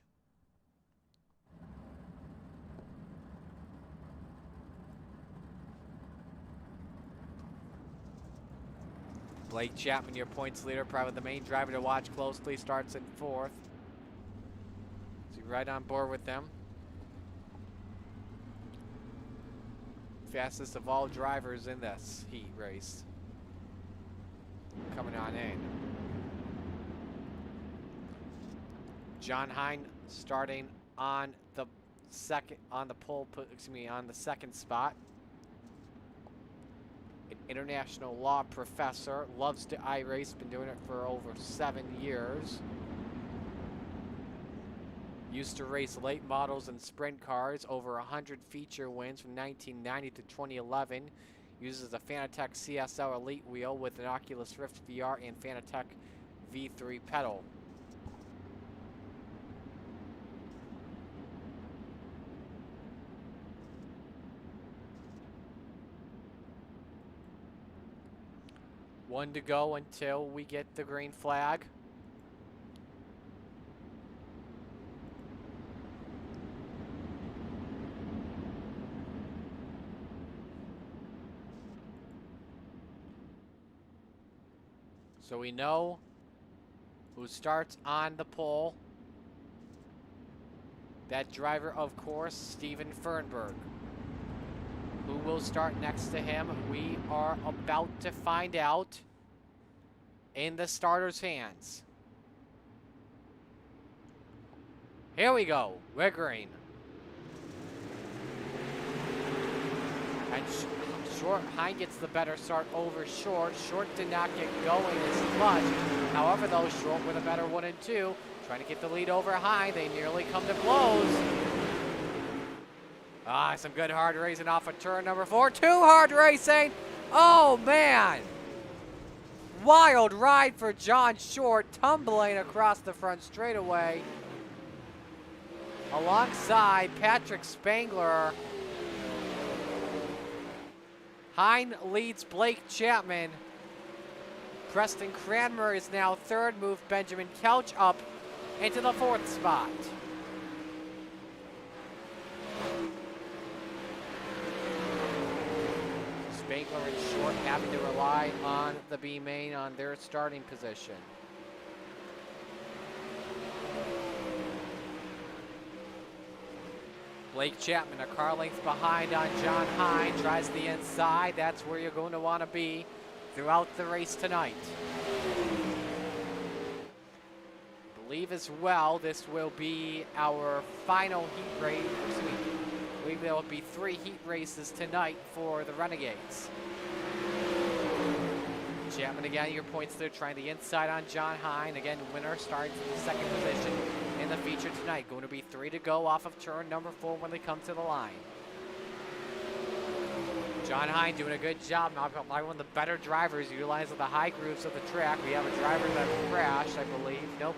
Blake Chapman, your points leader, probably the main driver to watch closely, starts in 4th. So you're right on board with them. Fastest of all drivers in this heat race. Coming on in. John Hind starting on the second spot. An international law professor, loves to iRace, been doing it for over 7 years. Used to race late models and sprint cars, over 100 feature wins from 1990 to 2011. Uses a Fanatec CSL Elite wheel with an Oculus Rift VR and Fanatec V3 pedal. One to go until we get the green flag. So we know who starts on the pole. That driver, of course, Steven Fernberg. Who will start next to him? We are about to find out in the starter's hands. Here we go. We're green. And Short, Hind gets the better start over Short. Short did not get going as much. However, though, Short with a better 1 and 2. Trying to get the lead over Hind. They nearly come to blows. Some good hard racing off of turn number 4. Too hard racing. Oh, man. Wild ride for John Short, tumbling across the front straightaway. Alongside Patrick Spangler. Hind leads Blake Chapman. Preston Cranmer is now 3rd. Moved Benjamin Kelch up into the 4th spot. Spangler and Short having to rely on the B main on their starting position. Blake Chapman, a car length behind on John Hind, tries the inside. That's where you're going to want to be throughout the race tonight. believe as well this will be our final heat race. I believe there will be 3 heat races tonight for the Renegades. Chapman again, your points there, trying the inside on John Hine. Again, winner starts in the 2nd position in the feature tonight. Going to be 3 to go off of turn number 4 when they come to the line. John Hine doing a good job. Now, one of the better drivers utilizing the high grooves of the track. We have a driver that crashed, I believe. Nope.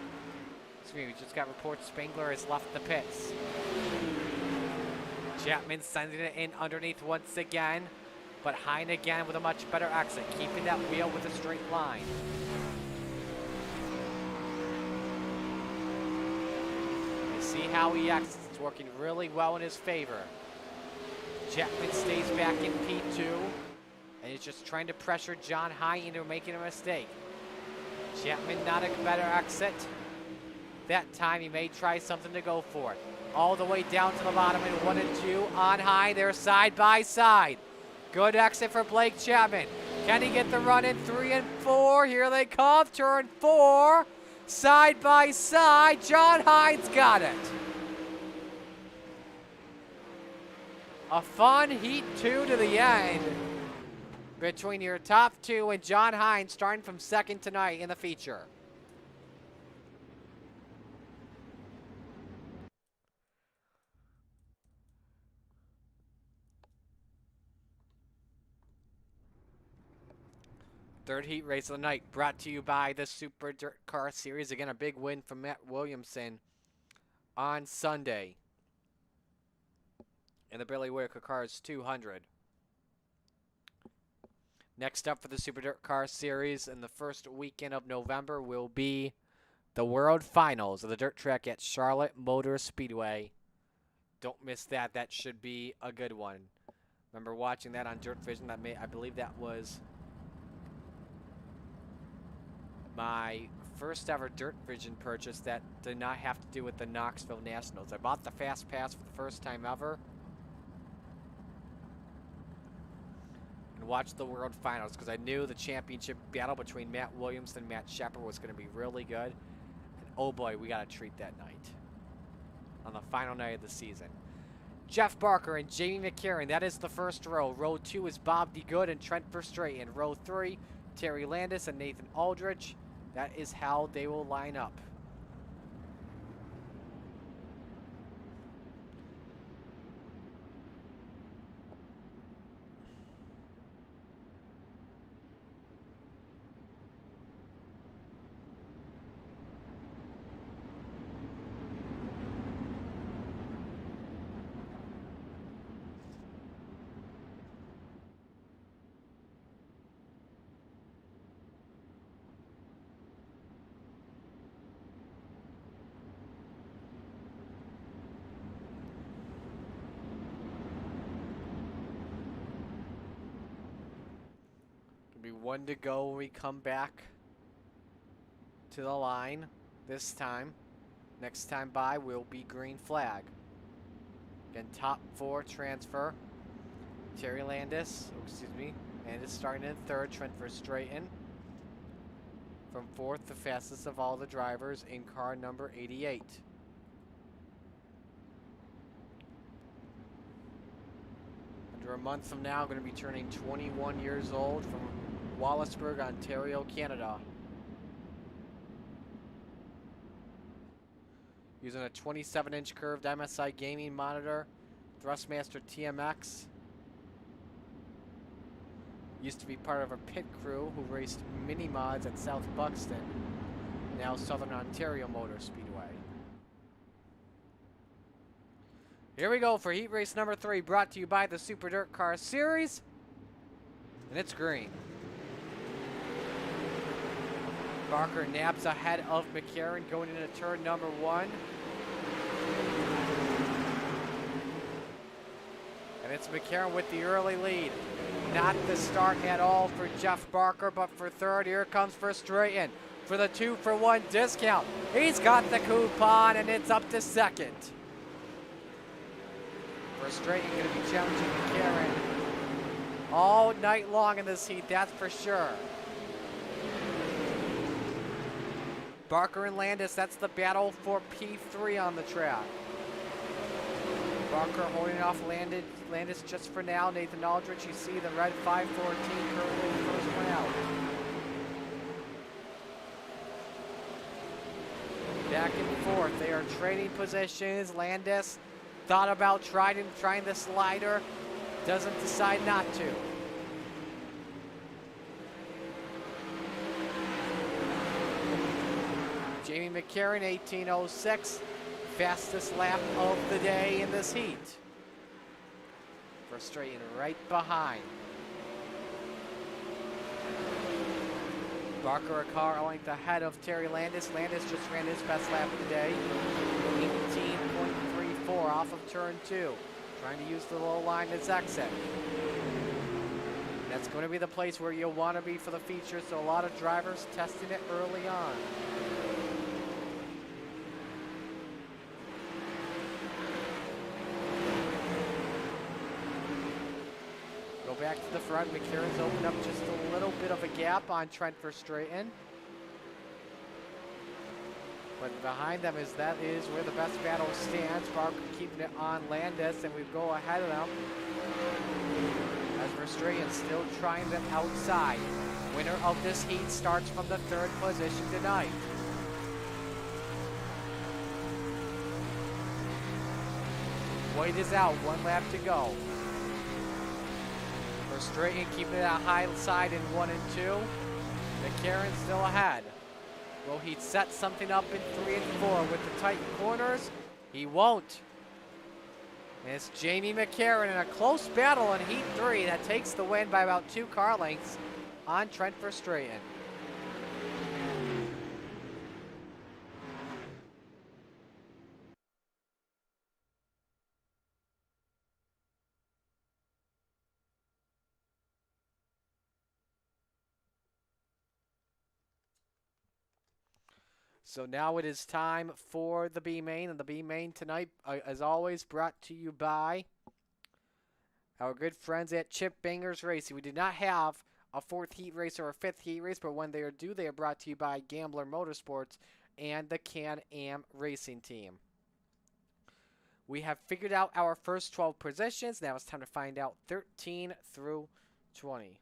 Excuse me, we just got reports Spangler has left the pits. Chapman sending it in underneath once again. But Hine again with a much better exit, keeping that wheel with a straight line. You see how he exits. It's working really well in his favor. Chapman stays back in P2, and he's just trying to pressure John Hine into making a mistake. Chapman not a better exit. That time he may try something to go for it. All the way down to the bottom in 1 and 2 on Hine. They're side by side. Good exit for Blake Chapman. Can he get the run in 3 and 4? Here they come. Turn 4. Side by side. John Hine's got it. A fun heat 2 to the end between your top 2 and John Hine, starting from 2nd tonight in the feature. Third heat race of the night, brought to you by the Super Dirt Car Series. Again, a big win from Matt Williamson on Sunday in the Billy Whitaker Cars 200. Next up for the Super Dirt Car Series in the first weekend of November will be the World Finals of the dirt track at Charlotte Motor Speedway. Don't miss that. That should be a good one. Remember watching that on Dirt Vision? I believe that was my first ever Dirt Vision purchase that did not have to do with the Knoxville Nationals. I bought the Fast Pass for the first time ever and watched the World Finals because I knew the championship battle between Matt Williamson and Matt Shepard was going to be really good. And oh boy, we got a treat that night on the final night of the season. Jeff Barker and Jamie McCarran, that is the first row. Row 2 is Bob DeGood and Trent Verstraeten. Row 3, Terry Landis and Nathan Aldridge. That is how they will line up. Be 1 to go when we come back to the line this time. Next time by will be green flag. Again, top 4 transfer. Terry Landis, Landis starting in 3rd. Trent Verstraeten from 4th, the fastest of all the drivers in car number 88. Under a month from now, going to be turning 21 years old from Wallaceburg, Ontario, Canada. Using a 27-inch curved MSI gaming monitor, Thrustmaster TMX. Used to be part of a pit crew who raced mini mods at South Buxton, now Southern Ontario Motor Speedway. Here we go for heat race number 3, brought to you by the Super Dirt Car Series, and it's green. Barker naps ahead of McCarran going into turn number 1. And it's McCarran with the early lead. Not the start at all for Jeff Barker, but for 3rd, here comes Verstraeten for the 2-for-1 discount. He's got the coupon, and it's up to 2nd. Verstraeten going to be challenging McCarran all night long in this heat, that's for sure. Barker and Landis, that's the battle for P3 on the track. Barker holding off Landis just for now. Nathan Aldrich, you see the red 514 currently the first one out. Back and forth, they are trading positions. Landis thought about trying the slider, doesn't decide not to. Jamie McCarron, 18:06, fastest lap of the day in this heat. Verstraeten right behind. Barker a car a length ahead of Terry Landis. Landis just ran his best lap of the day, 18.34 off of turn 2. Trying to use the low line as exit. That's going to be the place where you'll want to be for the feature, so a lot of drivers testing it early on. Go back to the front. McCarron's opened up just a little bit of a gap on Trent Verstraeten. But behind them is where the best battle stands. Barker keeping it on Landis, and we go ahead of them. As Verstraeten still trying them outside. Winner of this heat starts from the 3rd position tonight. White is out, 1 lap to go. Verstraeten keeping it on high side in 1 and 2. McCarron still ahead. Will he set something up in 3 and 4 with the tight corners? He won't. And it's Jamie McCarron in a close battle in Heat 3 that takes the win by about 2 car lengths on Trent Verstraeten. So now it is time for the B main, and the B main tonight, as always, brought to you by our good friends at Chip Bangers Racing. We did not have a 4th heat race or a 5th heat race, but when they are due, they are brought to you by Gambler Motorsports and the Can-Am Racing Team. We have figured out our first 12 positions. Now it's time to find out 13 through 20.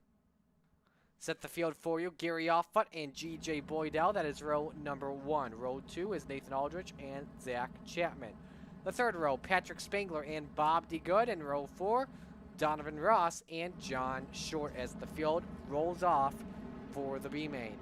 Set the field for you, Gary Offut and G.J. Boydell. That is row number 1. Row 2 is Nathan Aldrich and Zach Chapman. The 3rd row, Patrick Spangler and Bob DeGood. And row 4, Donovan Ross and John Short as the field rolls off for the B main.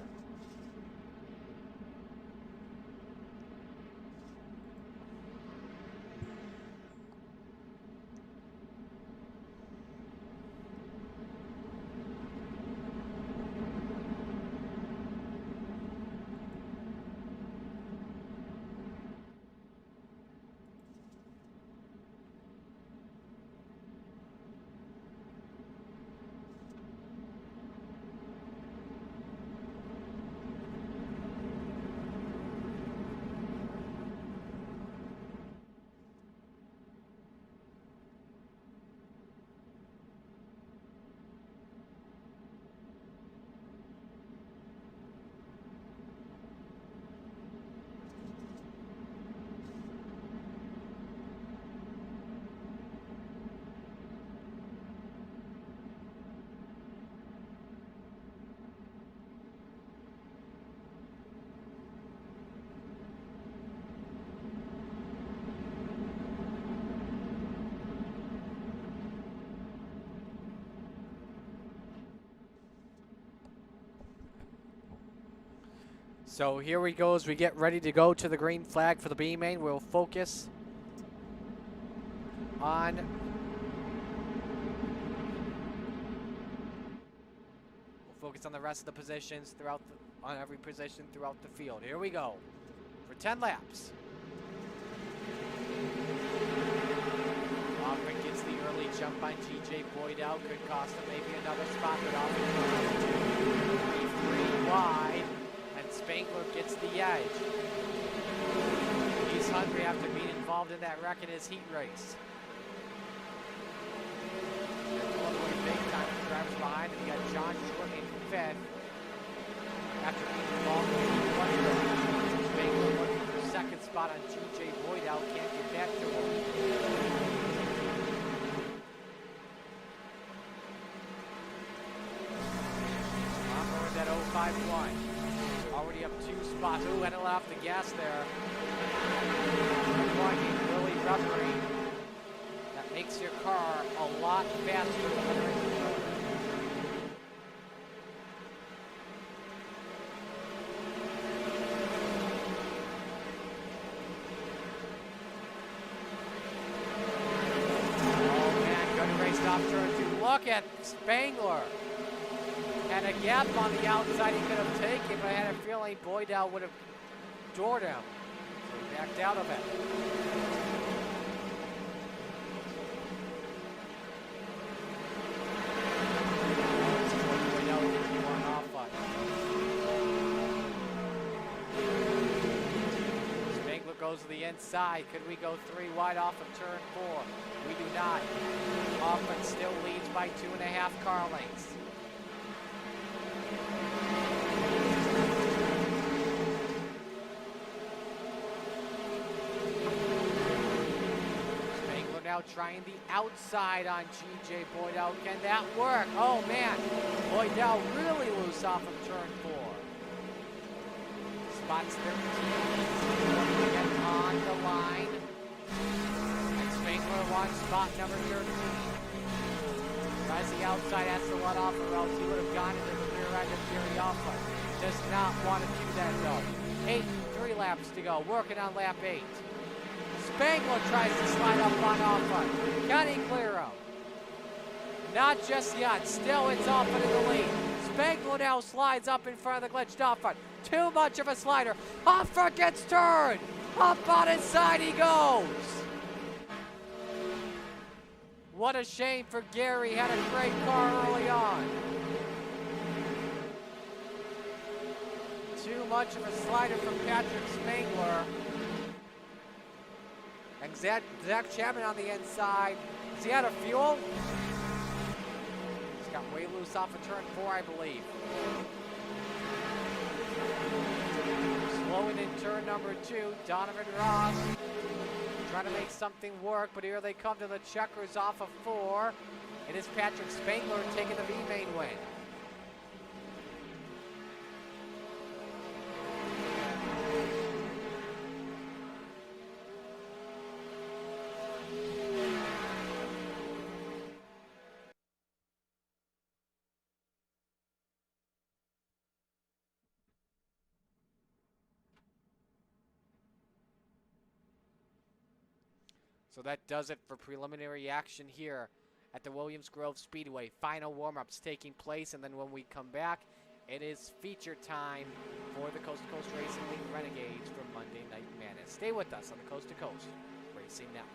So here we go as we get ready to go to the green flag for the B main. We'll focus on the rest of the positions on every position throughout the field. Here we go for 10 laps. Hoffman gets the early jump on G.J. Boydell. Could cost him maybe another spot, but off 3 wide. And Spangler gets the edge. He's hungry after being involved in that wreck in his heat race. Big time for drivers behind him. You got John Short in 5th after being involved in the heat 1 race. spot on G.J. Boydow. Can't get that to him. Longhorns at 051. Already up 2 spots. Ooh, had to let off the gas there. Really rubbery. That makes your car a lot faster than the racing car. Look at Spangler. Had a gap on the outside he could have taken, but I had a feeling Boydow would have doored him. So he backed out of it. Spangler goes to the inside. Could we go 3 wide off of turn 4? We do not. Hoffman still leads by 2.5 car lengths. Spangler now trying the outside on G.J. Boydow. Can that work? Oh man, Boydow really loose off of turn 4. Spots 13. Get on the line. Spangler wants spot number 13. Tries the outside, has to let off, or else he would have gone into the rear end of Jerry Alpha. Does not want to do that though. 3 laps to go, working on lap 8. Spangler tries to slide up on Alpha. Can he clear him? Not just yet, still it's Alpha in the lead. Spangler now slides up in front of the glitched Alpha. Too much of a slider. Alpha gets turned. Up on his side he goes. What a shame for Gary, had a great car early on. Too much of a slider from Patrick Spangler. And Zach Chapman on the inside. Is he out of fuel? He's got way loose off of turn 4, I believe. Slowing in turn number 2, Donovan Ross. Trying to make something work, but here they come to the checkers off of 4. It is Patrick Spangler taking the V-main win. So that does it for preliminary action here at the Williams Grove Speedway. Final warm-ups taking place, and then when we come back, it is feature time for the Coast-to-Coast Racing League Renegades for Monday Night Madness. Stay with us on the Coast-to-Coast Racing Network.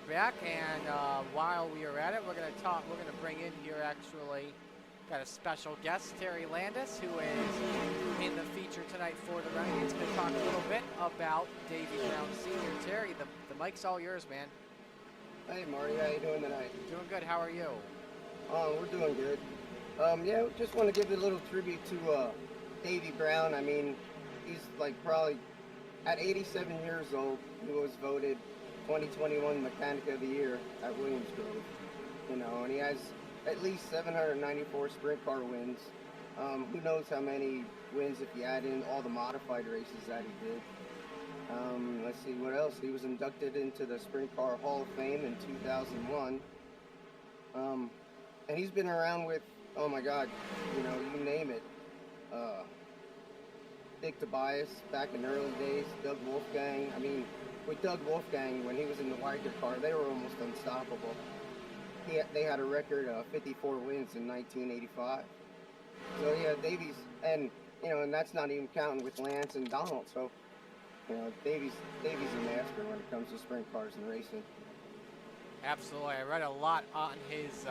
Back, and while we are at it, we're going to bring in here actually, got a special guest, Terry Landis, who is in the feature tonight for the Renegades. Going to talk a little bit about Davey Brown Sr. Terry, the mic's all yours, man. Hey Marty, how you doing tonight? Doing good, how are you? We're doing good. Yeah, just want to give a little tribute to Davey Brown. I mean, he's like probably at 87 years old, he was voted 2021 Mechanic of the Year at Williams Grove, you know, and he has at least 794 sprint car wins. Who knows how many wins if you add in all the modified races that he did. Let's see what else. He was inducted into the Sprint Car Hall of Fame in 2001. And he's been around with, oh my God, you know, you name it. Dick Tobias back in the early days, Doug Wolfgang. I mean, with Doug Wolfgang, when he was in the Weiger car, they were almost unstoppable. They had a record of 54 wins in 1985. So yeah, Davey's, and you know, and that's not even counting with Lance and Donald. So you know, Davey's a master when it comes to sprint cars and racing. Absolutely. I read a lot on his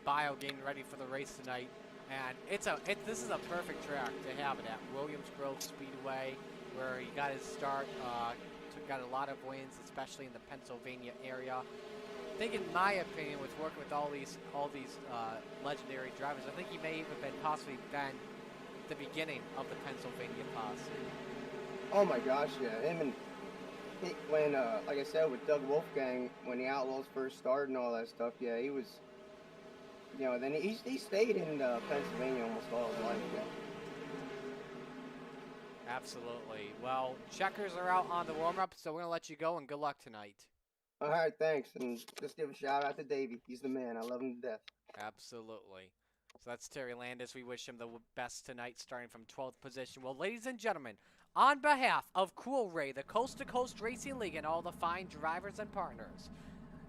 bio getting ready for the race tonight, and this is a perfect track to have it at. Williams Grove Speedway, where he got his start, got a lot of wins, especially in the Pennsylvania area. I think, in my opinion, with working with all these legendary drivers, I think he may even possibly been the beginning of the Pennsylvania posse. Oh my gosh, yeah. Him and when, like I said, with Doug Wolfgang, when the Outlaws first started and all that stuff, yeah, he was, you know, then he stayed in Pennsylvania almost all his life, yeah. Absolutely. Well, checkers are out on the warm-up, so we're going to let you go, and good luck tonight. All right, thanks. And just give a shout-out to Davey. He's the man. I love him to death. Absolutely. So that's Terry Landis. We wish him the best tonight, starting from 12th position. Well, ladies and gentlemen, on behalf of Cool Ray, the Coast2Coast Racing League, and all the fine drivers and partners,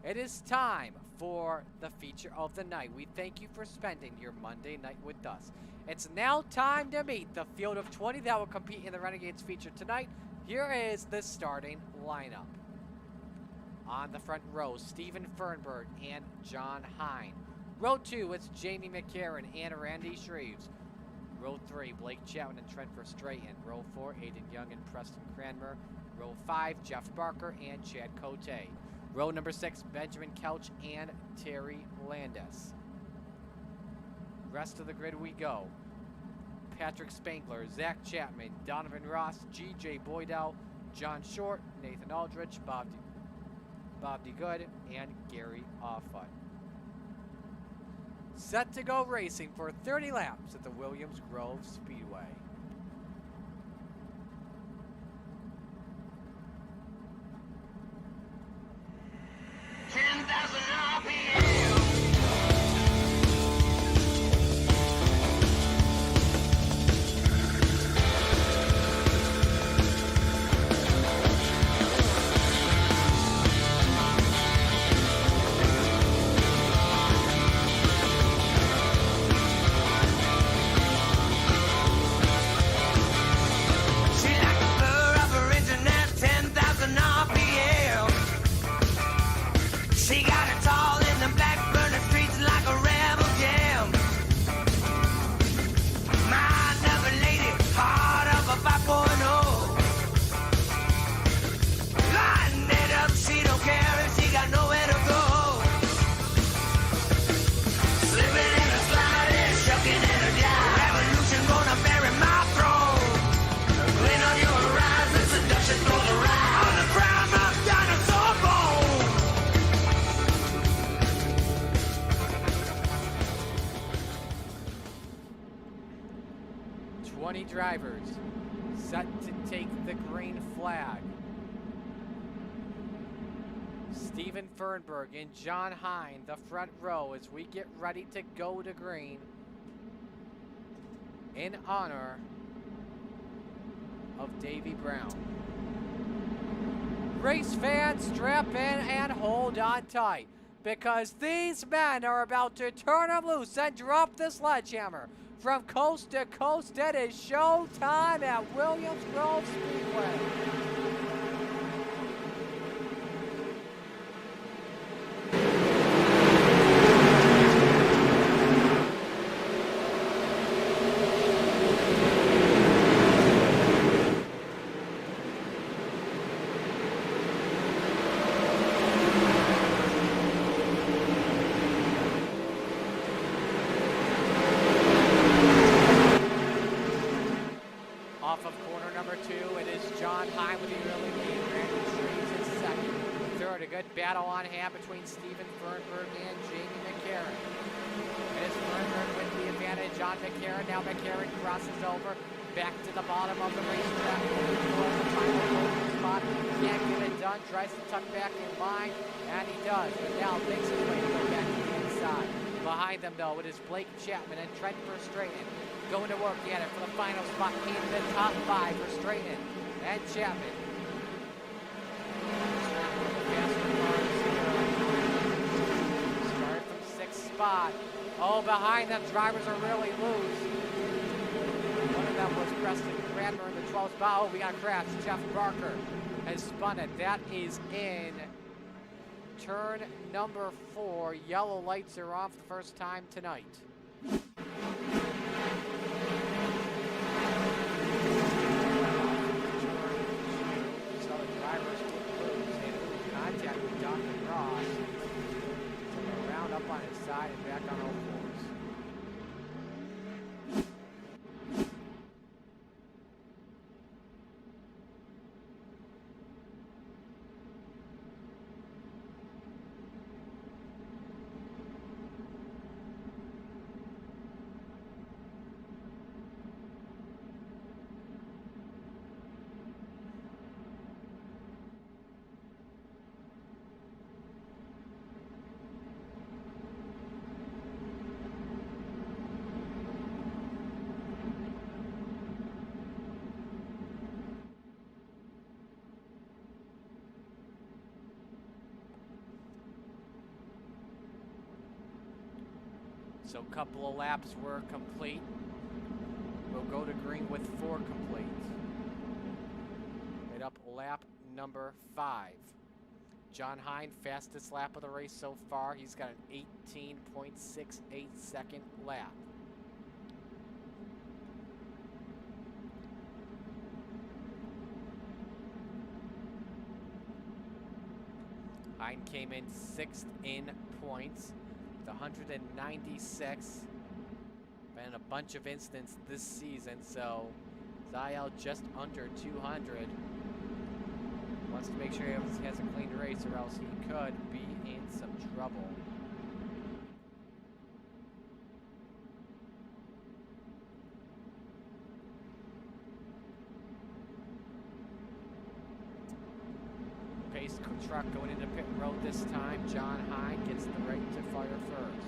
it is time for the feature of the night. We thank you for spending your Monday night with us. It's now time to meet the field of 20 that will compete in the Renegades feature tonight. Here is the starting lineup. On the front row, Stephen Fernberg and John Hine. Row 2, it's Jamie McCarran and Randy Shreves. Row 3, Blake Chapman and Trent Verstraeten. Row 4, Aiden Young and Preston Cranmer. Row 5, Jeff Barker and Chad Cote. Row number 6, Benjamin Couch and Terry Landis. Rest of the grid we go. Patrick Spangler, Zach Chapman, Donovan Ross, G.J. Boydell, John Short, Nathan Aldrich, Bob DeGood, and Gary Offut. Set to go racing for 30 laps at the Williams Grove Speedway. Drivers set to take the green flag. Stephen Fernberg and John Hine, the front row, as we get ready to go to green in honor of Davey Brown. Race fans, strap in and hold on tight, because these men are about to turn them loose and drop the sledgehammer. From coast to coast, it is showtime at Williams Grove Speedway. Battle on hand between Stephen Fernberg and Jamie McCarran. It is Fernberg with the advantage on McCarran. Now McCarran crosses over back to the bottom of the racetrack. For the final podium spot. Can't get it done. Tries to tuck back in line, and he does. But now makes his way to go back to the inside. Behind them, though, it is Blake Chapman and Trent Verstraeten. going to work at it for the final spot in the top 5 for Straighten and Chapman. Start from 6th spot. Oh, behind them, drivers are really loose. One of them was Preston Cranmer in the 12th spot. Oh, we got a crash. Jeff Barker has spun it. That is in turn number 4. Yellow lights are on for the first time tonight. So the drivers will lose and contact with Dr. Ross. So they'll round up on his side and back on all fours. So a couple of laps were complete. We'll go to green with 4 complete. Made up lap number 5. John Hine, fastest lap of the race so far. He's got an 18.68 second lap. Hine came in 6th in points. 196. Been a bunch of incidents this season, so Ziel just under 200. Wants to make sure he has a clean race or else he could be in some trouble. Pace truck going into pit road this time. John Hine gets the right to fire first.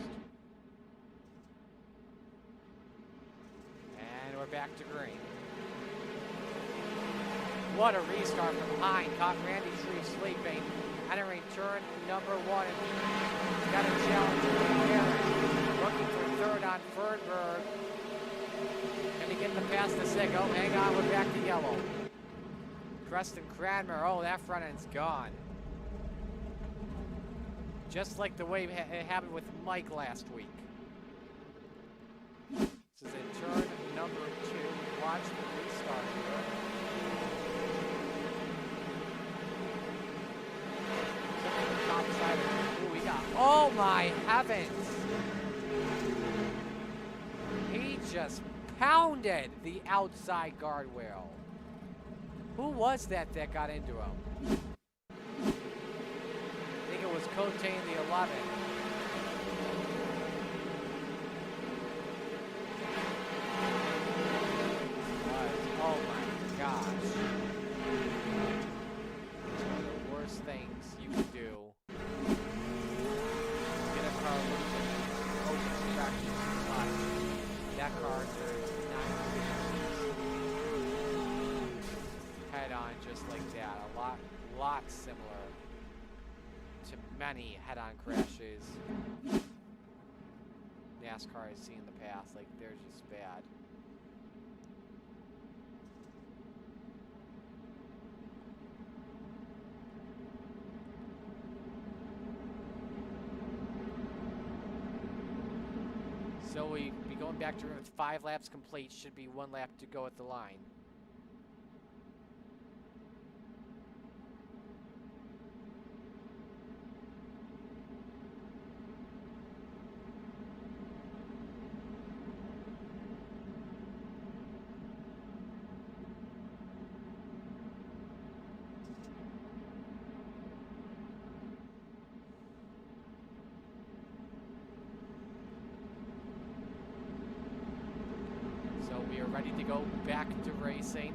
And we're back to green. What a restart from Hine. Caught Randy Shreve sleeping. Entering turn number 1. He's got a challenge with Garrett. Looking for 3rd on Fernberg. Can he get the pass to 6? Oh, hang on, we're back to yellow. Preston Cranmer, oh, that front end's gone. Just like the way it happened with Mike last week. This is in turn number 2. Watch the restart here. Top side. Ooh, we got, oh my heavens! He just pounded the outside guardrail. Who was that got into him? I think it was Cote in the 11. Oh my gosh. It's one of the worst things you can do. Get a car losing traction spot. That car turns 9 head on just like that. A lot similar to many head-on crashes NASCAR has seen in the past. Like, they're just bad. So we be going back to with 5 laps complete. Should be 1 lap to go at the line. We are ready to go back to racing.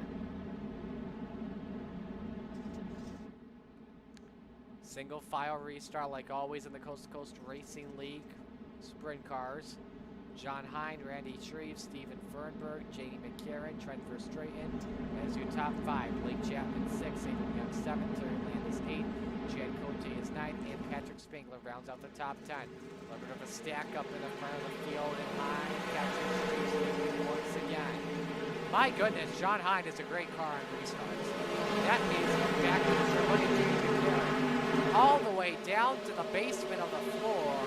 Single file restart like always in the Coast to Coast Racing League sprint cars. John Hind, Randy Shreve, Stephen Fernberg, Janie McCarron, Trent Verstraeten as your top 5. Blake Chapman 6, Adrian Young 7, Terry Landis 8, Chad Cote is 9, and Patrick Spangler rounds out the top 10. A little bit of a stack up in the front of the field, and Hind catches Shreve once again. My goodness, John Hind is a great car on restarts. That means he's back to look at Janie McCarron. All the way down to the basement of the floor.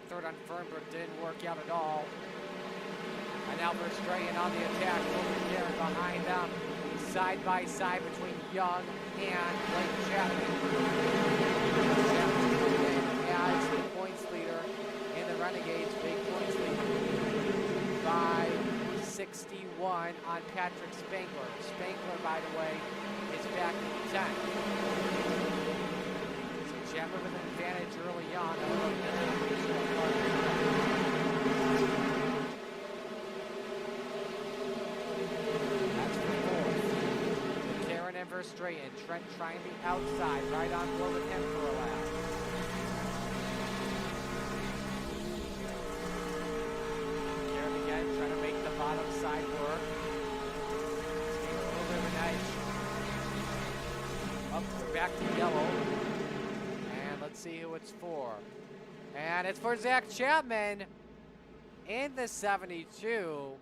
Third on Fernberg, didn't work out at all. And now Verstraeten on the attack, over here behind them, side by side between Young and Blake Chapman. Chapman as the points leader in the Renegades, big points lead by 61 on Patrick Spangler. Spangler, by the way, is back in 10th. Chapman with an advantage early on. That's for 4th. McCarron and Verstraeten. Trent trying the outside, right on board with him for a lap. McCarron again trying to make the bottom side work. Taking a little bit of an edge. Up, we're back to yellow. Let's see who it's for. And it's for Zach Chapman in the 72.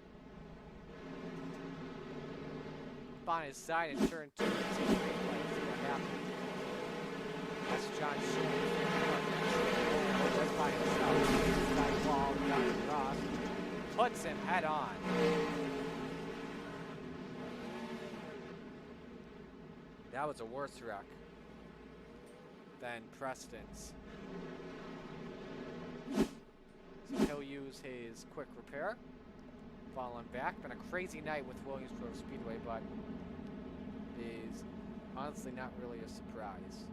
Up on his side in turn 2. Let's see what happens. That's John Shulman. Just by himself. Side wall, down across. Puts him head on. That was a worse wreck than Preston's. So he'll use his quick repair. Falling back. Been a crazy night with Williams Grove Speedway, but is honestly not really a surprise.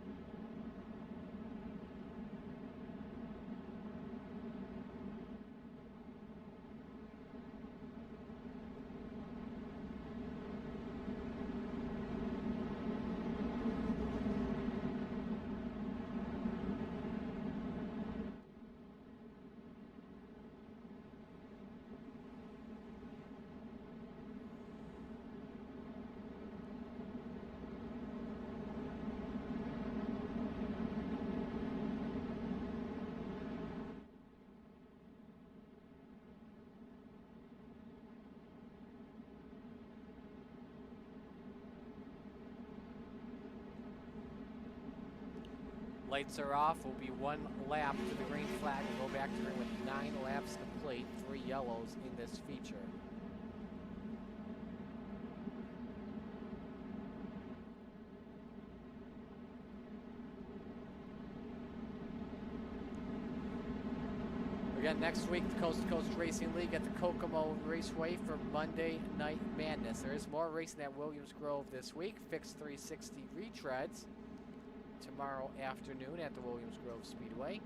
Lights are off. Will be 1 lap to the green flag and go back to green with 9 laps complete. 3 yellows in this feature. Again, next week, the Coast2Coast Racing League at the Kokomo Raceway for Monday Night Madness. There is more racing at Williams Grove this week. Fixed 360 retreads tomorrow afternoon at the Williams Grove Speedway.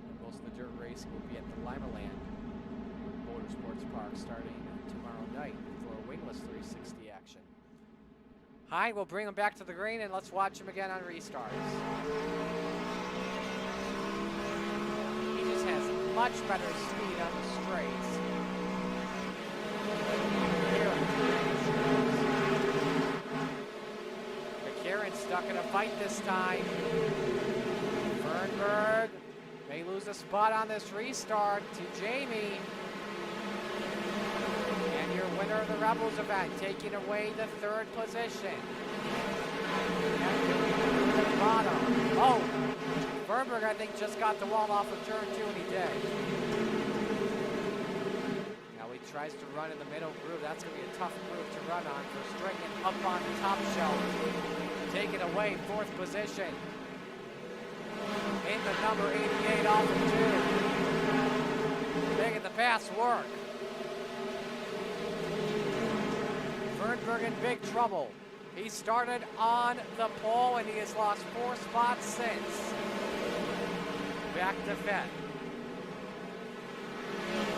And most of the dirt racing will be at the Limaland Motorsports Park starting tomorrow night for a wingless 360 action. Hind will bring him back to the green, and let's watch him again on restarts. He just has much better speed on the straights. McCarron stuck in a fight this time. Fernberg may lose a spot on this restart to Jamie. And your winner of the Rebels event, taking away the 3rd position. And to the bottom. Oh, Fernberg, I think, just got the wall off of turn 2, and he did. Now he tries to run in the middle groove. That's going to be a tough groove to run on for Straighten up on the top shelf. Taken away, 4th position. In the number 88 off of 2. Making the pass work. Fernberg in big trouble. He started on the pole and he has lost 4 spots since. Back to 5th.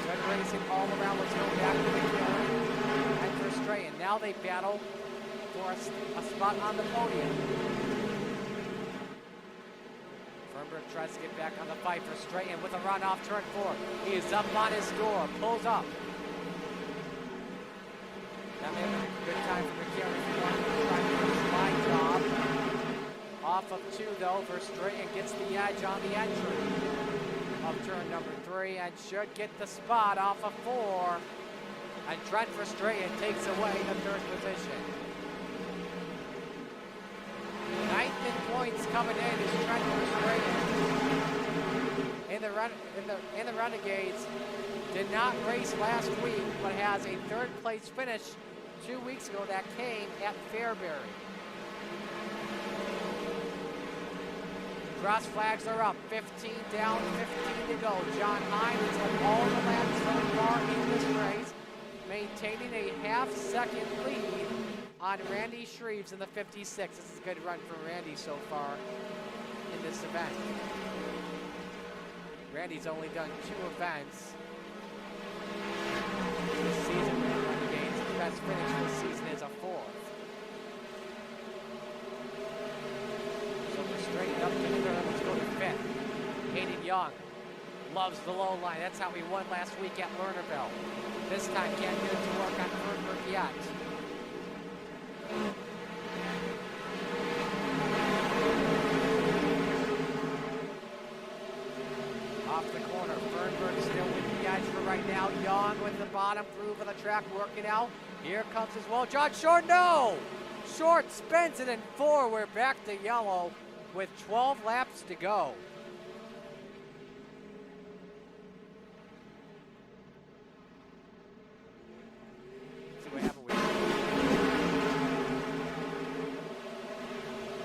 Red racing all around. Let's go back to McCarron and Verstraeten. Now they battle for a spot on the podium. Fernberg tries to get back on the fight for straight and with a run off turn 4. He is up on his door, pulls up. That may have been a good time for McCarron if he wanted to try to do his line job. Off of 2 though, Verstraeten gets the edge on the entry of turn number 3 and should get the spot off of 4. And Trent Verstraeten takes away the 3rd position. 9th in points coming in is Trent Verstraeten. In the Renegades did not race last week, but has a 3rd place finish 2 weeks ago that came at Fairbury. Cross flags are up, 15 down, 15 to go. John Hine has led all the laps so far in this race, maintaining a half-second lead on Randy Shreves in the 56. This is a good run from Randy so far in this event. Randy's only done 2 events this season with the Renegades. His best finish this season is a 4th. So we're straight up to the 3rd. Let's go to 5th. Hayden Young loves the low line. That's how he won last week at Lernerville. This time can't get it to work on Fernberg yet. Off the corner, Fernberg still with the edge for right now. Young with the bottom groove of the track working out. Here comes as well. John Short, no! Short spins it in 4. We're back to yellow with 12 laps to go. Let's see what happened with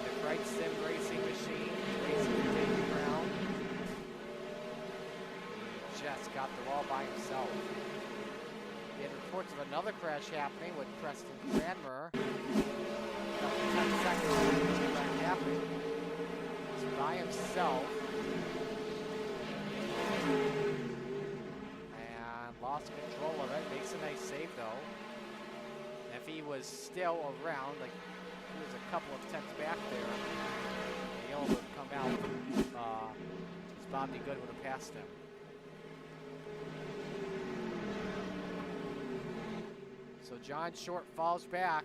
the Kreitz Sim Racing Machine, racing with Davey Brown. He just got the wall by himself. We had reports of another crash happening with Preston Cranmer. 10 seconds after that happened. He's by himself. And lost control of it. Makes a nice save though. If he was still around, like he was a couple of tenths back there, the yellow would come out. Bobby Good would have passed him. So John Short falls back.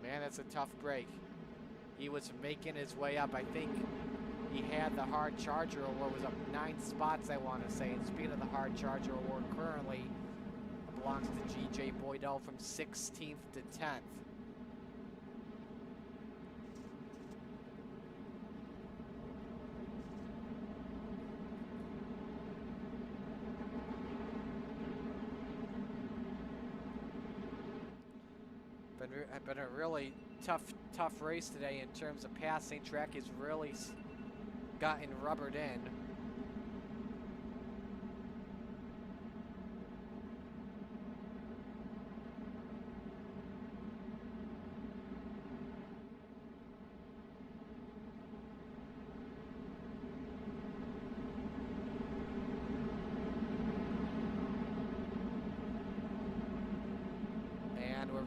Man, that's a tough break. He was making his way up. I think he had the hard charger award. Was up 9 spots, I want to say. And speaking of the hard charger award, currently belongs to G.J. Boydell from 16th to 10th. Been a really tough race today in terms of passing. Track has really gotten rubbered in.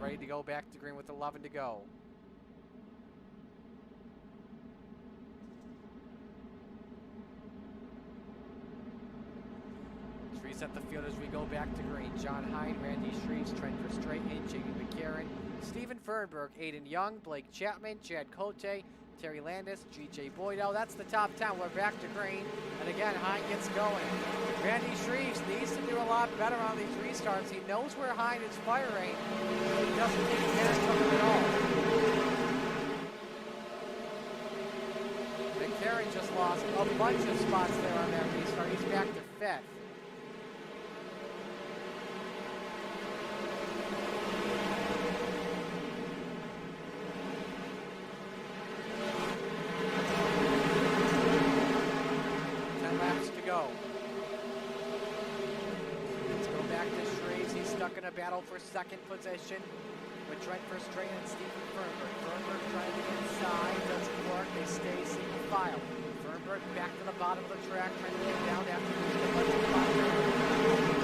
Ready to go back to green with 11 to go. Let's reset the field as we go back to green. John Hine, Randy Shreves, Trent Verstraeten, Jamie McCarron, Stephen Fernberg, Aiden Young, Blake Chapman, Chad Cote, Terry Landis, G.J. Boydell. That's the top 10. We're back to green. And again, Hine gets going. Randy Shreves needs to do a lot better on these restarts. He knows where Hine is firing. He doesn't take advantage of it at all. McCarron just lost a bunch of spots there on that restart. He's back to 5th. In a battle for 2nd position with Trent Verstraeten and Stephen Fernberg. Fernberg trying to get inside, doesn't work. They stay single file. Fernberg back to the bottom of the track, trying to get down after losing a bunch of spots.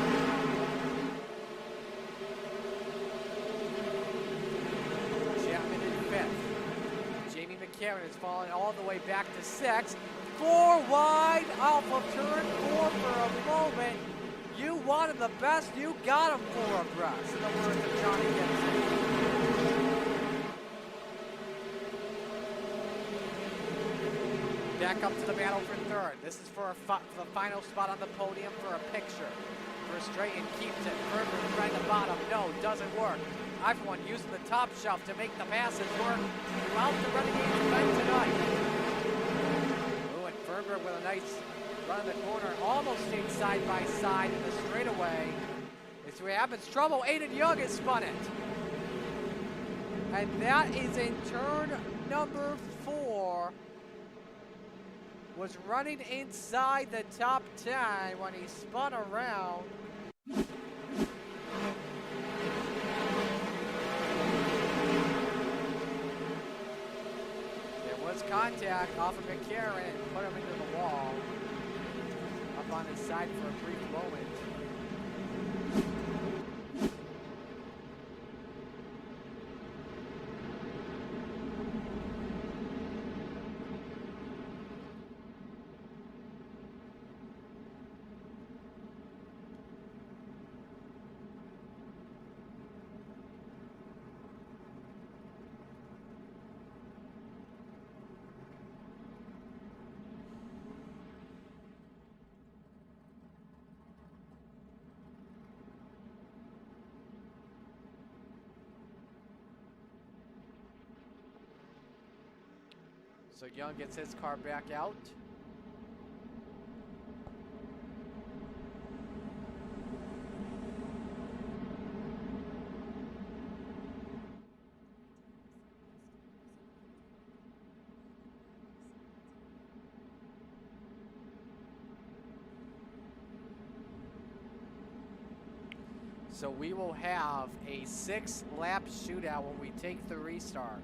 McCarron is falling all the way back to 6. 4 wide off of turn 4 for a moment. You wanted the best, you got him 4 abreast, in the words of Johnny Gibson. Back up to the battle for third. This is for the final spot on the podium for a picture. Verstraeten keeps it. Ferber right at the bottom. No, doesn't work. Everyone using the top shelf to make the passes work throughout the Renegades event tonight. Ooh, and Ferber with a nice run in the corner. Almost stayed side by side in the straightaway. This way happens. Trouble. Aiden Young has spun it. And that is in turn number 4. Was running inside the top 10 when he spun around. There was contact off of McCarron and put him into the wall. Up on his side for a brief moment. So Young gets his car back out. So we will have a 6-lap shootout when we take the restart.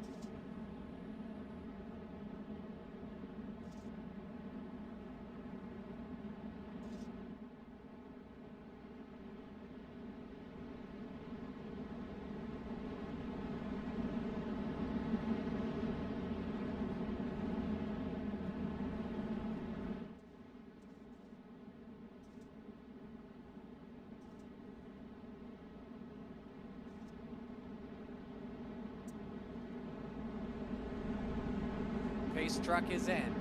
Pace truck is in.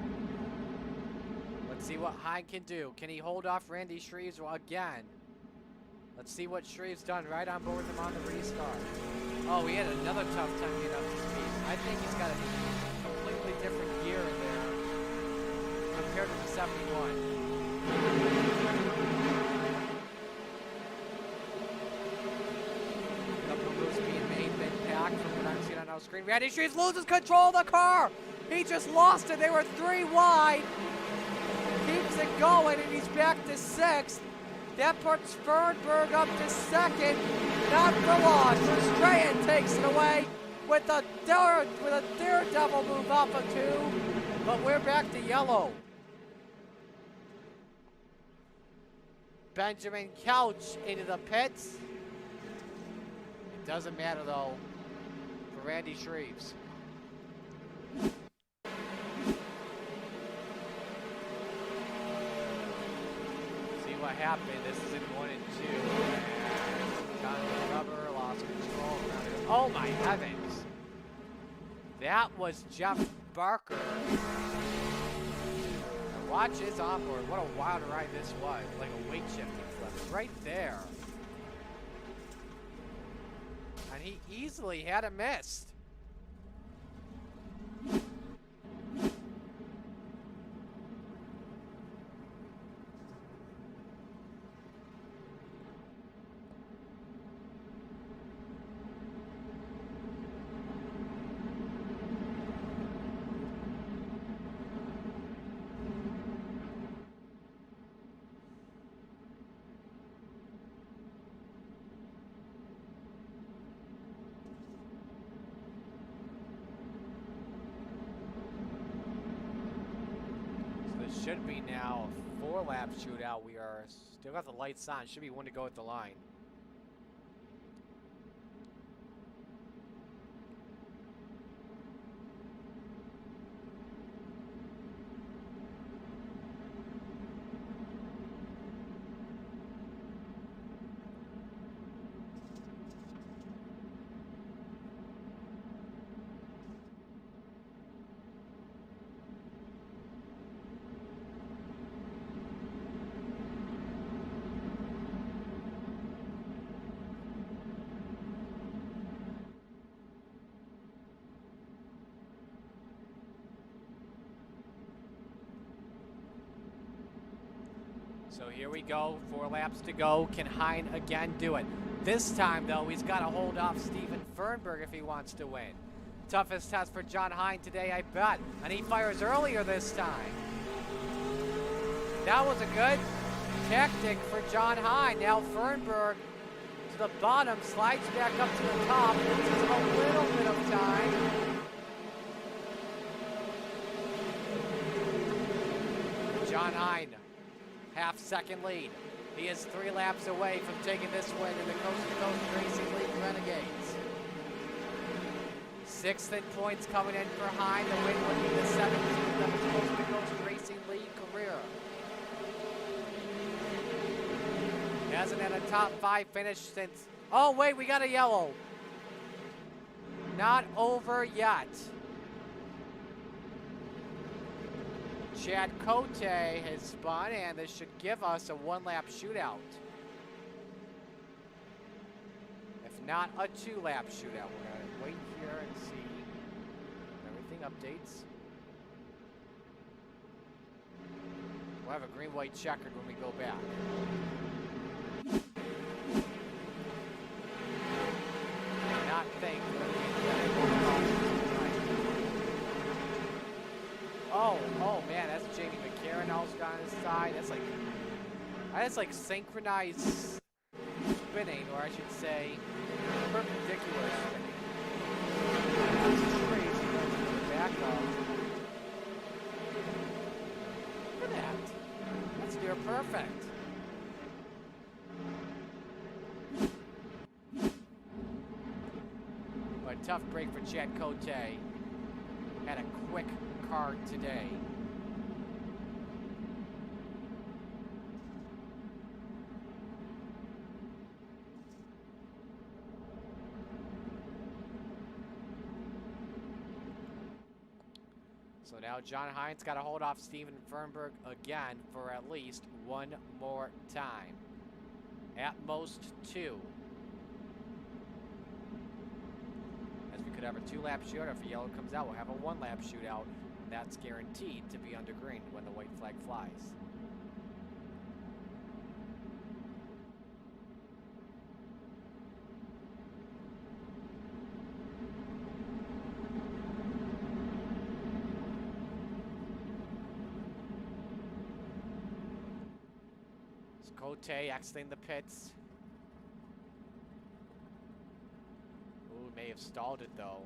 Let's see what Hein can do. Can he hold off Randy Shreves again? Let's see what Shreves done right on board with him on the restart. Oh, he had another tough time getting up to speed. I think he's got a completely different gear in there compared to the 71. Couple moves being made mid-pack from what I'm seeing on our screen. Randy Shreves loses control of the car! He just lost it. They were 3 wide. Keeps it going, and he's back to 6th. That puts Fernberg up to 2nd. Not for long. Verstraeten takes it away with a daredevil move off of 2. But we're back to yellow. Benjamin Couch into the pits. It doesn't matter, though, for Randy Shreves. What happened? This is in 1 and 2. And got the rubber, lost control. Oh my heavens! That was Jeff Barker. And watch his onboard. What a wild ride this was. Like a weight shifting flip. Right there. And he easily had it missed. Should be now a 4-lap shootout. We are still got the lights on. Should be 1 to go at the line. So here we go, 4 laps to go. Can Hein again do it? This time, though, he's got to hold off Steven Fernberg if he wants to win. Toughest test for John Hein today, I bet. And he fires earlier this time. That was a good tactic for John Hein. Now Fernberg to the bottom, slides back up to the top. Loses a little bit of time. John Hein, half-second lead. He is 3 laps away from taking this win in the Coast2Coast Racing League Renegades. 6th in points coming in for Hein. The win would be the 17th of his Coast2Coast Racing League career. Hasn't had a top 5 finish since... Oh, wait, we got a yellow. Not over yet. Chad Cote has spun, and this should give us a 1-lap shootout. If not a 2-lap shootout. We're going to wait here and see if everything updates. We'll have a green-white checkered when we go back. Not think oh man, that's Jamie McCarron also got on his side. That's like synchronized spinning, or I should say perpendicular spinning. That's crazy. Back up. Look at that. That's near perfect. But a tough break for Chad Cote. Had a quick car today. So now John Hein's got to hold off Steven Fernberg again for at least 1 more time. At most 2. As we could have a 2-lap shootout. If a yellow comes out, we'll have a 1-lap shootout. And that's guaranteed to be under green when the white flag flies. Cote exiting the pits. Ooh, may have stalled it though.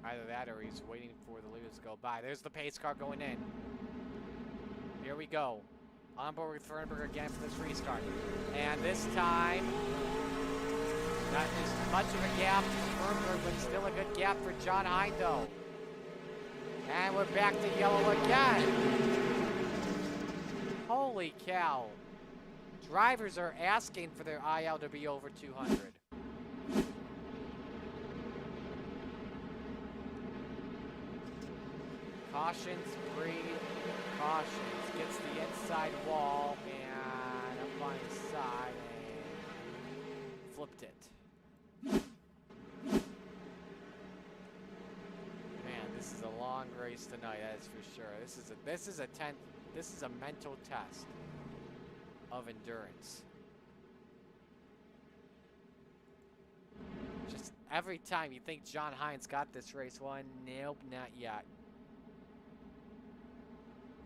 Either that or he's waiting for the leaders to go by. There's the pace car going in. Here we go. On board with Fernberg again for this restart. And this time, not as much of a gap for Fernberg, but still a good gap for John Hein though. And we're back to yellow again. Holy cow. Drivers are asking for their IL to be over 200. Cautions, breathe, cautions. Gets the inside wall and up on his side and flipped it. Man, this is a long race tonight, that is for sure. This is a mental test of endurance. Just every time you think John Hein's got this race won, nope, not yet.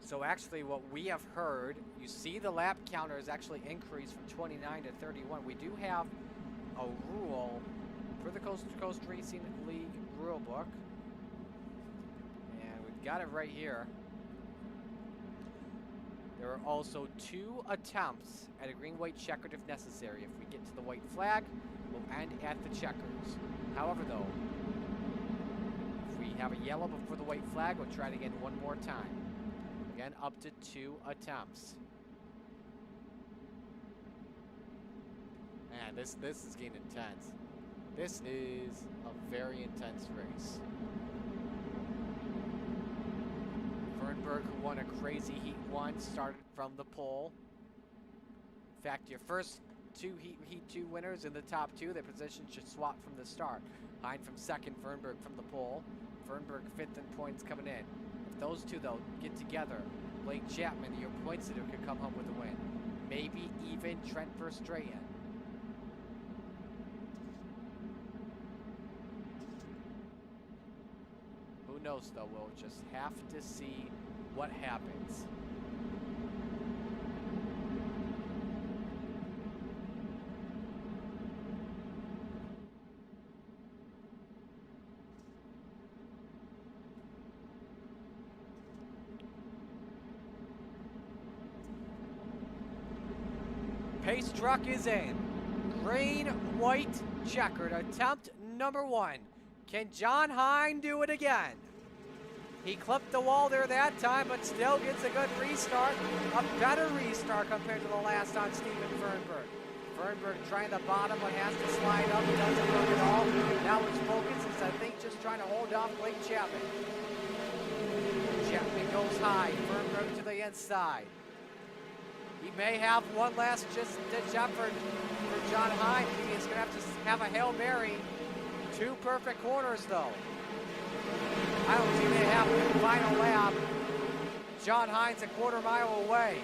So actually what we have heard, you see the lap counter has actually increased from 29 to 31. We do have a rule for the Coast2Coast Racing League rule book. And we've got it right here. There are also 2 attempts at a green-white checkered if necessary. If we get to the white flag, we'll end at the checkers. However, though, if we have a yellow before the white flag, we'll try it again 1 more time. Again, up to 2 attempts. Man, this is getting intense. This is a very intense race. Fernberg, who won a crazy Heat 1, started from the pole. In fact, your first 2 Heat 2 winners in the top 2, their positions should swap from the start. Hein from 2nd, Fernberg from the pole. Fernberg 5th in points coming in. If those 2, though, get together, Blake Chapman, your points leader, could come home with a win. Maybe even Trent Verstraeten. Who knows, though? We'll just have to see what happens. Pace truck is in. Green, white, checkered. Attempt number 1. Can John Hine do it again? He clipped the wall there that time, but still gets a good restart. A better restart compared to the last on Steven Fernberg. Fernberg trying the bottom, but has to slide up. Doesn't work at all. Now his focus is, I think, just trying to hold off Blake Chapman. Chapman goes high. Fernberg to the inside. He may have one last just ditch effort for John Hine. He's going to have a Hail Mary. 2 perfect corners, though. I don't think they have the final lap. John Hine's a quarter mile away.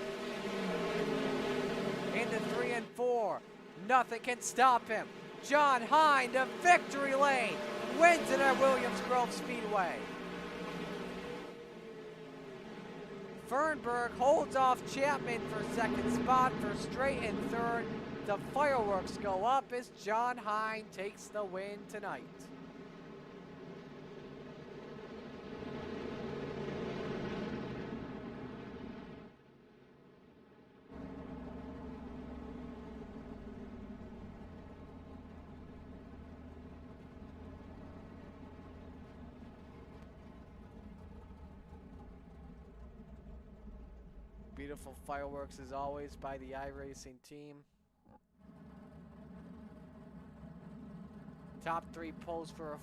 Into 3 and 4. Nothing can stop him. John Hine to victory lane. Wins it at Williams Grove Speedway. Fernberg holds off Chapman for second spot. Verstraeten third. The fireworks go up as John Hine takes the win tonight. Beautiful fireworks as always by the iRacing team. Top 3 pose for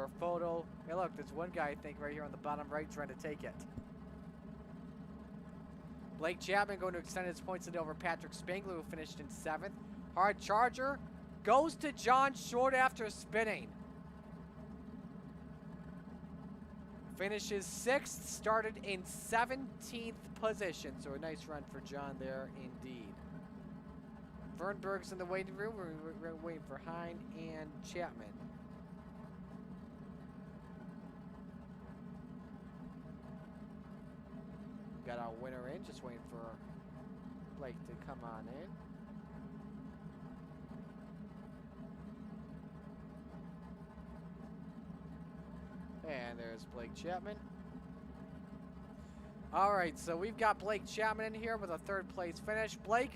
a photo. Hey look, there's one guy I think right here on the bottom right trying to take it. Blake Chapman going to extend his points lead over Patrick Spangler, who finished in 7th. Hard charger goes to John Short after spinning. Finishes 6th, started in 17th position. So a nice run for John there indeed. Fernberg's in the waiting room. We're waiting for Hine and Chapman. Got our winner in, just waiting for Blake to come on in. And there's Blake Chapman. All right, so we've got Blake Chapman in here with a 3rd place finish. Blake,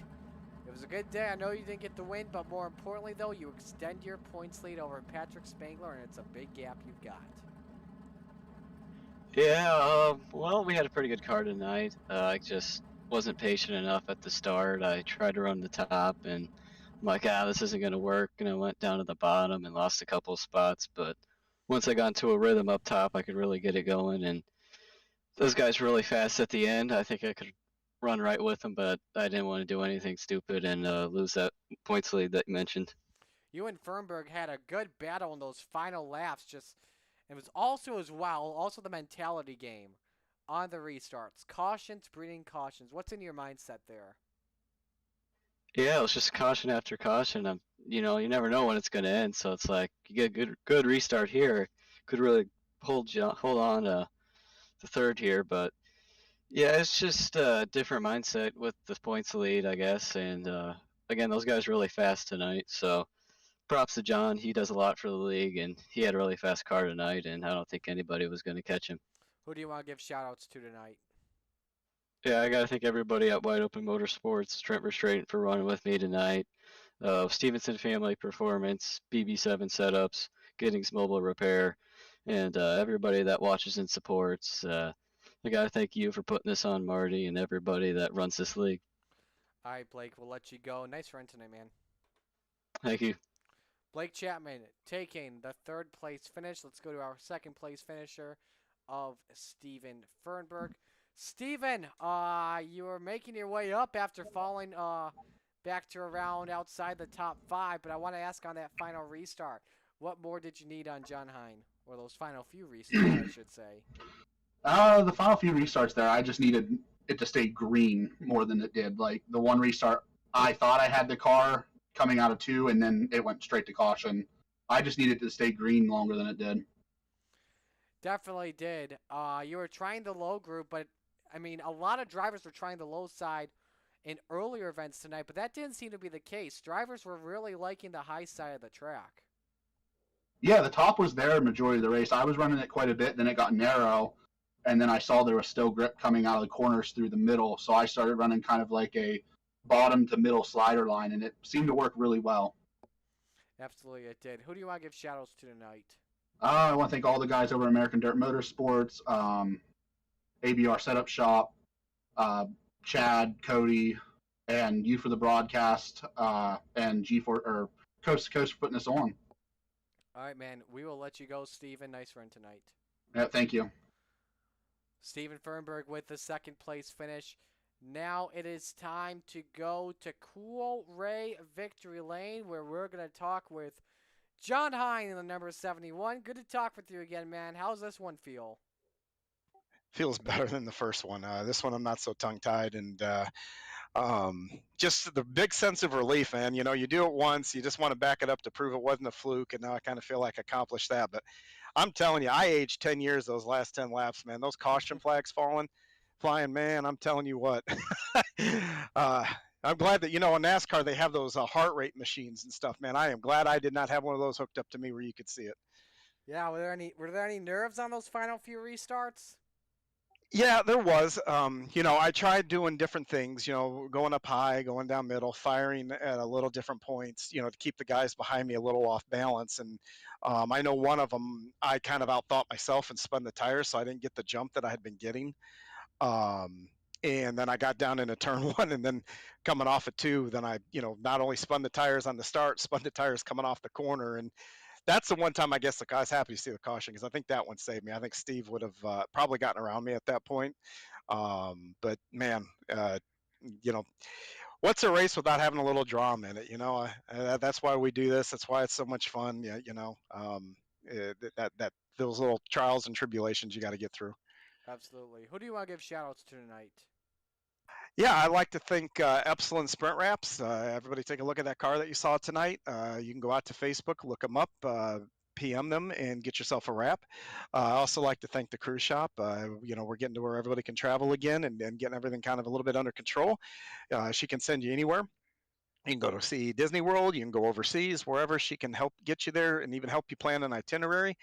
it was a good day. I know you didn't get the win, but more importantly, though, you extend your points lead over Patrick Spangler, and it's a big gap you've got. Yeah, well, we had a pretty good car tonight. I just wasn't patient enough at the start. I tried to run the top, and I'm like, this isn't going to work, and I went down to the bottom and lost a couple of spots, but once I got into a rhythm up top, I could really get it going, and those guys were really fast at the end. I think I could run right with them, but I didn't want to do anything stupid and lose that points lead that you mentioned. You and Fernberg had a good battle in those final laps. It was also as well, also the mentality game on the restarts. Cautions, breeding cautions. What's in your mindset there? Yeah, it was just caution after caution. You never know when it's going to end, so it's like you get a good restart here, could really hold on to the 3rd here, but yeah, it's just a different mindset with the points lead, I guess, and again, those guys are really fast tonight, so props to John. He does a lot for the league, and he had a really fast car tonight, and I don't think anybody was going to catch him. Who do you want to give shout-outs to tonight? Yeah, I got to thank everybody at Wide Open Motorsports, Trent Verstraeten for running with me tonight, Stevenson Family Performance, BB7 Setups, Giddings Mobile Repair, and everybody that watches and supports. I got to thank you for putting this on, Marty, and everybody that runs this league. All right, Blake, we'll let you go. Nice run tonight, man. Thank you. Blake Chapman taking the 3rd place finish. Let's go to our 2nd place finisher of Steven Fernberg. Steven, you were making your way up after falling back to around outside the top 5, but I want to ask on that final restart, what more did you need on John Hine? Or those final few restarts, I should say. The final few restarts there, I just needed it to stay green more than it did. Like the one restart, I thought I had the car coming out of 2, and then it went straight to caution. I just needed to stay green longer than it did. Definitely did. You were trying the low group, but I mean, a lot of drivers were trying the low side in earlier events tonight, but that didn't seem to be the case. Drivers were really liking the high side of the track. Yeah, the top was there majority of the race. I was running it quite a bit, then it got narrow, and then I saw there was still grip coming out of the corners through the middle, so I started running kind of like a bottom to middle slider line, and it seemed to work really well. Absolutely, it did. Who do you want to give shout-outs to tonight? I want to thank all the guys over at American Dirt Motorsports, ABR Setup Shop, Chad, Cody, and you for the broadcast, and G4 or Coast to Coast for putting this on. All right, man. We will let you go, Steven. Nice run tonight. Yeah, thank you. Steven Fernberg with the second place finish. Now it is time to go to Cool Ray Victory Lane, where we're going to talk with John Hine in the number 71. Good to talk with you again, man. How's this one feel? Feels better than the first one. This one I'm not so tongue-tied, and just the big sense of relief, man. You know, you do it once, you just want to back it up to prove it wasn't a fluke, and now I kind of feel like I accomplished that. But I'm telling you, I aged 10 years those last 10 laps, man. Those caution flags flying, man, I'm telling you what. I'm glad that, you know, in NASCAR they have those heart rate machines and stuff, man. I am glad I did not have one of those hooked up to me where you could see it. Yeah, were there any nerves on those final few restarts? Yeah, there was. You know, I tried doing different things, you know, going up high, going down middle, firing at a little different points, you know, to keep the guys behind me a little off balance. And I know one of them, I kind of outthought myself and spun the tires, so I didn't get the jump that I had been getting. And then I got down into turn 1, and then coming off at 2, then I, you know, not only spun the tires on the start, spun the tires coming off the corner. And that's the one time I guess I was happy to see the caution, because I think that one saved me. I think Steve would have probably gotten around me at that point. But man, you know, what's a race without having a little drama in it? You know, that's why we do this. That's why it's so much fun. Yeah, you know, that those little trials and tribulations you got to get through. Absolutely. Who do you want to give shout-outs to tonight? Yeah, I'd like to thank Epsilon Sprint Wraps. Everybody take a look at that car that you saw tonight. You can go out to Facebook, look them up, PM them, and get yourself a wrap. I also like to thank the cruise shop. You know, we're getting to where everybody can travel again and getting everything kind of a little bit under control. She can send you anywhere. You can go to see Disney World, you can go overseas, wherever she can help get you there and even help you plan an itinerary.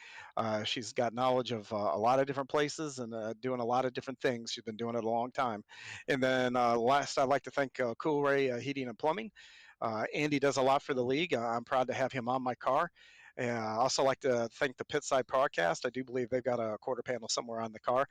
She's got knowledge of a lot of different places and doing a lot of different things. She's been doing it a long time. And then last, I'd like to thank Cool Ray Heating and Plumbing. Andy does a lot for the league. I'm proud to have him on my car. And I also like to thank the Pitside Podcast. I do believe they've got a quarter panel somewhere on the car.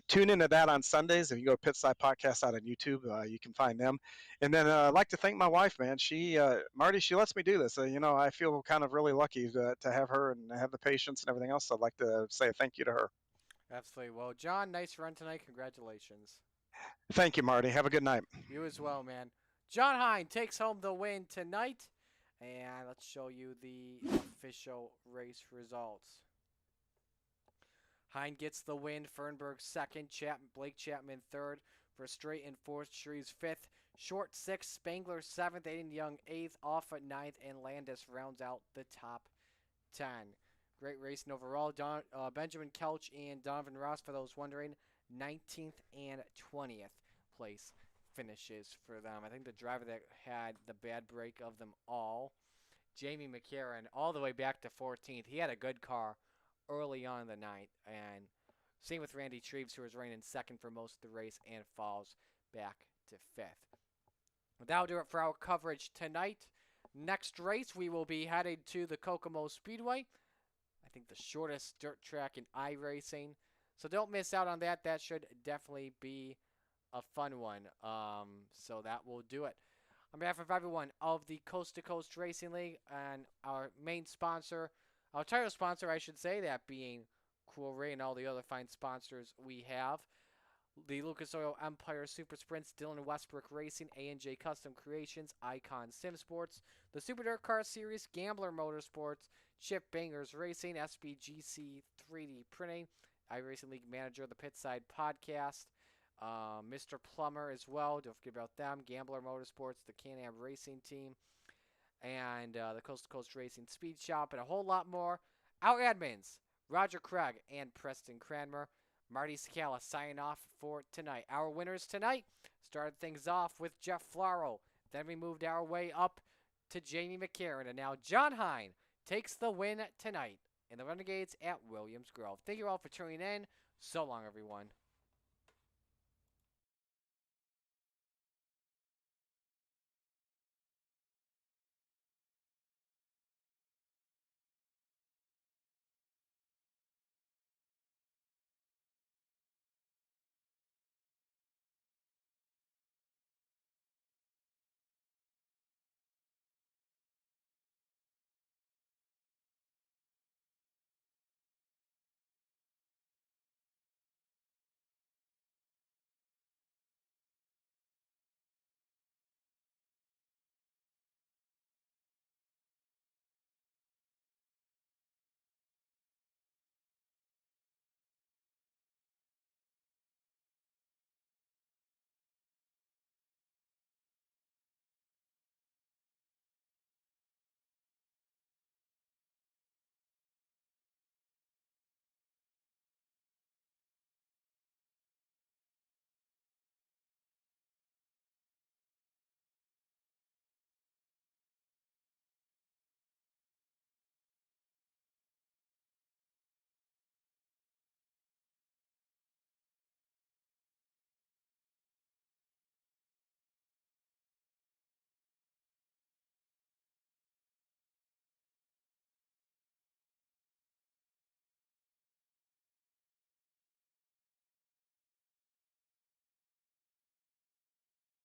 Tune into that on Sundays. If you go to Pitside Podcast out on YouTube, you can find them. And then I'd like to thank my wife, man. She, Marty, she lets me do this. You know, I feel kind of really lucky to have her and have the patience and everything else. So I'd like to say a thank you to her. Absolutely. Well, John, nice run tonight. Congratulations. Thank you, Marty. Have a good night. You as well, man. John Hine takes home the win tonight. And let's show you the official race results. Hine gets the win. Fernberg second. Blake Chapman third. Verstraeten in fourth. Shreves fifth. Short sixth. Spangler seventh. Aiden Young eighth. Offa ninth. And Landis rounds out the top 10. Great racing overall. Benjamin Kelch and Donovan Ross, for those wondering, 19th and 20th place finishes for them. I think the driver that had the bad break of them all, Jamie McCarron, all the way back to 14th. He had a good car early on in the night. And same with Randy Treves, who was running second for most of the race and falls back to 5th. That'll do it for our coverage tonight. Next race, we will be headed to the Kokomo Speedway. I think the shortest dirt track in iRacing. So don't miss out on that. That should definitely be a fun one. So that will do it. On behalf of everyone of the Coast to Coast Racing League and our main sponsor, our title sponsor, I should say, that being Cool Ray and all the other fine sponsors we have, the Lucas Oil Empire Super Sprints, Dylan Westbrook Racing, A&J Custom Creations, Icon Sim Sports, the Super Dirt Car Series, Gambler Motorsports, Chip Bangers Racing, SBGC 3D Printing, iRacing League Manager, the Pitside Podcast, Mr. Plummer as well. Don't forget about them. Gambler Motorsports, the Can-Am Racing Team, and the Coast to Coast Racing Speed Shop, and a whole lot more. Our admins, Roger Craig and Preston Cranmer. Marty Scala signing off for tonight. Our winners tonight started things off with Jeff Flaro. Then we moved our way up to Jamie McCarron. And now John Hine takes the win tonight in the Renegades at Williams Grove. Thank you all for tuning in. So long, everyone.